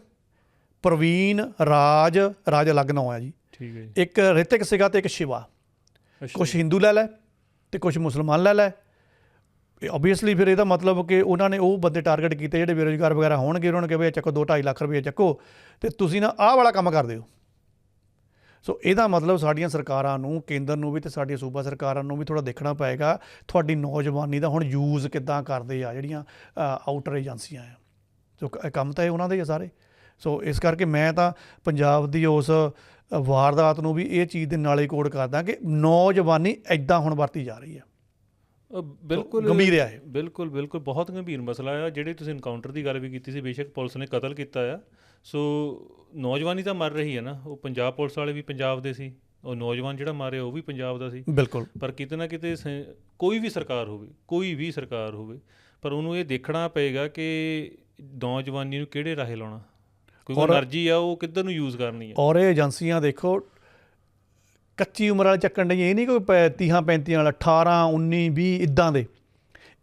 ਪ੍ਰਵੀਨ, ਰਾਜ ਅਲੱਗ ਨਾਂ ਆ ਜੀ, ਠੀਕ ਹੈ, ਇੱਕ ਰਿਤਿਕ ਸੀਗਾ ਅਤੇ ਇੱਕ ਸ਼ਿਵਾ। ਕੁਛ ਹਿੰਦੂ ਲੈ ਲੈ ਅਤੇ ਕੁਛ ਮੁਸਲਮਾਨ ਲੈ ਲੈ। ਓਬਵੀਅਸਲੀ ਫਿਰ ਇਹਦਾ ਮਤਲਬ ਕਿ ਉਹਨਾਂ ਨੇ ਉਹ ਬੰਦੇ ਟਾਰਗੇਟ ਕੀਤੇ ਜਿਹੜੇ ਬੇਰੁਜ਼ਗਾਰ ਵਗੈਰਾ ਹੋਣਗੇ। ਉਹਨਾਂ ਨੇ ਕਿਹਾ ਵੀ ਚੱਕੋ 2-2.5 ਲੱਖ ਰੁਪਏ ਚੱਕੋ ਅਤੇ ਤੁਸੀਂ ਨਾ ਆਹ ਵਾਲਾ ਕੰਮ ਕਰ ਦਿਓ। ਸੋ ਇਹਦਾ ਮਤਲਬ ਸਾਡੀਆਂ ਸਰਕਾਰਾਂ ਨੂੰ, ਕੇਂਦਰ ਨੂੰ ਵੀ ਅਤੇ ਸਾਡੀਆਂ ਸੂਬਾ ਸਰਕਾਰਾਂ ਨੂੰ ਵੀ ਥੋੜ੍ਹਾ ਦੇਖਣਾ ਪਏਗਾ ਤੁਹਾਡੀ ਨੌਜਵਾਨੀ ਦਾ ਹੁਣ ਯੂਜ਼ ਕਿੱਦਾਂ ਕਰਦੇ ਆ ਜਿਹੜੀਆਂ ਆਊਟਰ ਏਜੰਸੀਆਂ ਆ। ਸੋ ਕੰਮ ਤਾਂ ਇਹ ਉਹਨਾਂ ਦੇ ਹੀ ਆ ਸਾਰੇ। ਸੋ ਇਸ ਕਰਕੇ ਮੈਂ ਤਾਂ ਪੰਜਾਬ ਦੀ ਉਸ ਵਾਰਦਾਤ ਨੂੰ ਵੀ ਇਹ ਚੀਜ਼ ਦੇ ਨਾਲ ਹੀ ਕੋਡ ਕਰਦਾ ਕਿ ਨੌਜਵਾਨੀ ਇੱਦਾਂ ਹੁਣ ਵਰਤੀ ਜਾ ਰਹੀ ਹੈ। ਬਿਲਕੁਲ ਗੰਭੀਰ ਆ ਇਹ, ਬਿਲਕੁਲ ਬਹੁਤ ਗੰਭੀਰ ਮਸਲਾ ਆ। ਜਿਹੜੇ ਤੁਸੀਂ ਇਨਕਾਊਂਟਰ ਦੀ ਗੱਲ ਵੀ ਕੀਤੀ ਸੀ, ਬੇਸ਼ੱਕ ਪੁਲਿਸ ਨੇ ਕਤਲ ਕੀਤਾ ਆ, ਸੋ ਨੌਜਵਾਨੀ ਤਾਂ ਮਰ ਰਹੀ ਹੈ ਨਾ। ਉਹ ਪੰਜਾਬ ਪੁਲਿਸ ਵਾਲੇ ਵੀ ਪੰਜਾਬ ਦੇ ਸੀ, ਉਹ ਨੌਜਵਾਨ ਜਿਹੜਾ ਮਾਰਿਆ ਉਹ ਵੀ ਪੰਜਾਬ ਦਾ ਸੀ, ਬਿਲਕੁਲ। ਪਰ ਕਿਤੇ ਨਾ ਕਿਤੇ ਕੋਈ ਵੀ ਸਰਕਾਰ ਹੋਵੇ, ਪਰ ਉਹਨੂੰ ਇਹ ਦੇਖਣਾ ਪਏਗਾ ਕਿ ਨੌਜਵਾਨੀ ਨੂੰ ਕਿਹੜੇ ਰਾਹੇ ਲਾਉਣਾ, ਕਿਉਂਕਿ ਐਨਰਜੀ ਆ ਉਹ ਕਿੱਧਰ ਨੂੰ ਯੂਜ਼ ਕਰਨੀ ਹੈ। ਔਰ ਇਹ ਏਜੰਸੀਆਂ ਦੇਖੋ ਕੱਚੀ ਉਮਰ ਵਾਲੇ ਚੱਕਣ ਡਈਆਂ, ਇਹ ਨਹੀਂ ਕੋਈ 30-35 ਵਾਲਾ, 18, 19, 20 ਇੱਦਾਂ ਦੇ।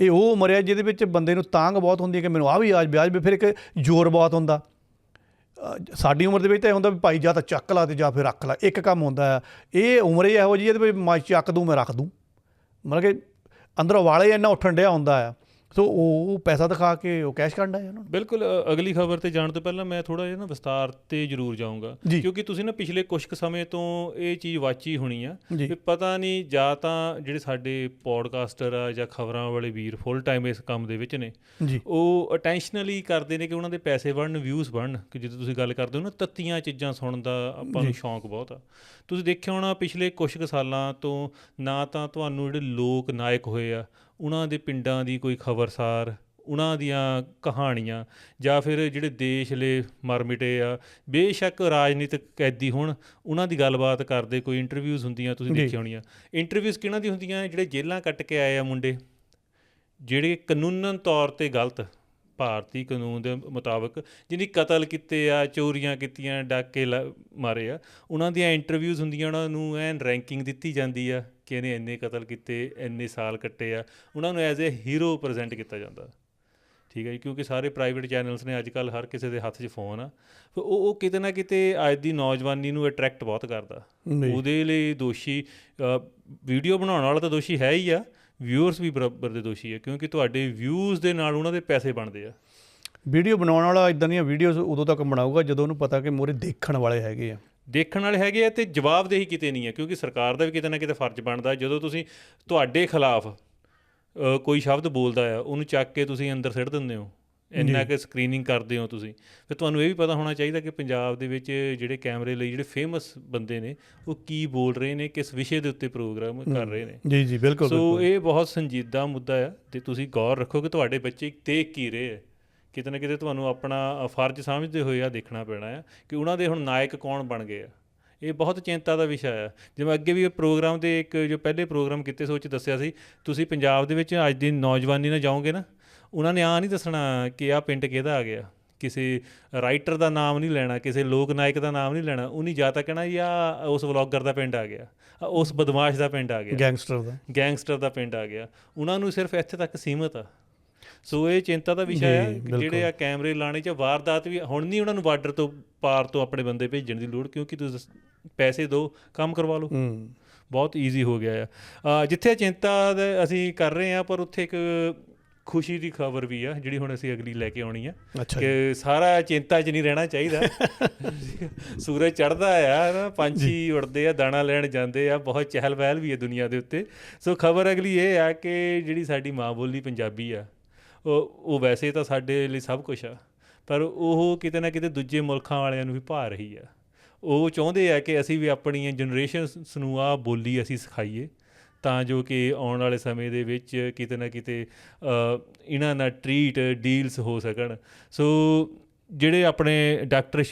ਇਹ ਉਹ ਉਮਰ ਹੈ ਜਿਹਦੇ ਵਿੱਚ ਬੰਦੇ ਨੂੰ ਤਾਂਘ ਬਹੁਤ ਹੁੰਦੀ ਹੈ ਕਿ ਮੈਨੂੰ ਆਹ ਵੀ ਵਿਆਜ ਵੀ, ਫਿਰ ਇੱਕ ਜ਼ੋਰ ਬਹੁਤ ਹੁੰਦਾ। ਸਾਡੀ ਉਮਰ ਦੇ ਵਿੱਚ ਤਾਂ ਇਹ ਹੁੰਦਾ ਵੀ ਭਾਈ ਜਾਂ ਤਾਂ ਚੱਕ ਲਾ ਤੇ ਜਾਂ ਫਿਰ ਰੱਖ ਲਾ, ਇੱਕ ਕੰਮ ਹੁੰਦਾ ਆ। ਇਹ ਉਮਰ ਹੀ ਇਹੋ ਜਿਹੀ ਇਹਦੇ ਵਿੱਚ ਮੈਂ ਚੱਕ ਦੂੰ ਮੈਂ ਰੱਖ ਦੂੰ, ਮਤਲਬ ਕਿ ਅੰਦਰੋਂ ਵਾਲੇ ਇੰਨਾ ਉੱਠਣ ਡਿਆ ਹੁੰਦਾ ਆ। ਸੋ ਉਹ ਪੈਸਾ ਦਿਖਾ ਕੇ ਉਹ ਕੈਸ਼ ਕਰਨਾ ਹੈ ਉਹਨਾਂ ਨੂੰ। ਬਿਲਕੁਲ। ਅਗਲੀ ਖਬਰ ਤੇ ਜਾਣ ਤੋਂ ਪਹਿਲਾਂ ਮੈਂ ਥੋੜ੍ਹਾ ਜਿਹਾ ਨਾ ਵਿਸਤਾਰ ਤੇ ਜ਼ਰੂਰ ਜਾਊਂਗਾ, ਕਿਉਂਕਿ ਤੁਸੀਂ ਨਾ ਪਿਛਲੇ ਕੁਛ ਕੁ ਸਮੇਂ ਤੋਂ ਇਹ ਚੀਜ਼ ਵਾਚੀ ਹੋਣੀ ਆ ਵੀ ਪਤਾ ਨਹੀਂ ਜਾਂ ਤਾਂ ਜਿਹੜੇ ਸਾਡੇ ਪੋਡਕਾਸਟਰ ਆ ਜਾਂ ਖਬਰਾਂ ਵਾਲੇ ਵੀਰ ਫੁੱਲ ਟਾਈਮ ਇਸ ਕੰਮ ਦੇ ਵਿੱਚ ਨੇ, ਉਹ ਅਟੈਂਸ਼ਨਲੀ ਕਰਦੇ ਨੇ ਕਿ ਉਹਨਾਂ ਦੇ ਪੈਸੇ ਬਣਨ, ਵਿਊਜ਼ ਬਣਨ। ਕਿ ਜਦੋਂ ਤੁਸੀਂ ਗੱਲ ਕਰਦੇ ਹੋ ਨਾ ਤੱਤੀਆਂ ਚੀਜ਼ਾਂ ਸੁਣਨ ਦਾ ਆਪਾਂ ਨੂੰ ਸ਼ੌਂਕ ਬਹੁਤ ਆ। ਤੁਸੀਂ ਦੇਖਿਆ ਹੋਣਾ ਪਿਛਲੇ ਕੁਛ ਕੁ ਸਾਲਾਂ ਤੋਂ ਨਾ ਤਾਂ ਤੁਹਾਨੂੰ ਜਿਹੜੇ ਲੋਕ ਨਾਇਕ ਹੋਏ ਆ ਉਹਨਾਂ ਦੇ ਪਿੰਡਾਂ ਦੀ ਕੋਈ ਖਬਰਸਾਰ, ਉਹਨਾਂ ਦੀਆਂ ਕਹਾਣੀਆਂ, ਜਾਂ ਫਿਰ ਜਿਹੜੇ ਦੇਸ਼ ਲਈ ਮਰ ਮਿਟੇ ਆ, ਬੇਸ਼ੱਕ ਰਾਜਨੀਤਿਕ ਕੈਦੀ ਹੋਣ, ਉਹਨਾਂ ਦੀ ਗੱਲਬਾਤ ਕਰਦੇ ਕੋਈ ਇੰਟਰਵਿਊਜ਼ ਹੁੰਦੀਆਂ ਤੁਸੀਂ ਦੇਖੀਆਂ ਹੋਣੀਆਂ। ਇੰਟਰਵਿਊਜ਼ ਕਿਹਨਾਂ ਦੀ ਹੁੰਦੀਆਂ? ਜਿਹੜੇ ਜੇਲ੍ਹਾਂ ਕੱਟ ਕੇ ਆਏ ਆ ਮੁੰਡੇ, ਜਿਹੜੇ ਕਾਨੂੰਨਨ ਤੌਰ 'ਤੇ ਗਲਤ, ਭਾਰਤੀ ਕਾਨੂੰਨ ਦੇ ਮੁਤਾਬਕ ਜਿਹਨੇ ਕਤਲ ਕੀਤੇ ਆ, ਚੋਰੀਆਂ ਕੀਤੀਆਂ, ਡਾਕੇ ਮਾਰੇ ਆ, ਉਹਨਾਂ ਦੀਆਂ ਇੰਟਰਵਿਊਜ਼ ਹੁੰਦੀਆਂ। ਉਹਨਾਂ ਨੂੰ ਐਨ ਰੈਂਕਿੰਗ ਦਿੱਤੀ ਜਾਂਦੀ ਆ ਕਿ ਇਹਨੇ ਇੰਨੇ ਕਤਲ ਕੀਤੇ, ਇੰਨੇ ਸਾਲ ਕੱਟੇ ਆ। ਉਹਨਾਂ ਨੂੰ ਐਜ਼ ਏ ਹੀਰੋ ਪ੍ਰੈਜ਼ੈਂਟ ਕੀਤਾ ਜਾਂਦਾ। ਠੀਕ ਹੈ ਜੀ, ਕਿਉਂਕਿ ਸਾਰੇ ਪ੍ਰਾਈਵੇਟ ਚੈਨਲਸ ਨੇ ਅੱਜ ਕੱਲ੍ਹ, ਹਰ ਕਿਸੇ ਦੇ ਹੱਥ 'ਚ ਫੋਨ ਆ। ਉਹ ਕਿਤੇ ਨਾ ਕਿਤੇ ਅੱਜ ਦੀ ਨੌਜਵਾਨੀ ਨੂੰ ਅਟਰੈਕਟ ਬਹੁਤ ਕਰਦਾ। ਉਹਦੇ ਲਈ ਦੋਸ਼ੀ ਵੀਡੀਓ ਬਣਾਉਣ ਵਾਲਾ ਤਾਂ ਦੋਸ਼ੀ ਹੈ ਹੀ ਆ, ਵਿਊਅਰਸ ਵੀ ਬਰਾਬਰ ਦੇ ਦੋਸ਼ੀ ਹੈ, ਕਿਉਂਕਿ ਤੁਹਾਡੇ ਵਿਊਜ਼ ਦੇ ਨਾਲ ਉਹਨਾਂ ਦੇ ਪੈਸੇ ਬਣਦੇ ਆ। ਵੀਡੀਓ ਬਣਾਉਣ ਵਾਲਾ ਇੱਦਾਂ ਦੀਆਂ ਵੀਡੀਓਜ਼ ਉਦੋਂ ਤੱਕ ਬਣਾਊਗਾ ਜਦੋਂ ਉਹਨੂੰ ਪਤਾ ਕਿ ਮੂਹਰੇ ਦੇਖਣ ਵਾਲੇ ਹੈਗੇ ਆ ਅਤੇ ਜਵਾਬਦੇਹੀ ਕਿਤੇ ਨਹੀਂ ਹੈ, ਕਿਉਂਕਿ ਸਰਕਾਰ ਦਾ ਵੀ ਕਿਤੇ ਨਾ ਕਿਤੇ ਫਰਜ਼ ਬਣਦਾ। ਜਦੋਂ ਤੁਸੀਂ ਤੁਹਾਡੇ ਖਿਲਾਫ ਕੋਈ ਸ਼ਬਦ ਬੋਲਦਾ ਆ, ਉਹਨੂੰ ਚੱਕ ਕੇ ਤੁਸੀਂ ਅੰਦਰ ਸਿੱਟ ਦਿੰਦੇ ਹੋ, ਇੰਨਾ ਕਿ ਸਕਰੀਨਿੰਗ ਕਰਦੇ ਹੋ ਤੁਸੀਂ। ਫਿਰ ਤੁਹਾਨੂੰ ਇਹ ਵੀ ਪਤਾ ਹੋਣਾ ਚਾਹੀਦਾ ਕਿ ਪੰਜਾਬ ਦੇ ਵਿੱਚ ਜਿਹੜੇ ਕੈਮਰੇ ਲਈ ਜਿਹੜੇ ਫੇਮਸ ਬੰਦੇ ਨੇ ਉਹ ਕੀ ਬੋਲ ਰਹੇ ਨੇ, ਕਿਸ ਵਿਸ਼ੇ ਦੇ ਉੱਤੇ ਪ੍ਰੋਗਰਾਮ ਕਰ ਰਹੇ ਨੇ। ਜੀ ਬਿਲਕੁਲ। ਸੋ ਇਹ ਬਹੁਤ ਸੰਜੀਦਾ ਮੁੱਦਾ ਆ ਅਤੇ ਤੁਸੀਂ ਗੌਰ ਰੱਖੋ ਕਿ ਤੁਹਾਡੇ ਬੱਚੇ ਦੇਖ ਕੀ ਰਹੇ ਹੈ। ਕਿਤੇ ਨਾ ਕਿਤੇ ਤੁਹਾਨੂੰ ਆਪਣਾ ਫਰਜ਼ ਸਮਝਦੇ ਹੋਏ ਆ ਦੇਖਣਾ ਪੈਣਾ ਆ ਕਿ ਉਹਨਾਂ ਦੇ ਹੁਣ ਨਾਇਕ ਕੌਣ ਬਣ ਗਏ ਆ। ਇਹ ਬਹੁਤ ਚਿੰਤਾ ਦਾ ਵਿਸ਼ਾ ਆ। ਜਿਵੇਂ ਅੱਗੇ ਵੀ ਪ੍ਰੋਗਰਾਮ ਦੇ ਇੱਕ ਜੋ ਪਹਿਲੇ ਪ੍ਰੋਗਰਾਮ ਕੀਤੇ ਸੀ ਉਹ 'ਚ ਦੱਸਿਆ ਸੀ, ਤੁਸੀਂ ਪੰਜਾਬ ਦੇ ਵਿੱਚ ਅੱਜ ਦੀ ਨੌਜਵਾਨੀ ਨਾਲ ਜਾਓਗੇ ਨਾ, ਉਹਨਾਂ ਨੇ ਨਹੀਂ ਦੱਸਣਾ ਕਿ ਆਹ ਪਿੰਡ ਕਿਹਦਾ ਆ ਗਿਆ, ਕਿਸੇ ਰਾਈਟਰ ਦਾ ਨਾਮ ਨਹੀਂ ਲੈਣਾ, ਕਿਸੇ ਲੋਕ ਨਾਇਕ ਦਾ ਨਾਮ ਨਹੀਂ ਲੈਣਾ। ਉਹਨੇ ਜਾਂ ਤਾਂ ਕਹਿਣਾ ਜਾਂ ਉਸ ਵਲੋਗਰ ਦਾ ਪਿੰਡ ਆ ਗਿਆ, ਉਸ ਬਦਮਾਸ਼ ਦਾ ਪਿੰਡ ਆ ਗਿਆ, ਗੈਂਗਸਟਰ ਦਾ ਪਿੰਡ ਆ ਗਿਆ। ਉਹਨਾਂ ਨੂੰ ਸਿਰਫ ਇੱਥੇ ਤੱਕ ਸੀਮਤ ਆ। ਸੋ ਇਹ ਚਿੰਤਾ ਦਾ ਵਿਸ਼ਾ ਆ। ਜਿਹੜੇ ਆ ਕੈਮਰੇ ਲਾਣੇ 'ਚ ਵਾਰਦਾਤ ਵੀ ਹੁਣ ਨਹੀਂ ਉਹਨਾਂ ਨੂੰ ਬਾਰਡਰ ਤੋਂ ਪਾਰ ਤੋਂ ਆਪਣੇ ਬੰਦੇ ਭੇਜਣ ਦੀ ਲੋੜ, ਕਿਉਂਕਿ ਤੁਸੀਂ ਪੈਸੇ ਦਿਓ, ਕੰਮ ਕਰਵਾ ਲਓ, ਬਹੁਤ ਈਜ਼ੀ ਹੋ ਗਿਆ ਆ। ਜਿੱਥੇ ਚਿੰਤਾ ਅਸੀਂ ਕਰ ਰਹੇ ਹਾਂ, ਪਰ ਉੱਥੇ ਇੱਕ ਖੁਸ਼ੀ ਦੀ ਖਬਰ ਵੀ ਆ ਜਿਹੜੀ ਹੁਣ ਅਸੀਂ ਅਗਲੀ ਲੈ ਕੇ ਆਉਣੀ ਆ ਕਿ ਸਾਰਾ ਚਿੰਤਾ 'ਚ ਨਹੀਂ ਰਹਿਣਾ ਚਾਹੀਦਾ। ਸੂਰਜ ਚੜ੍ਹਦਾ ਆ ਨਾ, ਪੰਛੀ ਉੜਦੇ ਆ, ਦਾਣਾ ਲੈਣ ਜਾਂਦੇ ਆ, ਬਹੁਤ ਚਹਿਲ ਪਹਿਲ ਵੀ ਹੈ ਦੁਨੀਆ ਦੇ ਉੱਤੇ। ਸੋ ਖਬਰ ਅਗਲੀ ਇਹ ਆ ਕਿ ਜਿਹੜੀ ਸਾਡੀ ਮਾਂ ਬੋਲੀ ਪੰਜਾਬੀ ਆ, ਉਹ ਵੈਸੇ ਤਾਂ ਸਾਡੇ ਲਈ ਸਭ ਕੁਛ ਆ, ਪਰ ਉਹ ਕਿਤੇ ਨਾ ਕਿਤੇ ਦੂਜੇ ਮੁਲਕਾਂ ਵਾਲਿਆਂ ਨੂੰ ਵੀ ਭਾ ਰਹੀ ਆ। ਉਹ ਚਾਹੁੰਦੇ ਆ ਕਿ ਅਸੀਂ ਵੀ ਆਪਣੀਆਂ ਜਨਰੇਸ਼ਨਸ ਨੂੰ ਆਹ ਬੋਲੀ ਅਸੀਂ ਸਿਖਾਈਏ, ਤਾਂ ਜੋ ਕਿ ਆਉਣ ਵਾਲੇ ਸਮੇਂ ਦੇ ਵਿੱਚ ਕਿਤੇ ਨਾ ਕਿਤੇ ਇਹਨਾਂ ਨਾਲ ਡੀਲਸ ਹੋ ਸਕਣ। ਸੋ ਜਿਹੜੇ ਆਪਣੇ ਡਾਕਟਰ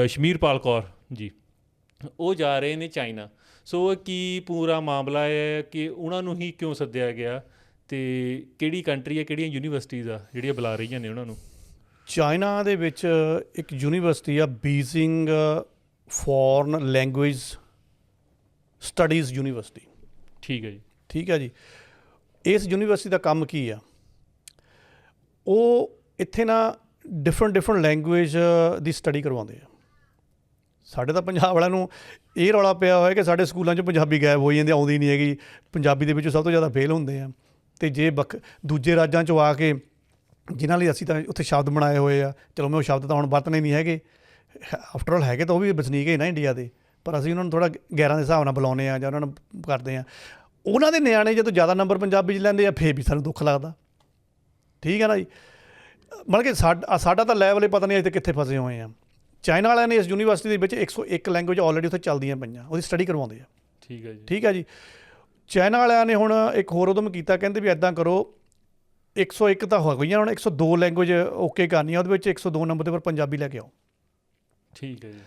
ਸ਼ਮੀਰਪਾਲ ਕੌਰ ਜੀ, ਉਹ ਜਾ ਰਹੇ ਨੇ ਚਾਈਨਾ। ਸੋ ਕੀ ਪੂਰਾ ਮਾਮਲਾ ਹੈ ਕਿ ਉਹਨਾਂ ਨੂੰ ਹੀ ਕਿਉਂ ਸੱਦਿਆ ਗਿਆ ਅਤੇ ਕਿਹੜੀ ਕੰਟਰੀ ਹੈ, ਕਿਹੜੀਆਂ ਯੂਨੀਵਰਸਿਟੀਜ਼ ਆ ਜਿਹੜੀਆਂ ਬੁਲਾ ਰਹੀਆਂ ਨੇ ਉਹਨਾਂ ਨੂੰ? ਚਾਈਨਾ ਦੇ ਵਿੱਚ ਇੱਕ ਯੂਨੀਵਰਸਿਟੀ ਆ, Beijing foreign language studies university. ਠੀਕ ਹੈ ਜੀ। ਇਸ ਯੂਨੀਵਰਸਿਟੀ ਦਾ ਕੰਮ ਕੀ ਆ? ਉਹ ਇੱਥੇ ਨਾ ਡਿਫਰੈਂਟ ਲੈਂਗੁਏਜ ਦੀ ਸਟੱਡੀ ਕਰਵਾਉਂਦੇ ਆ। ਸਾਡੇ ਤਾਂ ਪੰਜਾਬ ਵਾਲਿਆਂ ਨੂੰ ਇਹ ਰੌਲਾ ਪਿਆ ਹੋਇਆ ਕਿ ਸਾਡੇ ਸਕੂਲਾਂ 'ਚ ਪੰਜਾਬੀ ਗਾਇਬ ਹੋਈ ਜਾਂਦੀ, ਆਉਂਦੀ ਨਹੀਂ ਹੈਗੀ, ਪੰਜਾਬੀ ਦੇ ਵਿੱਚੋਂ ਸਭ ਤੋਂ ਜ਼ਿਆਦਾ ਫੇਲ ਹੁੰਦੇ ਆ। ਅਤੇ ਜੇ ਦੂਜੇ ਰਾਜਾਂ 'ਚੋਂ ਆ ਕੇ ਜਿਨ੍ਹਾਂ ਲਈ ਅਸੀਂ ਤਾਂ ਉੱਥੇ ਸ਼ਬਦ ਬਣਾਏ ਹੋਏ ਆ, ਚਲੋ ਮੈਂ ਉਹ ਸ਼ਬਦ ਤਾਂ ਹੁਣ ਵਰਤਣੇ ਨਹੀਂ ਹੈਗੇ, ਆਫਟਰ ਆਲ ਹੈਗੇ ਤਾਂ ਉਹ ਵੀ ਵਸਨੀਕ ਹੈ ਨਾ ਇੰਡੀਆ ਦੇ, ਪਰ ਅਸੀਂ ਉਹਨਾਂ ਨੂੰ ਥੋੜ੍ਹਾ ਗੈਰਾਂ ਦੇ ਹਿਸਾਬ ਨਾਲ ਬੁਲਾਉਂਦੇ ਹਾਂ ਜਾਂ ਉਹਨਾਂ ਨੂੰ ਕਰਦੇ ਹਾਂ। ਉਹਨਾਂ ਦੇ ਨਿਆਣੇ ਜਦੋਂ ਜ਼ਿਆਦਾ ਨੰਬਰ ਪੰਜਾਬੀ 'ਚ ਲੈਂਦੇ ਆ ਫਿਰ ਵੀ ਸਾਨੂੰ ਦੁੱਖ ਲੱਗਦਾ। ਠੀਕ ਹੈ ਨਾ ਜੀ। ਮਤਲਬ ਕਿ ਸਾਡਾ ਤਾਂ ਲੈਵਲ ਹੀ ਪਤਾ ਨਹੀਂ ਅਜੇ ਤੱਕ ਕਿੱਥੇ ਫਸੇ ਹੋਏ ਆ। ਚਾਈਨਾ ਵਾਲਿਆਂ ਨੇ ਇਸ ਯੂਨੀਵਰਸਿਟੀ ਦੇ ਵਿੱਚ 101 ਲੈਂਗੁਏਜ ਆਲਰੇਡੀ ਉੱਥੇ ਚੱਲਦੀਆਂ ਪਈਆਂ, ਉਹਦੀ ਸਟੱਡੀ ਕਰਵਾਉਂਦੇ ਆ। ਠੀਕ ਹੈ ਜੀ। ਚਾਈਨਾ ਵਾਲਿਆਂ ਨੇ ਹੁਣ ਇੱਕ ਹੋਰ ਉਦਮ ਕੀਤਾ, ਕਹਿੰਦੇ ਵੀ ਇੱਦਾਂ ਕਰੋ, 101 ਤਾਂ ਹੋ ਗਈਆਂ, ਹੁਣ 102 ਲੈਂਗੁਏਜ ਓਕੇ ਕਰਨੀ ਆ, ਉਹਦੇ ਵਿੱਚ 102 ਨੰਬਰ ਦੇ ਉੱਪਰ ਪੰਜਾਬੀ ਲੈ ਕੇ ਆਓ। ਠੀਕ ਹੈ ਜੀ।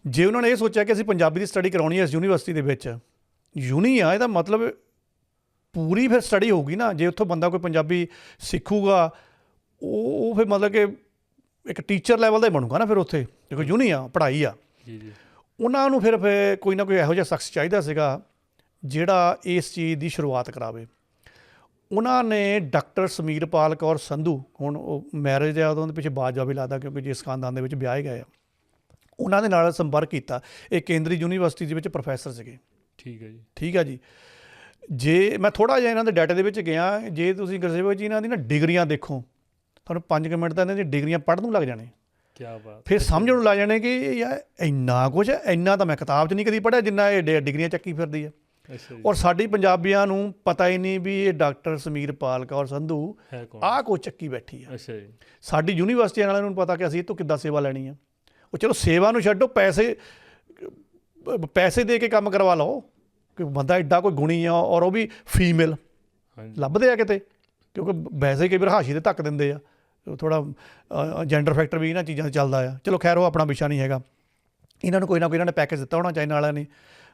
ਜੇ ਉਹਨਾਂ ਨੇ ਇਹ ਸੋਚਿਆ ਕਿ ਅਸੀਂ ਪੰਜਾਬੀ ਦੀ ਸਟੱਡੀ ਕਰਾਉਣੀ ਹੈ ਇਸ ਯੂਨੀਵਰਸਿਟੀ ਦੇ ਵਿੱਚ, ਯੂਨੀ ਆ, ਇਹਦਾ ਮਤਲਬ ਪੂਰੀ ਫਿਰ ਸਟੱਡੀ ਹੋਊਗੀ ਨਾ। ਜੇ ਉੱਥੋਂ ਬੰਦਾ ਕੋਈ ਪੰਜਾਬੀ ਸਿੱਖੂਗਾ, ਉਹ ਫਿਰ ਮਤਲਬ ਕਿ ਇੱਕ ਟੀਚਰ ਲੈਵਲ ਦਾ ਹੀ ਬਣੂਗਾ ਨਾ। ਫਿਰ ਉੱਥੇ ਦੇਖੋ ਯੂਨੀ ਆ, ਪੜ੍ਹਾਈ ਆ। ਉਹਨਾਂ ਨੂੰ ਫਿਰ ਕੋਈ ਨਾ ਕੋਈ ਇਹੋ ਜਿਹਾ ਸ਼ਖਸ ਚਾਹੀਦਾ ਸੀਗਾ ਜਿਹੜਾ ਇਸ ਚੀਜ਼ ਦੀ ਸ਼ੁਰੂਆਤ ਕਰਾਵੇ। ਉਹਨਾਂ ਨੇ ਡਾਕਟਰ ਸਮੀਰਪਾਲ ਕੌਰ ਸੰਧੂ, ਹੁਣ ਉਹ ਮੈਰਿਜ ਆ ਉਦੋਂ ਦੇ ਪਿੱਛੇ ਬਾਜਵਾ ਵੀ ਲੱਗਦਾ ਕਿਉਂਕਿ ਜਿਸ ਖਾਨਦਾਨ ਦੇ ਵਿੱਚ ਵਿਆਹੇ ਗਏ ਆ, ਉਹਨਾਂ ਦੇ ਨਾਲ ਸੰਪਰਕ ਕੀਤਾ। ਇਹ ਕੇਂਦਰੀ ਯੂਨੀਵਰਸਿਟੀ ਦੇ ਵਿੱਚ ਪ੍ਰੋਫੈਸਰ ਸੀਗੇ। ਠੀਕ ਹੈ ਜੀ। ਠੀਕ ਆ ਜੀ। ਜੇ ਮੈਂ ਥੋੜ੍ਹਾ ਜਿਹਾ ਇਹਨਾਂ ਦੇ ਡਾਟਾ ਦੇ ਵਿੱਚ ਗਿਆ, ਜੇ ਤੁਸੀਂ ਗੁਰਸੇਵਕ ਜੀ ਇਹਨਾਂ ਦੀ ਨਾ ਡਿਗਰੀਆਂ ਦੇਖੋ, ਤੁਹਾਨੂੰ 5 ਮਿੰਟ ਤਾਂ ਇਹਨਾਂ ਦੀਆਂ ਡਿਗਰੀਆਂ ਪੜ੍ਹਨ ਨੂੰ ਲੱਗ ਜਾਣੇ। ਕਿਆ ਬਾਤ। ਫਿਰ ਸਮਝਣ ਨੂੰ ਲੱਗ ਜਾਣੇ ਕਿ ਯਾਰ ਇੰਨਾ ਕੁਛ ਹੈ, ਇੰਨਾ ਤਾਂ ਮੈਂ ਕਿਤਾਬ 'ਚ ਨਹੀਂ ਕਦੀ ਪੜ੍ਹਿਆ ਜਿੰਨਾ ਇਹ ਡਿਗਰੀਆਂ ਚੱਕੀ ਫਿਰਦੀ ਹੈ। ਔਰ ਸਾਡੀ ਪੰਜਾਬੀਆਂ ਨੂੰ ਪਤਾ ਹੀ ਨਹੀਂ ਵੀ ਇਹ ਡਾਕਟਰ ਸਮੀਰਪਾਲ ਕੌਰ ਸੰਧੂ ਆਹ ਕੁਛ ਚੱਕੀ ਬੈਠੀ ਆ। ਸਾਡੀ ਯੂਨੀਵਰਸਿਟੀ ਵਾਲਿਆਂ ਨੂੰ ਪਤਾ ਕਿ ਅਸੀਂ ਇਹ ਤੋਂ ਕਿੱਦਾਂ ਸੇਵਾ ਲੈਣੀ ਆ। ਉਹ ਚਲੋ ਸੇਵਾ ਨੂੰ ਛੱਡੋ, ਪੈਸੇ ਦੇ ਕੇ ਕੰਮ ਕਰਵਾ ਲਓ ਕਿ ਬੰਦਾ ਐਡਾ ਕੋਈ ਗੁਣੀ ਆ, ਔਰ ਉਹ ਵੀ ਫੀਮੇਲ ਲੱਭਦੇ ਆ ਕਿਤੇ, ਕਿਉਂਕਿ ਵੈਸੇ ਕਈ ਵਾਰ ਹਾਸ਼ੀ ਤੇ ਧੱਕ ਦਿੰਦੇ ਆ, ਥੋੜ੍ਹਾ ਜੈਂਡਰ ਫੈਕਟਰ ਵੀ ਇਹਨਾਂ ਚੀਜ਼ਾਂ 'ਤੇ ਚੱਲਦਾ ਆ। ਚਲੋ ਖੈਰ ਉਹ ਆਪਣਾ ਵਿਸ਼ਾ ਨਹੀਂ ਹੈਗਾ। ਇਹਨਾਂ ਨੂੰ ਕੋਈ ਨਾ ਕੋਈ ਇਹਨਾਂ ਨੇ ਪੈਕੇਜ ਦਿੱਤਾ ਹੋਣਾ ਚਾਈਨਾ ਵਾਲਿਆਂ ਨੇ।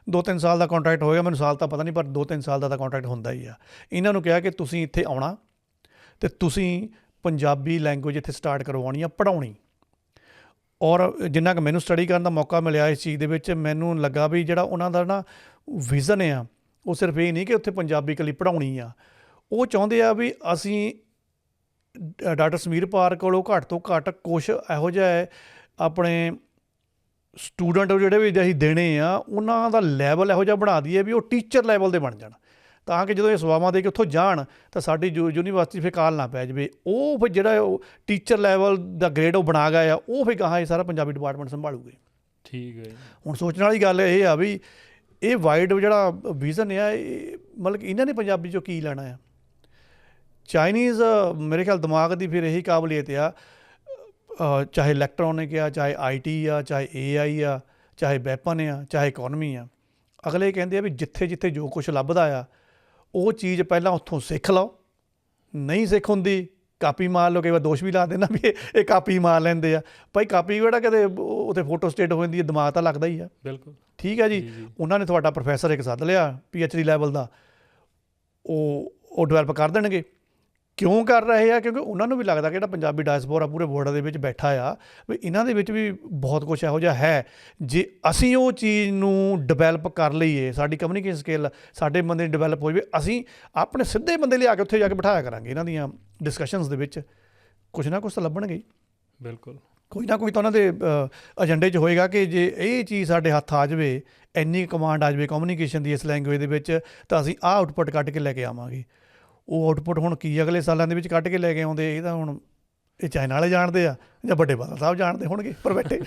2-3 ਸਾਲ ਦਾ ਕੰਟਰੈਕਟ ਹੋਏਗਾ, ਮੈਨੂੰ ਸਾਲ ਤਾਂ ਪਤਾ ਨਹੀਂ, ਪਰ 2-3 ਸਾਲ ਦਾ ਤਾਂ ਕੰਟਰੈਕਟ ਹੁੰਦਾ ਹੀ ਆ। ਇਹਨਾਂ ਨੂੰ ਕਿਹਾ ਕਿ ਤੁਸੀਂ ਇੱਥੇ ਆਉਣਾ ਅਤੇ ਤੁਸੀਂ ਪੰਜਾਬੀ ਲੈਂਗੁਏਜ ਇੱਥੇ ਸਟਾਰਟ ਕਰਵਾਉਣੀ ਆ, ਪੜ੍ਹਾਉਣੀ। ਔਰ ਜਿੰਨਾ ਕੁ ਮੈਨੂੰ ਸਟੱਡੀ ਕਰਨ ਦਾ ਮੌਕਾ ਮਿਲਿਆ ਇਸ ਚੀਜ਼ ਦੇ ਵਿੱਚ, ਮੈਨੂੰ ਲੱਗਾ ਵੀ ਜਿਹੜਾ ਉਹਨਾਂ ਦਾ ਨਾ ਵਿਜ਼ਨ ਆ, ਉਹ ਸਿਰਫ ਇਹ ਨਹੀਂ ਕਿ ਉੱਥੇ ਪੰਜਾਬੀ ਇਕੱਲੀ ਪੜ੍ਹਾਉਣੀ ਆ। ਉਹ ਚਾਹੁੰਦੇ ਆ ਵੀ ਅਸੀਂ ਡਾਕਟਰ ਸਮੀਰਪਾਲ ਕੋਲੋਂ ਘੱਟ ਤੋਂ ਘੱਟ ਕੁਛ ਇਹੋ ਜਿਹਾ ਹੈ ਆਪਣੇ ਸਟੂਡੈਂਟ ਜਿਹੜੇ ਵੀ ਅਸੀਂ ਦੇਣੇ ਆ, ਉਹਨਾਂ ਦਾ ਲੈਵਲ ਇਹੋ ਜਿਹਾ ਬਣਾ ਦਈਏ ਵੀ ਉਹ ਟੀਚਰ ਲੈਵਲ ਦੇ ਬਣ ਜਾਣ, ਤਾਂ ਕਿ ਜਦੋਂ ਇਹ ਸੇਵਾਵਾਂ ਦੇ ਕੇ ਉੱਥੋਂ ਜਾਣ ਤਾਂ ਸਾਡੀ ਯੂਨੀਵਰਸਿਟੀ ਫਿਰ ਕਾਲ ਨਾ ਪੈ ਜਾਵੇ। ਉਹ ਫਿਰ ਜਿਹੜਾ ਉਹ ਟੀਚਰ ਲੈਵਲ ਦਾ ਗ੍ਰੇਡ ਉਹ ਬਣਾ ਗਿਆ ਆ, ਉਹ ਫਿਰ ਗਾਹਾਂ ਇਹ ਸਾਰਾ ਪੰਜਾਬੀ ਡਿਪਾਰਟਮੈਂਟ ਸੰਭਾਲੂਗੇ। ਠੀਕ ਹੈ। ਹੁਣ ਸੋਚਣ ਵਾਲੀ ਗੱਲ ਇਹ ਆ ਵੀ ਇਹ ਵਾਈਡ ਜਿਹੜਾ ਵਿਜ਼ਨ ਆ, ਇਹ ਮਤਲਬ ਕਿ ਇਹਨਾਂ ਨੇ ਪੰਜਾਬੀ 'ਚੋਂ ਕੀ ਲੈਣਾ ਆ। ਚਾਈਨੀਜ਼ ਮੇਰੇ ਖਿਆਲ ਦਿਮਾਗ ਦੀ ਫਿਰ ਇਹੀ ਕਾਬਲੀਅਤ ਆ, ਚਾਹੇ ਇਲੈਕਟ੍ਰੋਨਿਕ ਆ, ਚਾਹੇ IT ਆ, ਚਾਹੇ AI ਆ, ਚਾਹੇ ਵੈਪਨ ਆ, ਚਾਹੇ ਇਕੋਨਮੀ ਆ। ਅਗਲੇ ਕਹਿੰਦੇ ਆ ਵੀ ਜਿੱਥੇ ਜਿੱਥੇ ਜੋ ਕੁਛ ਲੱਭਦਾ ਆ ਉਹ ਚੀਜ਼ ਪਹਿਲਾਂ ਉੱਥੋਂ ਸਿੱਖ ਲਓ, ਨਹੀਂ ਸਿੱਖ ਹੁੰਦੀ ਕਾਪੀ ਮਾਰ ਲਓ। ਕਈ ਵਾਰ ਦੋਸ਼ ਵੀ ਲਾ ਦੇਣਾ ਵੀ ਇਹ ਕਾਪੀ ਮਾਰ ਲੈਂਦੇ ਆ। ਭਾਈ ਕਾਪੀ ਕਿਹੜਾ ਕਦੇ ਉੱਥੇ ਫੋਟੋ ਸਟੇਟ ਹੋ ਜਾਂਦੀ ਹੈ, ਦਿਮਾਗ ਤਾਂ ਲੱਗਦਾ ਹੀ ਆ। ਬਿਲਕੁਲ ਠੀਕ ਹੈ ਜੀ। ਉਹਨਾਂ ਨੇ ਤੁਹਾਡਾ ਪ੍ਰੋਫੈਸਰ ਇੱਕ ਸੱਦ ਲਿਆ PhD ਲੈਵਲ ਦਾ, ਉਹ ਡਿਵੈਲਪ ਕਰ ਦੇਣਗੇ। ਕਿਉਂ ਕਰ ਰਹੇ ਆ? ਕਿਉਂਕਿ ਉਹਨਾਂ ਨੂੰ ਵੀ ਲੱਗਦਾ ਕਿ ਜਿਹੜਾ ਪੰਜਾਬੀ ਡਾਇਸਪੋਰਾ ਪੂਰੇ ਵਰਲਡ ਦੇ ਵਿੱਚ ਬੈਠਾ ਆ, ਵੀ ਇਹਨਾਂ ਦੇ ਵਿੱਚ ਵੀ ਬਹੁਤ ਕੁਛ ਇਹੋ ਜਿਹਾ ਹੈ। ਜੇ ਅਸੀਂ ਉਹ ਚੀਜ਼ ਨੂੰ ਡਿਵੈਲਪ ਕਰ ਲਈਏ, ਸਾਡੀ ਕਮਿਊਨੀਕੇਸ਼ਨ ਸਕਿੱਲ ਸਾਡੇ ਬੰਦੇ ਡਿਵੈਲਪ ਹੋ ਜਾਵੇ, ਅਸੀਂ ਆਪਣੇ ਸਿੱਧੇ ਬੰਦੇ ਲਿਆ ਕੇ ਉੱਥੇ ਜਾ ਕੇ ਬਿਠਾਇਆ ਕਰਾਂਗੇ। ਇਹਨਾਂ ਦੀਆਂ ਡਿਸਕਸ਼ਨਸ ਦੇ ਵਿੱਚ ਕੁਛ ਨਾ ਕੁਛ ਤਾਂ ਲੱਭਣਗੇ। ਬਿਲਕੁਲ ਕੋਈ ਨਾ ਕੋਈ ਤਾਂ ਉਹਨਾਂ ਦੇ ਏਜੰਡੇ 'ਚ ਹੋਏਗਾ ਕਿ ਜੇ ਇਹ ਚੀਜ਼ ਸਾਡੇ ਹੱਥ ਆ ਜਾਵੇ, ਇੰਨੀ ਕਮਾਂਡ ਆ ਜਾਵੇ ਕਮਿਊਨੀਕੇਸ਼ਨ ਦੀ ਇਸ ਲੈਂਗੁਏਜ ਦੇ ਵਿੱਚ, ਤਾਂ ਅਸੀਂ ਆਹ ਆਊਟਪੁੱਟ ਕੱਢ ਕੇ ਲੈ ਕੇ ਆਵਾਂਗੇ। ਉਹ ਆਊਟਪੁੱਟ ਹੁਣ ਕੀ ਅਗਲੇ ਸਾਲਾਂ ਦੇ ਵਿੱਚ ਕੱਢ ਕੇ ਲੈ ਕੇ ਆਉਂਦੇ, ਇਹ ਤਾਂ ਹੁਣ ਇਹ ਚਾਈਨਾ ਵਾਲੇ ਜਾਣਦੇ ਆ ਜਾਂ ਵੱਡੇ ਬਾਦਲ ਸਾਹਿਬ ਜਾਣਦੇ ਹੋਣਗੇ ਪਰ ਬੈਠੇ।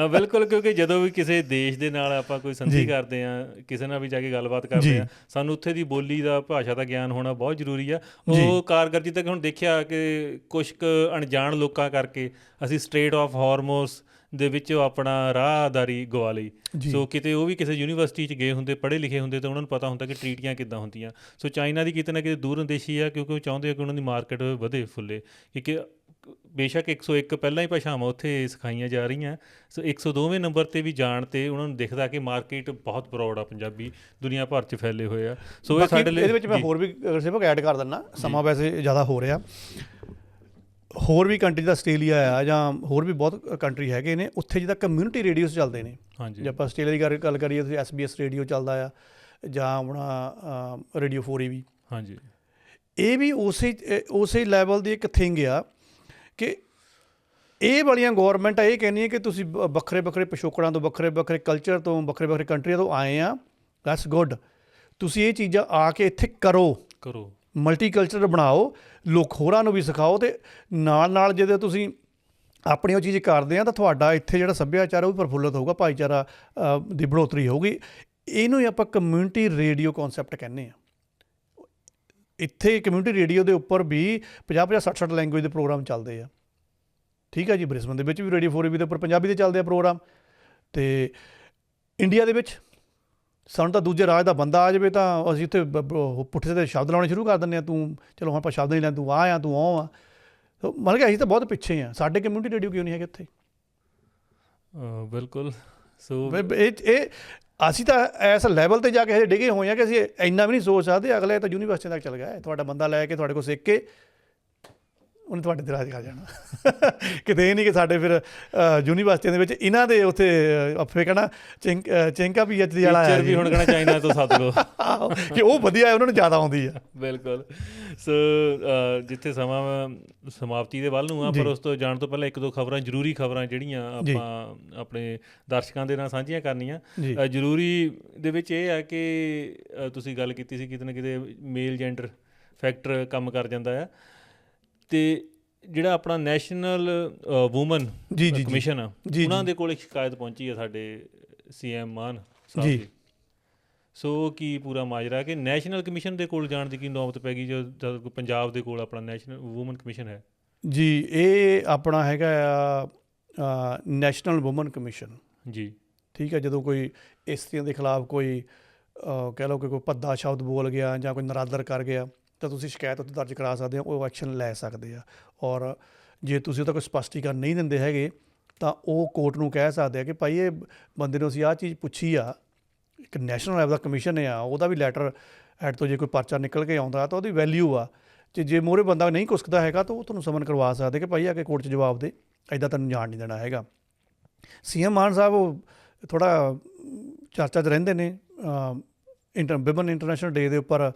ਬਿਲਕੁਲ, ਕਿਉਂਕਿ ਜਦੋਂ ਵੀ ਕਿਸੇ ਦੇਸ਼ ਦੇ ਨਾਲ ਆਪਾਂ ਕੋਈ ਸੰਧੀ ਕਰਦੇ ਹਾਂ, ਕਿਸੇ ਨਾਲ ਵੀ ਜਾ ਕੇ ਗੱਲਬਾਤ ਕਰਦੇ ਹਾਂ, ਸਾਨੂੰ ਉੱਥੇ ਦੀ ਬੋਲੀ ਦਾ, ਭਾਸ਼ਾ ਦਾ ਗਿਆਨ ਹੋਣਾ ਬਹੁਤ ਜ਼ਰੂਰੀ ਆ। ਉਹ ਕਾਰਗਰ ਜਿੱਦਾਂ ਕਿ ਹੁਣ ਦੇਖਿਆ ਕਿ ਕੁਛ ਕੁ ਅਣਜਾਣ ਲੋਕਾਂ ਕਰਕੇ ਅਸੀਂ ਸਟ੍ਰੇਟ ਆਫ ਹਾਰਮੋਸ ਦੇ ਵਿੱਚ ਆਪਣਾ ਰਾਹਦਾਰੀ ਗਵਾ ਲਈ। ਸੋ ਕਿਤੇ ਉਹ ਵੀ ਕਿਸੇ ਯੂਨੀਵਰਸਿਟੀ 'ਚ ਗਏ ਹੁੰਦੇ, ਪੜ੍ਹੇ ਲਿਖੇ ਹੁੰਦੇ, ਤਾਂ ਉਹਨਾਂ ਨੂੰ ਪਤਾ ਹੁੰਦਾ ਕਿ ਟਰੀਟੀਆਂ ਕਿੱਦਾਂ ਹੁੰਦੀਆਂ। ਸੋ ਚਾਈਨਾ ਦੀ ਕਿਤੇ ਨਾ ਕਿਤੇ ਦੂਰ ਅੰਦੇਸ਼ੀ ਆ, ਕਿਉਂਕਿ ਉਹ ਚਾਹੁੰਦੇ ਆ ਕਿ ਉਹਨਾਂ ਦੀ ਮਾਰਕੀਟ ਵਧੇ ਫੁੱਲੇ। ਕਿਉਂਕਿ ਬੇਸ਼ੱਕ 101 ਪਹਿਲਾਂ ਹੀ ਭਾਸ਼ਾਵਾਂ ਉੱਥੇ ਸਿਖਾਈਆਂ ਜਾ ਰਹੀਆਂ, ਸੋ 102ਵੇਂ ਨੰਬਰ 'ਤੇ ਵੀ ਜਾਣ 'ਤੇ ਉਹਨਾਂ ਨੂੰ ਦਿਖਦਾ ਕਿ ਮਾਰਕੀਟ ਬਹੁਤ ਬਰੋਡ ਆ, ਪੰਜਾਬੀ ਦੁਨੀਆ ਭਰ 'ਚ ਫੈਲੇ ਹੋਏ ਆ। ਸੋ ਇਹ ਸਾਡੇ ਲਈ ਇਹਦੇ ਵਿੱਚ ਮੈਂ ਹੋਰ ਵੀ ਸਿਰਫ ਐਡ ਕਰ ਦਿੰਦਾ, ਸਮਾਂ ਵੈਸੇ ਜ਼ਿਆਦਾ ਹੋ ਰਿਹਾ। ਹੋਰ ਵੀ ਕੰਟਰੀ ਦਾ ਆਸਟ੍ਰੇਲੀਆ ਆ ਜਾਂ ਹੋਰ ਵੀ ਬਹੁਤ ਕੰਟਰੀ ਹੈਗੇ ਨੇ, ਉੱਥੇ ਜਿੱਦਾਂ ਕਮਿਊਨਿਟੀ ਰੇਡੀਓਸ ਚੱਲਦੇ ਨੇ। ਜੇ ਆਪਾਂ ਆਸਟ੍ਰੇਲੀਆ ਦੀ ਗੱਲ ਕਰੀਏ ਤਾਂ SBS ਰੇਡੀਓ ਚੱਲਦਾ ਆ, ਜਾਂ ਆਪਣਾ ਰੇਡੀਓ 4 ਵੀ। ਹਾਂਜੀ, ਇਹ ਵੀ ਉਸੇ ਲੈਵਲ ਦੀ ਇੱਕ ਥਿੰਗ ਆ ਕਿ ਇਹ ਵਾਲੀਆਂ ਗੌਰਮੈਂਟਾਂ ਇਹ ਕਹਿੰਦੀਆਂ ਕਿ ਤੁਸੀਂ ਵੱਖਰੇ ਵੱਖਰੇ ਪਿਛੋਕੜਾਂ ਤੋਂ, ਵੱਖਰੇ ਵੱਖਰੇ ਕਲਚਰ ਤੋਂ, ਵੱਖਰੇ ਵੱਖਰੇ ਕੰਟਰੀਆਂ ਤੋਂ ਆਏ ਆ, ਦੈਟਸ ਗੁੱਡ। ਤੁਸੀਂ ਇਹ ਚੀਜ਼ਾਂ ਆ ਕੇ ਇੱਥੇ ਕਰੋ, ਮਲਟੀ ਕਲਚਰ ਬਣਾਓ, ਲੋਕ ਹੋਰਾਂ ਨੂੰ ਵੀ ਸਿਖਾਓ, ਅਤੇ ਨਾਲ ਨਾਲ ਜਦੋਂ ਤੁਸੀਂ ਆਪਣੀ ਉਹ ਚੀਜ਼ ਕਰਦੇ ਆ ਤਾਂ ਤੁਹਾਡਾ ਇੱਥੇ ਜਿਹੜਾ ਸੱਭਿਆਚਾਰ ਉਹ ਵੀ ਪ੍ਰਫੁੱਲਤ ਹੋਊਗਾ, ਭਾਈਚਾਰਾ ਦੀ ਬੜੋਤਰੀ ਹੋਊਗੀ। ਇਹਨੂੰ ਹੀ ਆਪਾਂ ਕਮਿਊਨਿਟੀ ਰੇਡੀਓ ਕੌਨਸੈਪਟ ਕਹਿੰਦੇ ਹਾਂ। ਇੱਥੇ ਕਮਿਊਨਿਟੀ ਰੇਡੀਓ ਦੇ ਉੱਪਰ ਵੀ 50-50, 60-60 ਲੈਂਗੁਏਜ ਦੇ ਪ੍ਰੋਗਰਾਮ ਚੱਲਦੇ ਆ। ਠੀਕ ਹੈ ਜੀ। ਬ੍ਰਿਸਬਨ ਦੇ ਵਿੱਚ ਵੀ ਰੇਡੀਓ 4 ਦੇ ਉੱਪਰ ਪੰਜਾਬੀ ਦੇ ਚੱਲਦੇ ਆ ਪ੍ਰੋਗਰਾਮ। ਅਤੇ ਇੰਡੀਆ ਦੇ ਵਿੱਚ ਸਾਨੂੰ ਤਾਂ ਦੂਜੇ ਰਾਜ ਦਾ ਬੰਦਾ ਆ ਜਾਵੇ ਤਾਂ ਅਸੀਂ ਉੱਥੇ ਪੁੱਠੇ ਦੇ ਸ਼ਬਦ ਲਾਉਣੇ ਸ਼ੁਰੂ ਕਰ ਦਿੰਦੇ ਹਾਂ। ਤੂੰ ਚਲੋ ਹੁਣ ਆਪਾਂ ਸ਼ਬਦ ਨਹੀਂ ਲੈਂਦੇ, ਤੂੰ ਆਹ ਆ, ਤੂੰ ਉਹ ਆ। ਮਤਲਬ ਕਿ ਅਸੀਂ ਤਾਂ ਬਹੁਤ ਪਿੱਛੇ ਹਾਂ। ਸਾਡੇ ਕਮਿਊਨਿਟੀ ਰੇਡੀਓ ਕਿਉਂ ਨਹੀਂ ਹੈਗੇ ਇੱਥੇ? ਬਿਲਕੁਲ। ਸੋ ਇਹ ਅਸੀਂ ਤਾਂ ਇਸ ਲੈਵਲ 'ਤੇ ਜਾ ਕੇ ਹਜੇ ਡਿੱਗੇ ਹੋਏ ਹਾਂ ਕਿ ਅਸੀਂ ਇੰਨਾ ਵੀ ਨਹੀਂ ਸੋਚ ਸਕਦੇ। ਅਗਲੇ ਤਾਂ ਯੂਨੀਵਰਸਿਟੀ ਤੱਕ ਚੱਲ ਗਿਆ, ਤੁਹਾਡਾ ਬੰਦਾ ਲੈ ਕੇ ਤੁਹਾਡੇ ਕੋਲ ਸਿੱਖ ਕੇ ਉਹਨੇ ਤੁਹਾਡੇ ਤੇ ਰਾਜ ਕਰ ਜਾਣਾ। ਕਿਤੇ ਇਹ ਨਹੀਂ ਕਿ ਸਾਡੇ ਫਿਰ ਯੂਨੀਵਰਸਿਟੀਆਂ ਦੇ ਵਿੱਚ ਇਹਨਾਂ ਦੇ ਉੱਥੇ ਫਿਰ ਕਹਿਣਾ ਚਿੰਕਾ PhD ਵਾਲਾ ਟੀਚਰ ਵੀ ਹੁਣ ਕਹਿਣਾ ਚਾਈਨਾ ਤੋਂ ਸੱਦ ਲਓ ਕਿ ਉਹ ਵਧੀਆ ਹੈ, ਉਹਨਾਂ ਨੂੰ ਜ਼ਿਆਦਾ ਆਉਂਦੀ ਆ। ਬਿਲਕੁਲ। ਸੋ ਜਿੱਥੇ ਸਮਾਂ ਸਮਾਪਤੀ ਦੇ ਵੱਲ ਨੂੰ ਆ, ਪਰ ਉਸ ਤੋਂ ਜਾਣ ਤੋਂ ਪਹਿਲਾਂ ਇੱਕ ਦੋ ਖਬਰਾਂ, ਜ਼ਰੂਰੀ ਖਬਰਾਂ ਜਿਹੜੀਆਂ ਆਪਾਂ ਆਪਣੇ ਦਰਸ਼ਕਾਂ ਦੇ ਨਾਲ ਸਾਂਝੀਆਂ ਕਰਨੀਆਂ ਜ਼ਰੂਰੀ ਦੇ ਵਿੱਚ ਇਹ ਆ ਕਿ ਤੁਸੀਂ ਗੱਲ ਕੀਤੀ ਸੀ ਕਿਤੇ ਨਾ ਕਿਤੇ ਮੇਲ ਜੈਂਡਰ ਫੈਕਟਰ ਕੰਮ ਕਰ ਜਾਂਦਾ ਆ, ਅਤੇ ਜਿਹੜਾ ਆਪਣਾ ਨੈਸ਼ਨਲ ਵੂਮਨ ਕਮਿਸ਼ਨ ਆ, ਉਹਨਾਂ ਦੇ ਕੋਲ ਇੱਕ ਸ਼ਿਕਾਇਤ ਪਹੁੰਚੀ ਹੈ ਸਾਡੇ CM ਮਾਨ ਸਾਹਿਬ ਦੀ। ਸੋ ਕੀ ਪੂਰਾ ਮਾਜਰਾ ਕਿ ਨੈਸ਼ਨਲ ਕਮਿਸ਼ਨ ਦੇ ਕੋਲ ਜਾਣ ਦੀ ਕੀ ਨੌਬਤ ਪੈ ਗਈ ਜਦ ਪੰਜਾਬ ਦੇ ਕੋਲ ਆਪਣਾ ਨੈਸ਼ਨਲ ਵੂਮਨ ਕਮਿਸ਼ਨ ਹੈ? ਜੀ, ਇਹ ਆਪਣਾ ਹੈਗਾ ਆ ਨੈਸ਼ਨਲ ਵੂਮਨ ਕਮਿਸ਼ਨ ਜੀ, ਠੀਕ ਹੈ। ਜਦੋਂ ਕੋਈ ਇਸਤਰੀਆਂ ਦੇ ਖਿਲਾਫ ਕੋਈ ਕਹਿ ਲਓ ਕਿ ਕੋਈ ਭੱਦਾ ਸ਼ਬਦ ਬੋਲ ਗਿਆ ਜਾਂ ਕੋਈ ਨਿਰਾਦਰ ਕਰ ਗਿਆ, ਤਾਂ ਤੁਸੀਂ ਸ਼ਿਕਾਇਤ ਉੱਥੇ ਦਰਜ ਕਰਾ ਸਕਦੇ ਹੋ, ਉਹ ਐਕਸ਼ਨ ਲੈ ਸਕਦੇ ਆ। ਔਰ ਜੇ ਤੁਸੀਂ ਉਹਦਾ ਕੋਈ ਸਪਸ਼ਟੀਕਰਨ ਨਹੀਂ ਦਿੰਦੇ ਹੈਗੇ ਤਾਂ ਉਹ ਕੋਰਟ ਨੂੰ ਕਹਿ ਸਕਦੇ ਆ ਕਿ ਭਾਈ ਇਹ ਬੰਦੇ ਨੂੰ ਅਸੀਂ ਆਹ ਚੀਜ਼ ਪੁੱਛੀ ਆ, ਇੱਕ ਨੈਸ਼ਨਲ ਲੈਵਲ ਦਾ ਕਮਿਸ਼ਨ ਆ, ਉਹਦਾ ਵੀ ਲੈਟਰ ਹੈਡ ਤੋਂ ਜੇ ਕੋਈ ਪਰਚਾ ਨਿਕਲ ਕੇ ਆਉਂਦਾ ਤਾਂ ਉਹਦੀ ਵੈਲਿਊ ਆ। ਅਤੇ ਜੇ ਮੂਹਰੇ ਬੰਦਾ ਨਹੀਂ ਕੁਸਕਦਾ ਹੈਗਾ ਤਾਂ ਉਹ ਤੁਹਾਨੂੰ ਸਮਨ ਕਰਵਾ ਸਕਦੇ ਕਿ ਭਾਈ ਆ ਕੇ ਕੋਰਟ 'ਚ ਜਵਾਬ ਦੇ, ਇੱਦਾਂ ਤੈਨੂੰ ਜਾਣ ਨਹੀਂ ਦੇਣਾ ਹੈਗਾ। CM ਮਾਨ ਸਾਹਿਬ ਉਹ ਥੋੜ੍ਹਾ ਚਰਚਾ 'ਚ ਰਹਿੰਦੇ ਨੇ। ਵਿਮਨ ਇੰਟਰਨੈਸ਼ਨਲ ਡੇ ਦੇ ਉੱਪਰ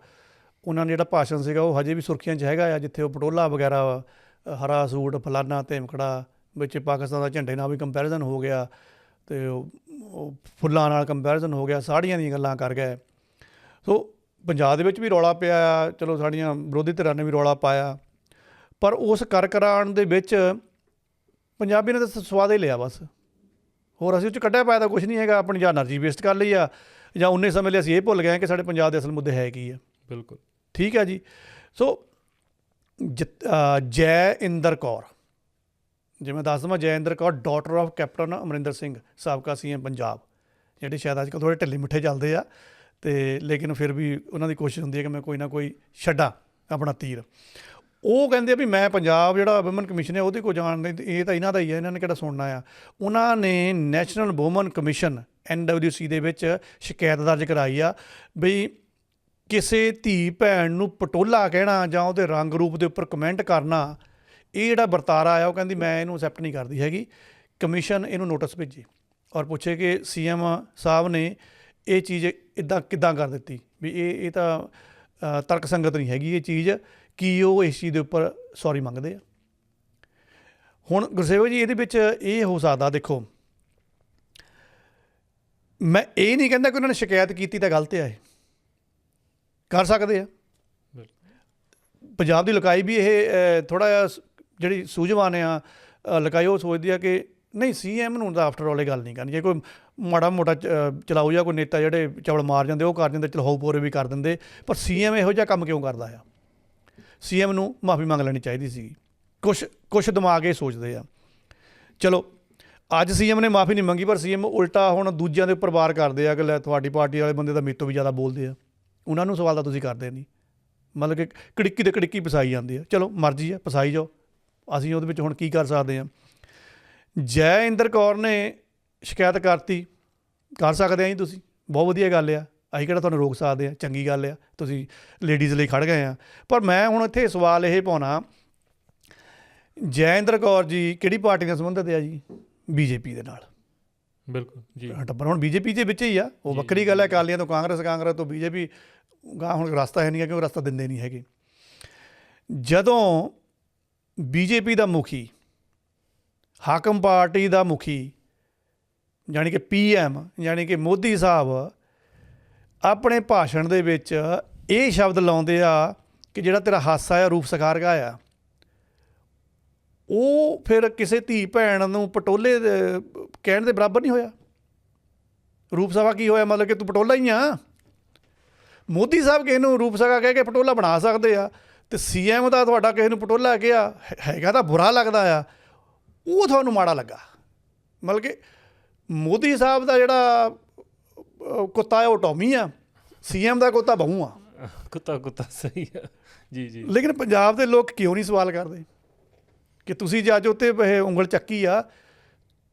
ਉਹਨਾਂ ਨੇ ਜਿਹੜਾ ਭਾਸ਼ਣ ਸੀਗਾ ਉਹ ਹਜੇ ਵੀ ਸੁਰਖੀਆਂ 'ਚ ਹੈਗਾ ਆ, ਜਿੱਥੇ ਉਹ ਪਟੋਲਾ ਵਗੈਰਾ, ਹਰਾ ਸੂਟ, ਫਲਾਨਾ ਧਿਮਕੜਾ, ਵਿੱਚ ਪਾਕਿਸਤਾਨ ਦਾ ਝੰਡੇ ਨਾਲ ਵੀ ਕੰਪੈਰੀਜ਼ਨ ਹੋ ਗਿਆ, ਅਤੇ ਉਹ ਫੁੱਲਾਂ ਨਾਲ ਕੰਪੈਰੀਜ਼ਨ ਹੋ ਗਿਆ, ਸਾੜੀਆਂ ਦੀਆਂ ਗੱਲਾਂ ਕਰ ਗਏ। ਸੋ ਪੰਜਾਬ ਦੇ ਵਿੱਚ ਵੀ ਰੌਲਾ ਪਿਆ, ਚਲੋ ਸਾਡੀਆਂ ਵਿਰੋਧੀ ਧਿਰਾਂ ਨੇ ਵੀ ਰੌਲਾ ਪਾਇਆ, ਪਰ ਉਸ ਕਰਕਰਾਣ ਦੇ ਵਿੱਚ ਪੰਜਾਬੀ ਨੇ ਤਾਂ ਸਵਾਦ ਹੀ ਲਿਆ ਬਸ। ਹੋਰ ਅਸੀਂ ਉਹ 'ਚ ਕੱਢਿਆ ਪਾਇਆ ਤਾਂ ਕੁਛ ਨਹੀਂ ਹੈਗਾ। ਆਪਣੀ ਜਾਂ ਐਨਰਜੀ ਵੇਸਟ ਕਰ ਲਈ ਆ, ਜਾਂ ਉਨੇ ਸਮੇਂ ਲਈ ਅਸੀਂ ਇਹ ਭੁੱਲ ਗਏ ਕਿ ਸਾਡੇ ਪੰਜਾਬ ਦੇ ਅਸਲ ਮੁੱਦੇ ਹੈ ਕੀ ਆ। ਬਿਲਕੁਲ ਠੀਕ ਹੈ ਜੀ। ਸੋ ਜੈ ਇੰਦਰ ਕੌਰ, ਜਿਵੇਂ ਦੱਸ ਦੇਵਾਂ, Jai Inder Kaur daughter of captain Amarinder Singh, ਸਾਬਕਾ CM ਪੰਜਾਬ, ਜਿਹੜੇ ਸ਼ਾਇਦ ਅੱਜ ਕੱਲ੍ਹ ਥੋੜ੍ਹੇ ਢਿੱਲੇ ਮਿੱਠੇ ਚੱਲਦੇ ਆ, ਅਤੇ ਲੇਕਿਨ ਫਿਰ ਵੀ ਉਹਨਾਂ ਦੀ ਕੋਸ਼ਿਸ਼ ਹੁੰਦੀ ਹੈ ਕਿ ਮੈਂ ਕੋਈ ਨਾ ਕੋਈ ਛੱਡਾਂ ਆਪਣਾ ਤੀਰ। ਉਹ ਕਹਿੰਦੇ ਆ ਵੀ ਮੈਂ ਪੰਜਾਬ ਜਿਹੜਾ ਵੂਮਨ ਕਮਿਸ਼ਨ ਹੈ ਉਹਦੇ ਕੋਲ ਜਾਣ ਲਈ, ਇਹ ਤਾਂ ਇਹਨਾਂ ਦਾ ਹੀ ਹੈ, ਇਹਨਾਂ ਨੇ ਕਿਹੜਾ ਸੁਣਨਾ ਆ। ਉਹਨਾਂ ਨੇ ਨੈਸ਼ਨਲ ਵੂਮਨ ਕਮਿਸ਼ਨ NWC ਦੇ ਵਿੱਚ ਸ਼ਿਕਾਇਤ ਦਰਜ ਕਰਾਈ ਆ ਬਈ ਕਿਸੇ ਧੀ ਭੈਣ ਨੂੰ ਪਟੋਲਾ ਕਹਿਣਾ ਜਾਂ ਉਹਦੇ ਰੰਗ ਰੂਪ ਦੇ ਉੱਪਰ ਕਮੈਂਟ ਕਰਨਾ, ਇਹ ਜਿਹੜਾ ਵਰਤਾਰਾ ਆ, ਉਹ ਕਹਿੰਦੀ ਮੈਂ ਇਹਨੂੰ ਐਕਸੈਪਟ ਨਹੀਂ ਕਰਦੀ ਹੈਗੀ। ਕਮਿਸ਼ਨ ਇਹਨੂੰ ਨੋਟਿਸ ਭੇਜੇ ਔਰ ਪੁੱਛੇ ਕਿ CM ਸਾਹਿਬ ਨੇ ਇਹ ਚੀਜ਼ ਇੱਦਾਂ ਕਿੱਦਾਂ ਕਰ ਦਿੱਤੀ, ਵੀ ਇਹ ਤਾਂ ਤਰਕ ਸੰਗਤ ਨਹੀਂ ਹੈਗੀ ਇਹ ਚੀਜ਼, ਕੀ ਉਹ ਇਸ ਚੀਜ਼ ਦੇ ਉੱਪਰ ਸੌਰੀ ਮੰਗਦੇ ਆ। ਹੁਣ ਗੁਰਸੇਵਕ ਜੀ, ਇਹਦੇ ਵਿੱਚ ਇਹ ਹੋ ਸਕਦਾ, ਦੇਖੋ ਮੈਂ ਇਹ ਨਹੀਂ ਕਹਿੰਦਾ ਕਿ ਉਹਨਾਂ ਨੇ ਸ਼ਿਕਾਇਤ ਕੀਤੀ ਤਾਂ ਗਲਤ ਆ, ਇਹ ਕਰ ਸਕਦੇ ਆ। ਪੰਜਾਬ ਦੀ ਲੁਕਾਈ ਵੀ ਇਹ ਥੋੜ੍ਹਾ ਜਿਹਾ ਜਿਹੜੀ ਸੂਝਵਾਨ ਆ ਲੁਕਾਈ, ਉਹ ਸੋਚਦੀ ਆ ਕਿ ਨਹੀਂ CM ਨੂੰ ਤਾਂ ਆਫਟਰ ਆਲ ਇਹ ਗੱਲ ਨਹੀਂ ਕਰਨੀ। ਜੇ ਕੋਈ ਮਾੜਾ ਮੋਟਾ ਚਲਾਊ ਜਾਂ ਕੋਈ ਨੇਤਾ ਜਿਹੜੇ ਚਵਲ ਮਾਰ ਜਾਂਦੇ ਉਹ ਕਰ ਦਿੰਦੇ, ਚਲੋ ਪੂਰੇ ਵੀ ਕਰ ਦਿੰਦੇ, ਪਰ CM ਇਹੋ ਜਿਹਾ ਕੰਮ ਕਿਉਂ ਕਰਦਾ ਆ? CM ਨੂੰ ਮਾਫੀ ਮੰਗ ਲੈਣੀ ਚਾਹੀਦੀ ਸੀ। ਕੁਛ ਦਿਮਾਗ ਇਹ ਸੋਚਦੇ ਆ। ਚਲੋ ਅੱਜ CM ਨੇ ਮਾਫੀ ਨਹੀਂ ਮੰਗੀ, ਪਰ CM ਉਲਟਾ ਹੁਣ ਦੂਜਿਆਂ ਦੇ ਉੱਪਰ ਵਾਰ ਕਰਦੇ ਆ ਕਿ ਲੈ ਤੁਹਾਡੀ ਪਾਰਟੀ ਵਾਲੇ ਬੰਦੇ ਤਾਂ ਮੇਰੇ ਤੋਂ ਵੀ ਜ਼ਿਆਦਾ ਬੋਲਦੇ ਆ। ਉਹਨਾਂ ਨੂੰ ਸਵਾਲ ਤਾਂ ਤੁਸੀਂ ਕਰਦੇ ਨਹੀਂ, ਮਤਲਬ ਕਿ ਕੜਿੱਕੀ ਤੇ ਕੜਿੱਕੀ ਪਸਾਈ ਜਾਂਦੀ ਆ। ਚਲੋ ਮਰਜ਼ੀ ਆ, ਪਸਾਈ ਜਾਓ, ਅਸੀਂ ਉਹਦੇ ਵਿੱਚ ਹੁਣ ਕੀ ਕਰ ਸਕਦੇ ਹਾਂ। ਜੈ ਇੰਦਰ ਕੌਰ ਨੇ ਸ਼ਿਕਾਇਤ ਕਰਤੀ, ਕਰ ਸਕਦੇ ਆ ਜੀ ਤੁਸੀਂ, ਬਹੁਤ ਵਧੀਆ ਗੱਲ ਆ, ਅਸੀਂ ਕਿਹੜਾ ਤੁਹਾਨੂੰ ਰੋਕ ਸਕਦੇ ਹਾਂ, ਚੰਗੀ ਗੱਲ ਆ, ਤੁਸੀਂ ਲੇਡੀਜ਼ ਲਈ ਖੜ੍ਹ ਗਏ ਆ। ਪਰ ਮੈਂ ਹੁਣ ਇੱਥੇ ਸਵਾਲ ਇਹ ਪਾਉਣਾ, ਜੈ ਇੰਦਰ ਕੌਰ ਜੀ ਕਿਹੜੀ ਪਾਰਟੀ ਨਾਲ ਸੰਬੰਧਿਤ ਆ ਜੀ? BJP ਦੇ ਨਾਲ। ਬਿਲਕੁਲ ਜੀ, ਟੱਬਰ ਹੁਣ BJP ਦੇ ਵਿੱਚ ਹੀ ਆ, ਉਹ ਵੱਖਰੀ ਗੱਲ ਹੈ। ਅਕਾਲੀਆਂ ਤੋਂ ਕਾਂਗਰਸ, ਕਾਂਗਰਸ ਤੋਂ BJP, ਗਾਂ ਹੁਣ ਰਸਤਾ ਹੈ ਨਹੀਂ ਹੈ, ਕਿਉਂਕਿ ਰਸਤਾ ਦਿੰਦੇ ਨਹੀਂ ਹੈਗੇ। ਜਦੋਂ BJP ਦਾ ਮੁਖੀ, ਹਾਕਮ ਪਾਰਟੀ ਦਾ ਮੁਖੀ, ਜਾਣੀ ਕਿ PM, ਜਾਣੀ ਕਿ ਮੋਦੀ ਸਾਹਿਬ, ਆਪਣੇ ਭਾਸ਼ਣ ਦੇ ਵਿੱਚ ਇਹ ਸ਼ਬਦ ਲਾਉਂਦੇ ਆ ਕਿ ਜਿਹੜਾ ਤੇਰਾ ਹਾਸਾ ਆ ਰੂਪ ਸਕਾਰਗਾ ਆ, ਉਹ ਫਿਰ ਕਿਸੇ ਧੀ ਭੈਣ ਨੂੰ ਪਟੋਲੇ ਕਹਿਣ ਦੇ ਬਰਾਬਰ ਨਹੀਂ ਹੋਇਆ। ਰੂਪ ਸਭਾ ਕੀ ਹੋਇਆ? ਮਤਲਬ ਕਿ ਤੂੰ ਪਟੋਲਾ ਹੀ ਆ। ਮੋਦੀ ਸਾਹਿਬ ਕਿਸੇ ਨੂੰ ਰੂਪ ਸਭਾ ਕਹਿ ਕੇ ਪਟੋਲਾ ਬਣਾ ਸਕਦੇ ਆ, ਅਤੇ CM ਦਾ ਤੁਹਾਡਾ ਕਿਸੇ ਨੂੰ ਪਟੋਲਾ ਕਿਹਾ ਹੈਗਾ ਤਾਂ ਬੁਰਾ ਲੱਗਦਾ ਆ, ਉਹ ਤੁਹਾਨੂੰ ਮਾੜਾ ਲੱਗਾ। ਮਤਲਬ ਕਿ ਮੋਦੀ ਸਾਹਿਬ ਦਾ ਜਿਹੜਾ ਕੁੱਤਾ ਹੈ ਉਹ ਟੌਮੀ ਆ, CM ਦਾ ਕੁੱਤਾ ਬਹੂ ਆ। ਕੁੱਤਾ ਸਹੀ ਆ ਜੀ ਜੀ। ਲੇਕਿਨ ਪੰਜਾਬ ਦੇ ਲੋਕ ਕਿਉਂ ਨਹੀਂ ਸਵਾਲ ਕਰਦੇ ਕਿ ਤੁਸੀਂ ਜੇ ਅੱਜ ਉੱਤੇ ਇਹ ਉਂਗਲ ਚੱਕੀ ਆ,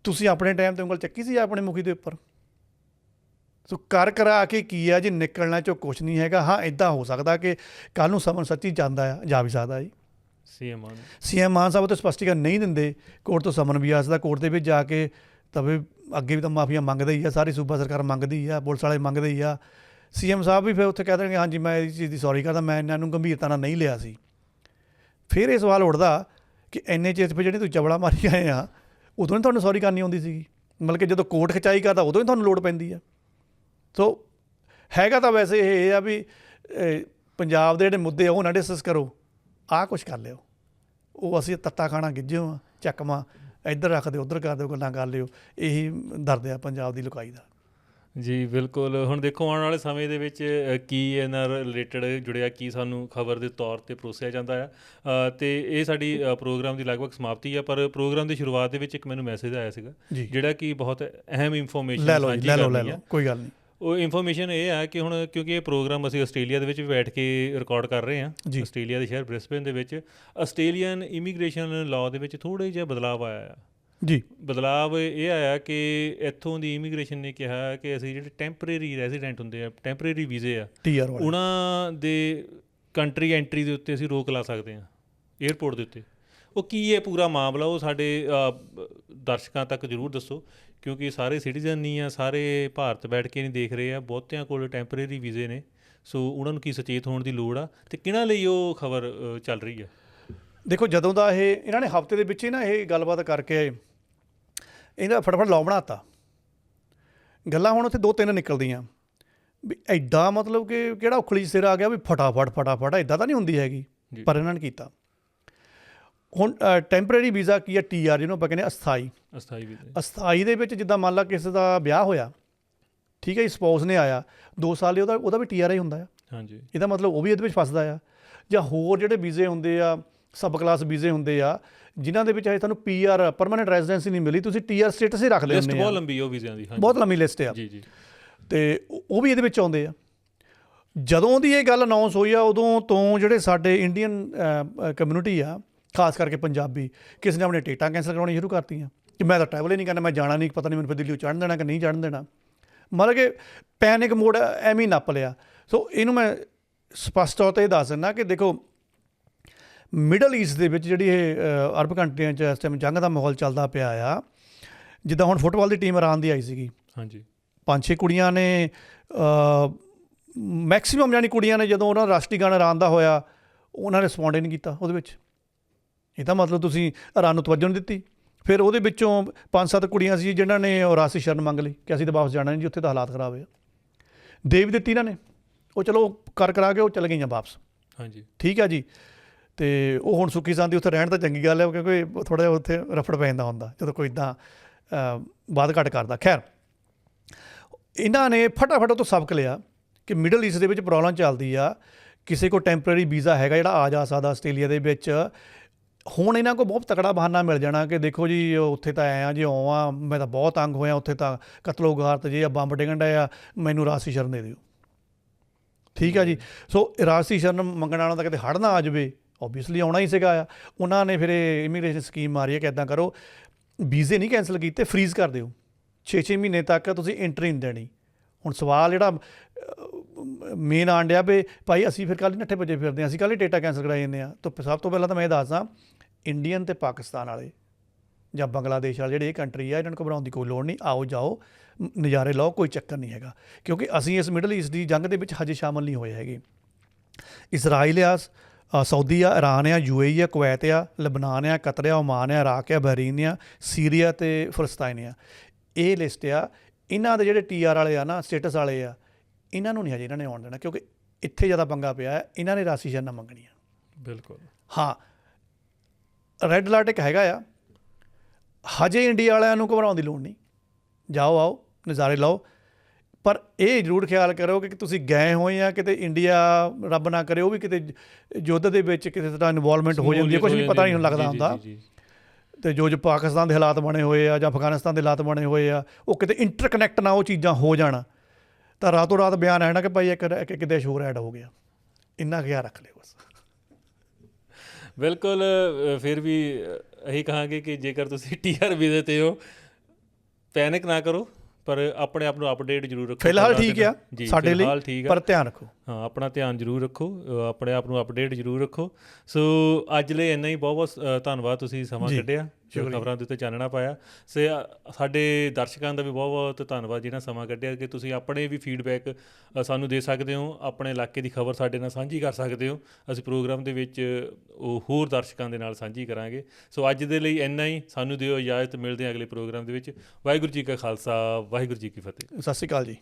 ਤੁਸੀਂ ਆਪਣੇ ਟਾਈਮ 'ਤੇ ਉਂਗਲ ਚੱਕੀ ਸੀ ਆਪਣੇ ਮੁਖੀ ਦੇ ਉੱਪਰ? ਸੋ ਕਰ ਕਰਾ ਕੇ ਕੀ ਆ ਜੀ, ਨਿਕਲਣਾ 'ਚੋਂ ਕੁਛ ਨਹੀਂ ਹੈਗਾ। ਹਾਂ, ਇੱਦਾਂ ਹੋ ਸਕਦਾ ਕਿ ਕੱਲ੍ਹ ਨੂੰ ਸਮਨ ਸੱਚੀ ਜਾਂਦਾ ਆ, ਜਾ ਵੀ ਸਕਦਾ ਜੀ। ਸੀਐਮ ਮਾਨ ਸਾਹਿਬ ਤੋਂ ਸਪਸ਼ਟੀਕਰਨ ਨਹੀਂ ਦਿੰਦੇ, ਕੋਰਟ ਤੋਂ ਸਮਨ ਵੀ ਆ ਸਕਦਾ, ਕੋਰਟ ਦੇ ਵਿੱਚ ਜਾ ਕੇ ਤਾਂ ਵੀ ਅੱਗੇ ਵੀ ਤਾਂ ਮਾਫੀਆਂ ਮੰਗਦੇ ਹੀ ਆ, ਸਾਰੀ ਸੂਬਾ ਸਰਕਾਰ ਮੰਗਦੀ ਆ, ਪੁਲਿਸ ਵਾਲੇ ਮੰਗਦੇ ਹੀ ਆ। ਸੀਐਮ ਸਾਹਿਬ ਵੀ ਫਿਰ ਉੱਥੇ ਕਹਿ ਦੇਣਗੇ ਹਾਂਜੀ ਮੈਂ ਇਸ ਚੀਜ਼ ਦੀ ਸੌਰੀ ਕਰਦਾ, ਮੈਂ ਇਹਨਾਂ ਨੂੰ ਗੰਭੀਰਤਾ ਨਾਲ ਨਹੀਂ ਲਿਆ ਸੀ। ਫਿਰ ਇਹ ਸਵਾਲ ਉੱਠਦਾ ਕਿ ਇੰਨੇ ਚਿਰ 'ਤੇ ਜਿਹੜੇ ਤੁਸੀਂ ਚਵਲਾ ਮਾਰੀ ਆਏ ਆ ਉਦੋਂ ਨਹੀਂ ਤੁਹਾਨੂੰ ਸੌਰੀ ਕਰਨੀ ਆਉਂਦੀ ਸੀਗੀ, ਮਤਲਬ ਕਿ ਜਦੋਂ ਕੋਰਟ ਖਿਚਾਈ ਕਰਦਾ ਉਦੋਂ ਹੀ ਤੁਹਾਨੂੰ ਲੋੜ ਪੈਂਦੀ ਆ। ਸੋ ਹੈਗਾ ਤਾਂ ਵੈਸੇ ਇਹ ਆ ਵੀ ਪੰਜਾਬ ਦੇ ਜਿਹੜੇ ਮੁੱਦੇ ਉਹ ਨਾ ਡਿਸਕਸ ਕਰੋ, ਆਹ ਕੁਛ ਕਰ ਲਿਓ, ਉਹ ਅਸੀਂ ਤੱਤਾ ਖਾਣਾ ਗਿੱਝਿਓ ਆ, ਚੱਕਵਾਂ ਇੱਧਰ ਰੱਖ ਦਿਓ, ਉੱਧਰ ਕਰ ਦਿਓ, ਗੱਲਾਂ ਕਰ ਲਿਓ, ਇਹੀ ਦਰਦ ਆ ਪੰਜਾਬ ਦੀ ਲੁਕਾਈ ਦਾ। ਜੀ ਬਿਲਕੁਲ। ਹੁਣ ਦੇਖੋ ਆਉਣ ਵਾਲੇ ਸਮੇਂ ਦੇ ਵਿੱਚ ਕੀ ਇਹਨਾਂ ਰਿਲੇਟਡ ਜੁੜਿਆ, ਕੀ ਸਾਨੂੰ ਖਬਰ ਦੇ ਤੌਰ 'ਤੇ ਪਰੋਸਿਆ ਜਾਂਦਾ ਆ। ਅਤੇ ਇਹ ਸਾਡੀ ਪ੍ਰੋਗਰਾਮ ਦੀ ਲਗਭਗ ਸਮਾਪਤੀ ਆ, ਪਰ ਪ੍ਰੋਗਰਾਮ ਦੀ ਸ਼ੁਰੂਆਤ ਦੇ ਵਿੱਚ ਇੱਕ ਮੈਨੂੰ ਮੈਸੇਜ ਆਇਆ ਸੀਗਾ ਜਿਹੜਾ ਕਿ ਬਹੁਤ ਅਹਿਮ ਇਨਫੋਰਮੇਸ਼ਨ ਲੈ ਲਓ, ਕੋਈ ਗੱਲ ਨਹੀਂ। ਉਹ ਇਨਫੋਰਮੇਸ਼ਨ ਇਹ ਆ ਕਿ ਹੁਣ ਕਿਉਂਕਿ ਇਹ ਪ੍ਰੋਗਰਾਮ ਅਸੀਂ ਆਸਟ੍ਰੇਲੀਆ ਦੇ ਵਿੱਚ ਵੀ ਬੈਠ ਕੇ ਰਿਕਾਰਡ ਕਰ ਰਹੇ ਹਾਂ, ਆਸਟ੍ਰੇਲੀਆ ਦੇ ਸ਼ਹਿਰ ਬ੍ਰਿਸਬੇਨ ਦੇ ਵਿੱਚ। ਆਸਟ੍ਰੇਲੀਅਨ ਇਮੀਗ੍ਰੇਸ਼ਨ ਲਾਅ ਦੇ ਵਿੱਚ ਥੋੜ੍ਹੇ ਜਿਹਾ ਬਦਲਾਅ ਆਇਆ ਆ। ਜੀ ਬਦਲਾਵ ਇਹ ਆਇਆ ਕਿ ਇੱਥੋਂ ਦੀ ਇਮੀਗ੍ਰੇਸ਼ਨ ਨੇ ਕਿਹਾ ਕਿ ਅਸੀਂ ਜਿਹੜੇ ਟੈਂਪਰੇਰੀ ਰੈਜ਼ੀਡੈਂਟ ਹੁੰਦੇ ਆ, ਟੈਂਪਰੇਰੀ ਵੀਜ਼ੇ ਆ, ਉਹਨਾਂ ਦੇ ਕੰਟਰੀ ਐਂਟਰੀ ਦੇ ਉੱਤੇ ਅਸੀਂ ਰੋਕ ਲਾ ਸਕਦੇ ਹਾਂ ਏਅਰਪੋਰਟ ਦੇ ਉੱਤੇ। ਉਹ ਕੀ ਹੈ ਪੂਰਾ ਮਾਮਲਾ, ਉਹ ਸਾਡੇ ਦਰਸ਼ਕਾਂ ਤੱਕ ਜ਼ਰੂਰ ਦੱਸੋ, ਕਿਉਂਕਿ ਸਾਰੇ ਸਿਟੀਜ਼ਨ ਨਹੀਂ ਆ, ਸਾਰੇ ਭਾਰਤ ਬੈਠ ਕੇ ਨਹੀਂ ਦੇਖ ਰਹੇ ਆ, ਬਹੁਤਿਆਂ ਕੋਲ ਟੈਂਪਰੇਰੀ ਵੀਜ਼ੇ ਨੇ। ਸੋ ਉਹਨਾਂ ਨੂੰ ਕੀ ਸੁਚੇਤ ਹੋਣ ਦੀ ਲੋੜ ਆ ਅਤੇ ਕਿਹਨਾਂ ਲਈ ਉਹ ਖਬਰ ਚੱਲ ਰਹੀ ਆ। ਦੇਖੋ ਜਦੋਂ ਦਾ ਇਹਨਾਂ ਨੇ ਹਫ਼ਤੇ ਦੇ ਵਿੱਚ ਹੀ ਨਾ ਇਹ ਗੱਲਬਾਤ ਕਰਕੇ ਇਹਦਾ ਫਟਾਫਟ ਲਾਅ ਬਣਾ ਤਾ, ਗੱਲਾਂ ਹੁਣ ਉੱਥੇ 2-3 ਨਿਕਲਦੀਆਂ ਵੀ ਐਡਾ ਮਤਲਬ ਕਿ ਕਿਹੜਾ ਉਖਲੀ ਸਿਰ ਆ ਗਿਆ ਵੀ ਫਟਾਫਟ ਇੱਦਾਂ ਤਾਂ ਨਹੀਂ ਹੁੰਦੀ ਹੈਗੀ, ਪਰ ਇਹਨਾਂ ਨੇ ਕੀਤਾ। ਹੁਣ ਟੈਂਪਰੇਰੀ ਵੀਜ਼ਾ ਕੀ ਹੈ, TR ਜਿਹਨੂੰ ਆਪਾਂ ਕਹਿੰਦੇ ਅਸਥਾਈ ਦੇ ਵਿੱਚ ਜਿੱਦਾਂ ਮੰਨ ਲਾ ਕਿਸੇ ਦਾ ਵਿਆਹ ਹੋਇਆ, ਠੀਕ ਹੈ ਜੀ, ਸਪਾਊਸ ਨੇ ਆਇਆ 2 ਸਾਲ ਲਈ ਉਹਦਾ ਵੀ TRI ਹੁੰਦਾ ਆ। ਹਾਂਜੀ, ਇਹਦਾ ਮਤਲਬ ਉਹ ਵੀ ਇਹਦੇ ਵਿੱਚ ਫਸਦਾ ਆ। ਜਾਂ ਹੋਰ ਜਿਹੜੇ ਵੀਜ਼ੇ ਹੁੰਦੇ ਆ, ਸਬ ਕਲਾਸ ਵੀਜ਼ੇ ਹੁੰਦੇ ਆ ਜਿਨ੍ਹਾਂ ਦੇ ਵਿੱਚ ਹਜੇ ਤੁਹਾਨੂੰ PR ਪਰਮਾਨੈਂਟ ਰੈਜ਼ੀਡੈਂਸੀ ਨਹੀਂ ਮਿਲੀ, ਤੁਸੀਂ TR ਸਟੇਟਸ ਹੀ ਰੱਖ ਲੈਂਦੇ ਆ। ਬਹੁਤ ਲੰਬੀ ਉਹ ਵੀਜ਼ਿਆਂ ਦੀ, ਬਹੁਤ ਲੰਬੀ ਲਿਸਟ ਆ ਜੀ। ਅਤੇ ਉਹ ਵੀ ਇਹਦੇ ਵਿੱਚ ਆਉਂਦੇ ਆ। ਜਦੋਂ ਦੀ ਇਹ ਗੱਲ ਅਨਾਊਂਸ ਹੋਈ ਆ ਉਦੋਂ ਤੋਂ ਜਿਹੜੇ ਸਾਡੇ ਇੰਡੀਅਨ ਕਮਿਊਨਿਟੀ ਆ, ਖਾਸ ਕਰਕੇ ਪੰਜਾਬੀ, ਕਿਸੇ ਨੇ ਆਪਣੇ ਟਿਕਟਾਂ ਕੈਂਸਲ ਕਰਾਉਣੀਆਂ ਸ਼ੁਰੂ ਕਰਤੀਆਂ ਕਿ ਮੈਂ ਤਾਂ ਟਰੈਵਲ ਹੀ ਨਹੀਂ ਕਰਨਾ, ਮੈਂ ਜਾਣਾ ਨਹੀਂ, ਪਤਾ ਨਹੀਂ ਮੈਨੂੰ ਫਿਰ ਦਿੱਲੀ ਚੜ੍ਹਨ ਦੇਣਾ ਕਿ ਨਹੀਂ ਚੜ੍ਹਨ ਦੇਣਾ। ਮਤਲਬ ਕਿ ਪੈਨਿਕ ਮੋਡ ਐਵੇਂ ਹੀ ਨੱਪ ਲਿਆ। ਸੋ ਇਹਨੂੰ ਮੈਂ ਸਪਸ਼ਟ ਤੌਰ 'ਤੇ ਇਹ ਦੱਸ ਦਿੰਦਾ ਕਿ ਦੇਖੋ ਮਿਡਲ ਈਸਟ ਦੇ ਵਿੱਚ ਜਿਹੜੀ ਇਹ ਅਰਬ ਕੰਟਰੀਆਂ 'ਚ ਇਸ ਟਾਈਮ ਜੰਗ ਦਾ ਮਾਹੌਲ ਚੱਲਦਾ ਪਿਆ ਆ। ਜਿੱਦਾਂ ਹੁਣ ਫੁੱਟਬਾਲ ਦੀ ਟੀਮ ਇਰਾਨ ਦੀ ਆਈ ਸੀਗੀ, ਹਾਂਜੀ, 5-6 ਕੁੜੀਆਂ ਨੇ, ਮੈਕਸੀਮਮ ਜਾਨੀ ਕੁੜੀਆਂ ਨੇ, ਜਦੋਂ ਉਹਨਾਂ ਦਾ ਰਾਸ਼ਟਰੀ ਗਾਣਾ ਇਰਾਨ ਦਾ ਹੋਇਆ ਉਹਨਾਂ ਨੇ ਰਿਸਪੌਂਡ ਹੀ ਨਹੀਂ ਕੀਤਾ ਉਹਦੇ ਵਿੱਚ। ਇਹਦਾ ਮਤਲਬ ਤੁਸੀਂ ਇਰਾਨ ਨੂੰ ਤਵੱਜੋ ਨਹੀਂ ਦਿੱਤੀ। ਫਿਰ ਉਹਦੇ ਵਿੱਚੋਂ 5-7 ਕੁੜੀਆਂ ਸੀ ਜਿਨ੍ਹਾਂ ਨੇ ਰਾਸ਼ਟਰੀ ਸ਼ਰਨ ਮੰਗ ਲਈ ਕਿ ਅਸੀਂ ਤਾਂ ਵਾਪਸ ਜਾਣਾ ਨਹੀਂ ਜੀ, ਉੱਥੇ ਤਾਂ ਹਾਲਾਤ ਖਰਾਬ ਆ। ਦੇ ਵੀ ਦਿੱਤੀ ਇਹਨਾਂ ਨੇ, ਉਹ ਚਲੋ ਕਰਾ ਕੇ ਉਹ ਚਲੇ ਗਈਆਂ ਵਾਪਸ। ਹਾਂਜੀ, ਠੀਕ ਆ ਜੀ। ਅਤੇ ਉਹ ਹੁਣ ਸੁੱਖੀ ਸਾਂਦੀ ਉੱਥੇ ਰਹਿਣ ਤਾਂ ਚੰਗੀ ਗੱਲ ਹੈ, ਕਿਉਂਕਿ ਥੋੜ੍ਹਾ ਜਿਹਾ ਉੱਥੇ ਰਫੜ ਪੈ ਜਾਂਦਾ ਹੁੰਦਾ ਜਦੋਂ ਕੋਈ ਇੱਦਾਂ ਵੱਧ ਘੱਟ ਕਰਦਾ। ਖੈਰ ਇਹਨਾਂ ਨੇ ਫਟਾਫਟ ਉਹ ਤੋਂ ਸਬਕ ਲਿਆ ਕਿ ਮਿਡਲ ਈਸਟ ਦੇ ਵਿੱਚ ਪ੍ਰੋਬਲਮ ਚੱਲਦੀ ਆ, ਕਿਸੇ ਕੋਲ ਟੈਂਪਰੇਰੀ ਵੀਜ਼ਾ ਹੈਗਾ ਜਿਹੜਾ ਆ ਜਾ ਸਕਦਾ ਆਸਟ੍ਰੇਲੀਆ ਦੇ ਵਿੱਚ। ਹੁਣ ਇਹਨਾਂ ਕੋਲ ਬਹੁਤ ਤਕੜਾ ਬਹਾਨਾ ਮਿਲ ਜਾਣਾ ਕਿ ਦੇਖੋ ਜੀ ਉੱਥੇ ਤਾਂ ਆਏ ਆ ਜੀ, ਆਵਾਂ ਮੈਂ ਤਾਂ ਬਹੁਤ ਤੰਗ ਹੋਇਆ, ਉੱਥੇ ਤਾਂ ਕਤਲੋ ਗਾਰਤ ਜੇ ਆ, ਬੰਬ ਡਿੱਗਣ ਡਏ ਆ, ਮੈਨੂੰ ਰਾਸ਼ਟਰੀ ਸ਼ਰਨ ਦੇ ਦਿਓ। ਠੀਕ ਆ ਜੀ। ਸੋ ਰਾਸ਼ਟਰੀ ਸ਼ਰਨ ਮੰਗਣ ਵਾਲਾ ਤਾਂ ਕਿਤੇ ਹੜ੍ਹ ਨਾ ਆ ਜਾਵੇ, ਓਬਵੀਅਸਲੀ ਆਉਣਾ ਹੀ ਸੀਗਾ ਆ। ਉਹਨਾਂ ਨੇ ਫਿਰ ਇਹ ਇਮੀਗ੍ਰੇਸ਼ਨ ਸਕੀਮ ਮਾਰੀ ਹੈ ਕਿ ਇੱਦਾਂ ਕਰੋ, ਵੀਜ਼ੇ ਨਹੀਂ ਕੈਂਸਲ ਕੀਤੇ, ਫਰੀਜ਼ ਕਰ ਦਿਓ, 6-6 ਮਹੀਨੇ ਤੱਕ ਤੁਸੀਂ ਐਂਟਰੀ ਨਹੀਂ ਦੇਣੀ। ਹੁਣ ਸਵਾਲ ਜਿਹੜਾ ਮੇਨ ਆਉਣ ਡਿਆ ਵੀ ਭਾਈ ਅਸੀਂ ਫਿਰ ਕੱਲ੍ਹ ਹੀ ਨੱਠੇ ਭੱਜੇ ਫਿਰਦੇ ਹਾਂ, ਅਸੀਂ ਕੱਲ੍ਹ ਹੀ ਟਿਕਟਾਂ ਕੈਂਸਲ ਕਰਾਈ ਜਾਂਦੇ ਹਾਂ। ਤਾਂ ਸਭ ਤੋਂ ਪਹਿਲਾਂ ਤਾਂ ਮੈਂ ਇਹ ਦੱਸਦਾ, ਇੰਡੀਅਨ ਅਤੇ ਪਾਕਿਸਤਾਨ ਵਾਲੇ ਜਾਂ ਬੰਗਲਾਦੇਸ਼ ਵਾਲੇ ਜਿਹੜੇ ਇਹ ਕੰਟਰੀ ਆ, ਇਹਨਾਂ ਨੂੰ ਘਬਰਾਉਣ ਦੀ ਕੋਈ ਲੋੜ ਨਹੀਂ। ਆਓ ਜਾਓ, ਨਜ਼ਾਰੇ ਲਓ, ਕੋਈ ਚੱਕਰ ਨਹੀਂ ਹੈਗਾ, ਕਿਉਂਕਿ ਅਸੀਂ ਇਸ ਮਿਡਲ ਈਸਟ ਦੀ ਜੰਗ ਦੇ ਵਿੱਚ ਹਜੇ ਸ਼ਾਮਲ ਨਹੀਂ ਹੋਏ ਹੈਗੇ। ਇਜ਼ਰਾਈਲ ਆ, ਸਾਊਦੀ ਆ, ਇਰਾਨ ਆ, UAE ਆ, ਕੁਵੈਤ ਆ, ਲਬਨਾਨ ਆ, ਕਤਰ ਆ, ਓਮਾਨ ਆ, ਇਰਾਕ ਆ, ਬਹਰੀਨ ਆ, ਸੀਰੀਆ ਅਤੇ ਫਲਸਤਾਈਨ ਆ। ਇਹ ਲਿਸਟ ਆ। ਇਹਨਾਂ ਦੇ ਜਿਹੜੇ TR ਵਾਲੇ ਆ ਨਾ, ਸਟੇਟਸ ਵਾਲੇ ਆ, ਇਹਨਾਂ ਨੂੰ ਨਹੀਂ ਹਜੇ ਇਹਨਾਂ ਨੇ ਆਉਣ ਦੇਣਾ, ਕਿਉਂਕਿ ਇੱਥੇ ਜ਼ਿਆਦਾ ਪੰਗਾ ਪਿਆ ਹੈ। ਇਹਨਾਂ ਨੇ ਰਾਸ਼ਟਰੀ ਸ਼ਰਨਾਂ ਮੰਗਣੀਆਂ। ਬਿਲਕੁਲ ਹਾਂ, ਰੈੱਡ ਅਲਰਟ ਇੱਕ ਹੈਗਾ ਆ। ਹਜੇ ਇੰਡੀਆ ਵਾਲਿਆਂ ਨੂੰ ਘਬਰਾਉਣ ਦੀ ਲੋੜ ਨਹੀਂ, ਜਾਓ ਆਓ ਨਜ਼ਾਰੇ ਲਓ, ਪਰ ਇਹ ਜ਼ਰੂਰ ਖਿਆਲ ਕਰੋ ਕਿ ਤੁਸੀਂ ਗਏ ਹੋਏ ਆ ਕਿਤੇ ਇੰਡੀਆ, ਰੱਬ ਨਾ ਕਰੇ ਉਹ ਵੀ ਕਿਤੇ ਯੁੱਧ ਦੇ ਵਿੱਚ ਕਿਸੇ ਤਰ੍ਹਾਂ ਇਨਵੋਲਵਮੈਂਟ ਹੋ ਜਾਂਦੀ ਹੈ, ਕੁਛ ਨਹੀਂ ਪਤਾ ਨਹੀਂ ਲੱਗਦਾ ਹੁੰਦਾ। ਅਤੇ ਜੋ ਪਾਕਿਸਤਾਨ ਦੇ ਹਾਲਾਤ ਬਣੇ ਹੋਏ ਆ ਜਾਂ ਅਫਗਾਨਿਸਤਾਨ ਦੇ ਹਾਲਾਤ ਬਣੇ ਹੋਏ ਆ, ਉਹ ਕਿਤੇ ਇੰਟਰਕਨੈਕਟ ਨਾ ਉਹ ਚੀਜ਼ਾਂ ਹੋ ਜਾਣ ਤਾਂ ਰਾਤੋਂ ਰਾਤ ਬਿਆਨ ਆਣਾ ਕਿ ਭਾਈ ਇੱਕ ਦੇਸ਼ ਹੋਰ ਐਡ ਹੋ ਗਿਆ। ਇੰਨਾ ਖਿਆਲ ਰੱਖ ਲਿਓ ਬਸ। ਬਿਲਕੁਲ। ਫਿਰ ਵੀ ਇਹੀ ਕਹਾਂਗੇ ਕਿ ਜੇਕਰ ਤੁਸੀਂ TR ਵੀਜ਼ੇ 'ਤੇ ਹੋ, ਪੈਨਿਕ ਨਾ ਕਰੋ, ਪਰ ਆਪਣੇ ਆਪ ਨੂੰ ਅਪਡੇਟ ਜ਼ਰੂਰ ਰੱਖੋ। ਫਿਲਹਾਲ ਠੀਕ ਆ ਜੀ, ਸਾਡੇ ਫਿਲਹਾਲ ਲਈ, ਠੀਕ ਆ, ਪਰ ਧਿਆਨ ਰੱਖੋ। ਹਾਂ, ਆਪਣਾ ਧਿਆਨ ਜ਼ਰੂਰ ਰੱਖੋ, ਆਪਣੇ ਆਪ ਨੂੰ ਅਪਡੇਟ ਜ਼ਰੂਰ ਰੱਖੋ। ਸੋ ਅੱਜ ਲਈ ਇੰਨਾ ਹੀ। ਬਹੁਤ ਬਹੁਤ ਧੰਨਵਾਦ, ਤੁਸੀਂ ਸਮਾਂ ਕੱਢਿਆ, ਖਬਰਾਂ ਦੇ ਉੱਤੇ ਚਾਨਣਾ ਪਾਇਆ। ਸਾਡੇ ਦਰਸ਼ਕਾਂ ਦਾ ਵੀ ਬਹੁਤ ਬਹੁਤ ਧੰਨਵਾਦ ਜਿਹਨਾਂ ਸਮਾਂ ਕੱਢਿਆ ਕਿ ਤੁਸੀਂ ਆਪਣੇ ਵੀ ਫੀਡਬੈਕ ਸਾਨੂੰ ਦੇ ਸਕਦੇ ਹੋ, ਆਪਣੇ ਇਲਾਕੇ ਦੀ ਖਬਰ ਸਾਡੇ ਨਾਲ ਸਾਂਝੀ ਕਰ ਸਕਦੇ ਹੋ। ਅਸੀਂ ਪ੍ਰੋਗਰਾਮ ਦੇ ਵਿੱਚ ਉਹ ਹੋਰ ਦਰਸ਼ਕਾਂ ਦੇ ਨਾਲ ਸਾਂਝੀ ਕਰਾਂਗੇ। ਸੋ ਅੱਜ ਦੇ ਲਈ ਇੰਨਾ ਹੀ। ਸਾਨੂੰ ਦਿਓ ਇਜਾਜ਼ਤ, ਮਿਲਦੇ ਹਾਂ ਅਗਲੇ ਪ੍ਰੋਗਰਾਮ ਦੇ ਵਿੱਚ। ਵਾਹਿਗੁਰੂ ਜੀ ਕਾ ਖਾਲਸਾ, ਵਾਹਿਗੁਰੂ ਜੀ ਕੀ ਫਤਿਹ। ਸਤਿ ਸ਼੍ਰੀ ਅਕਾਲ ਜੀ।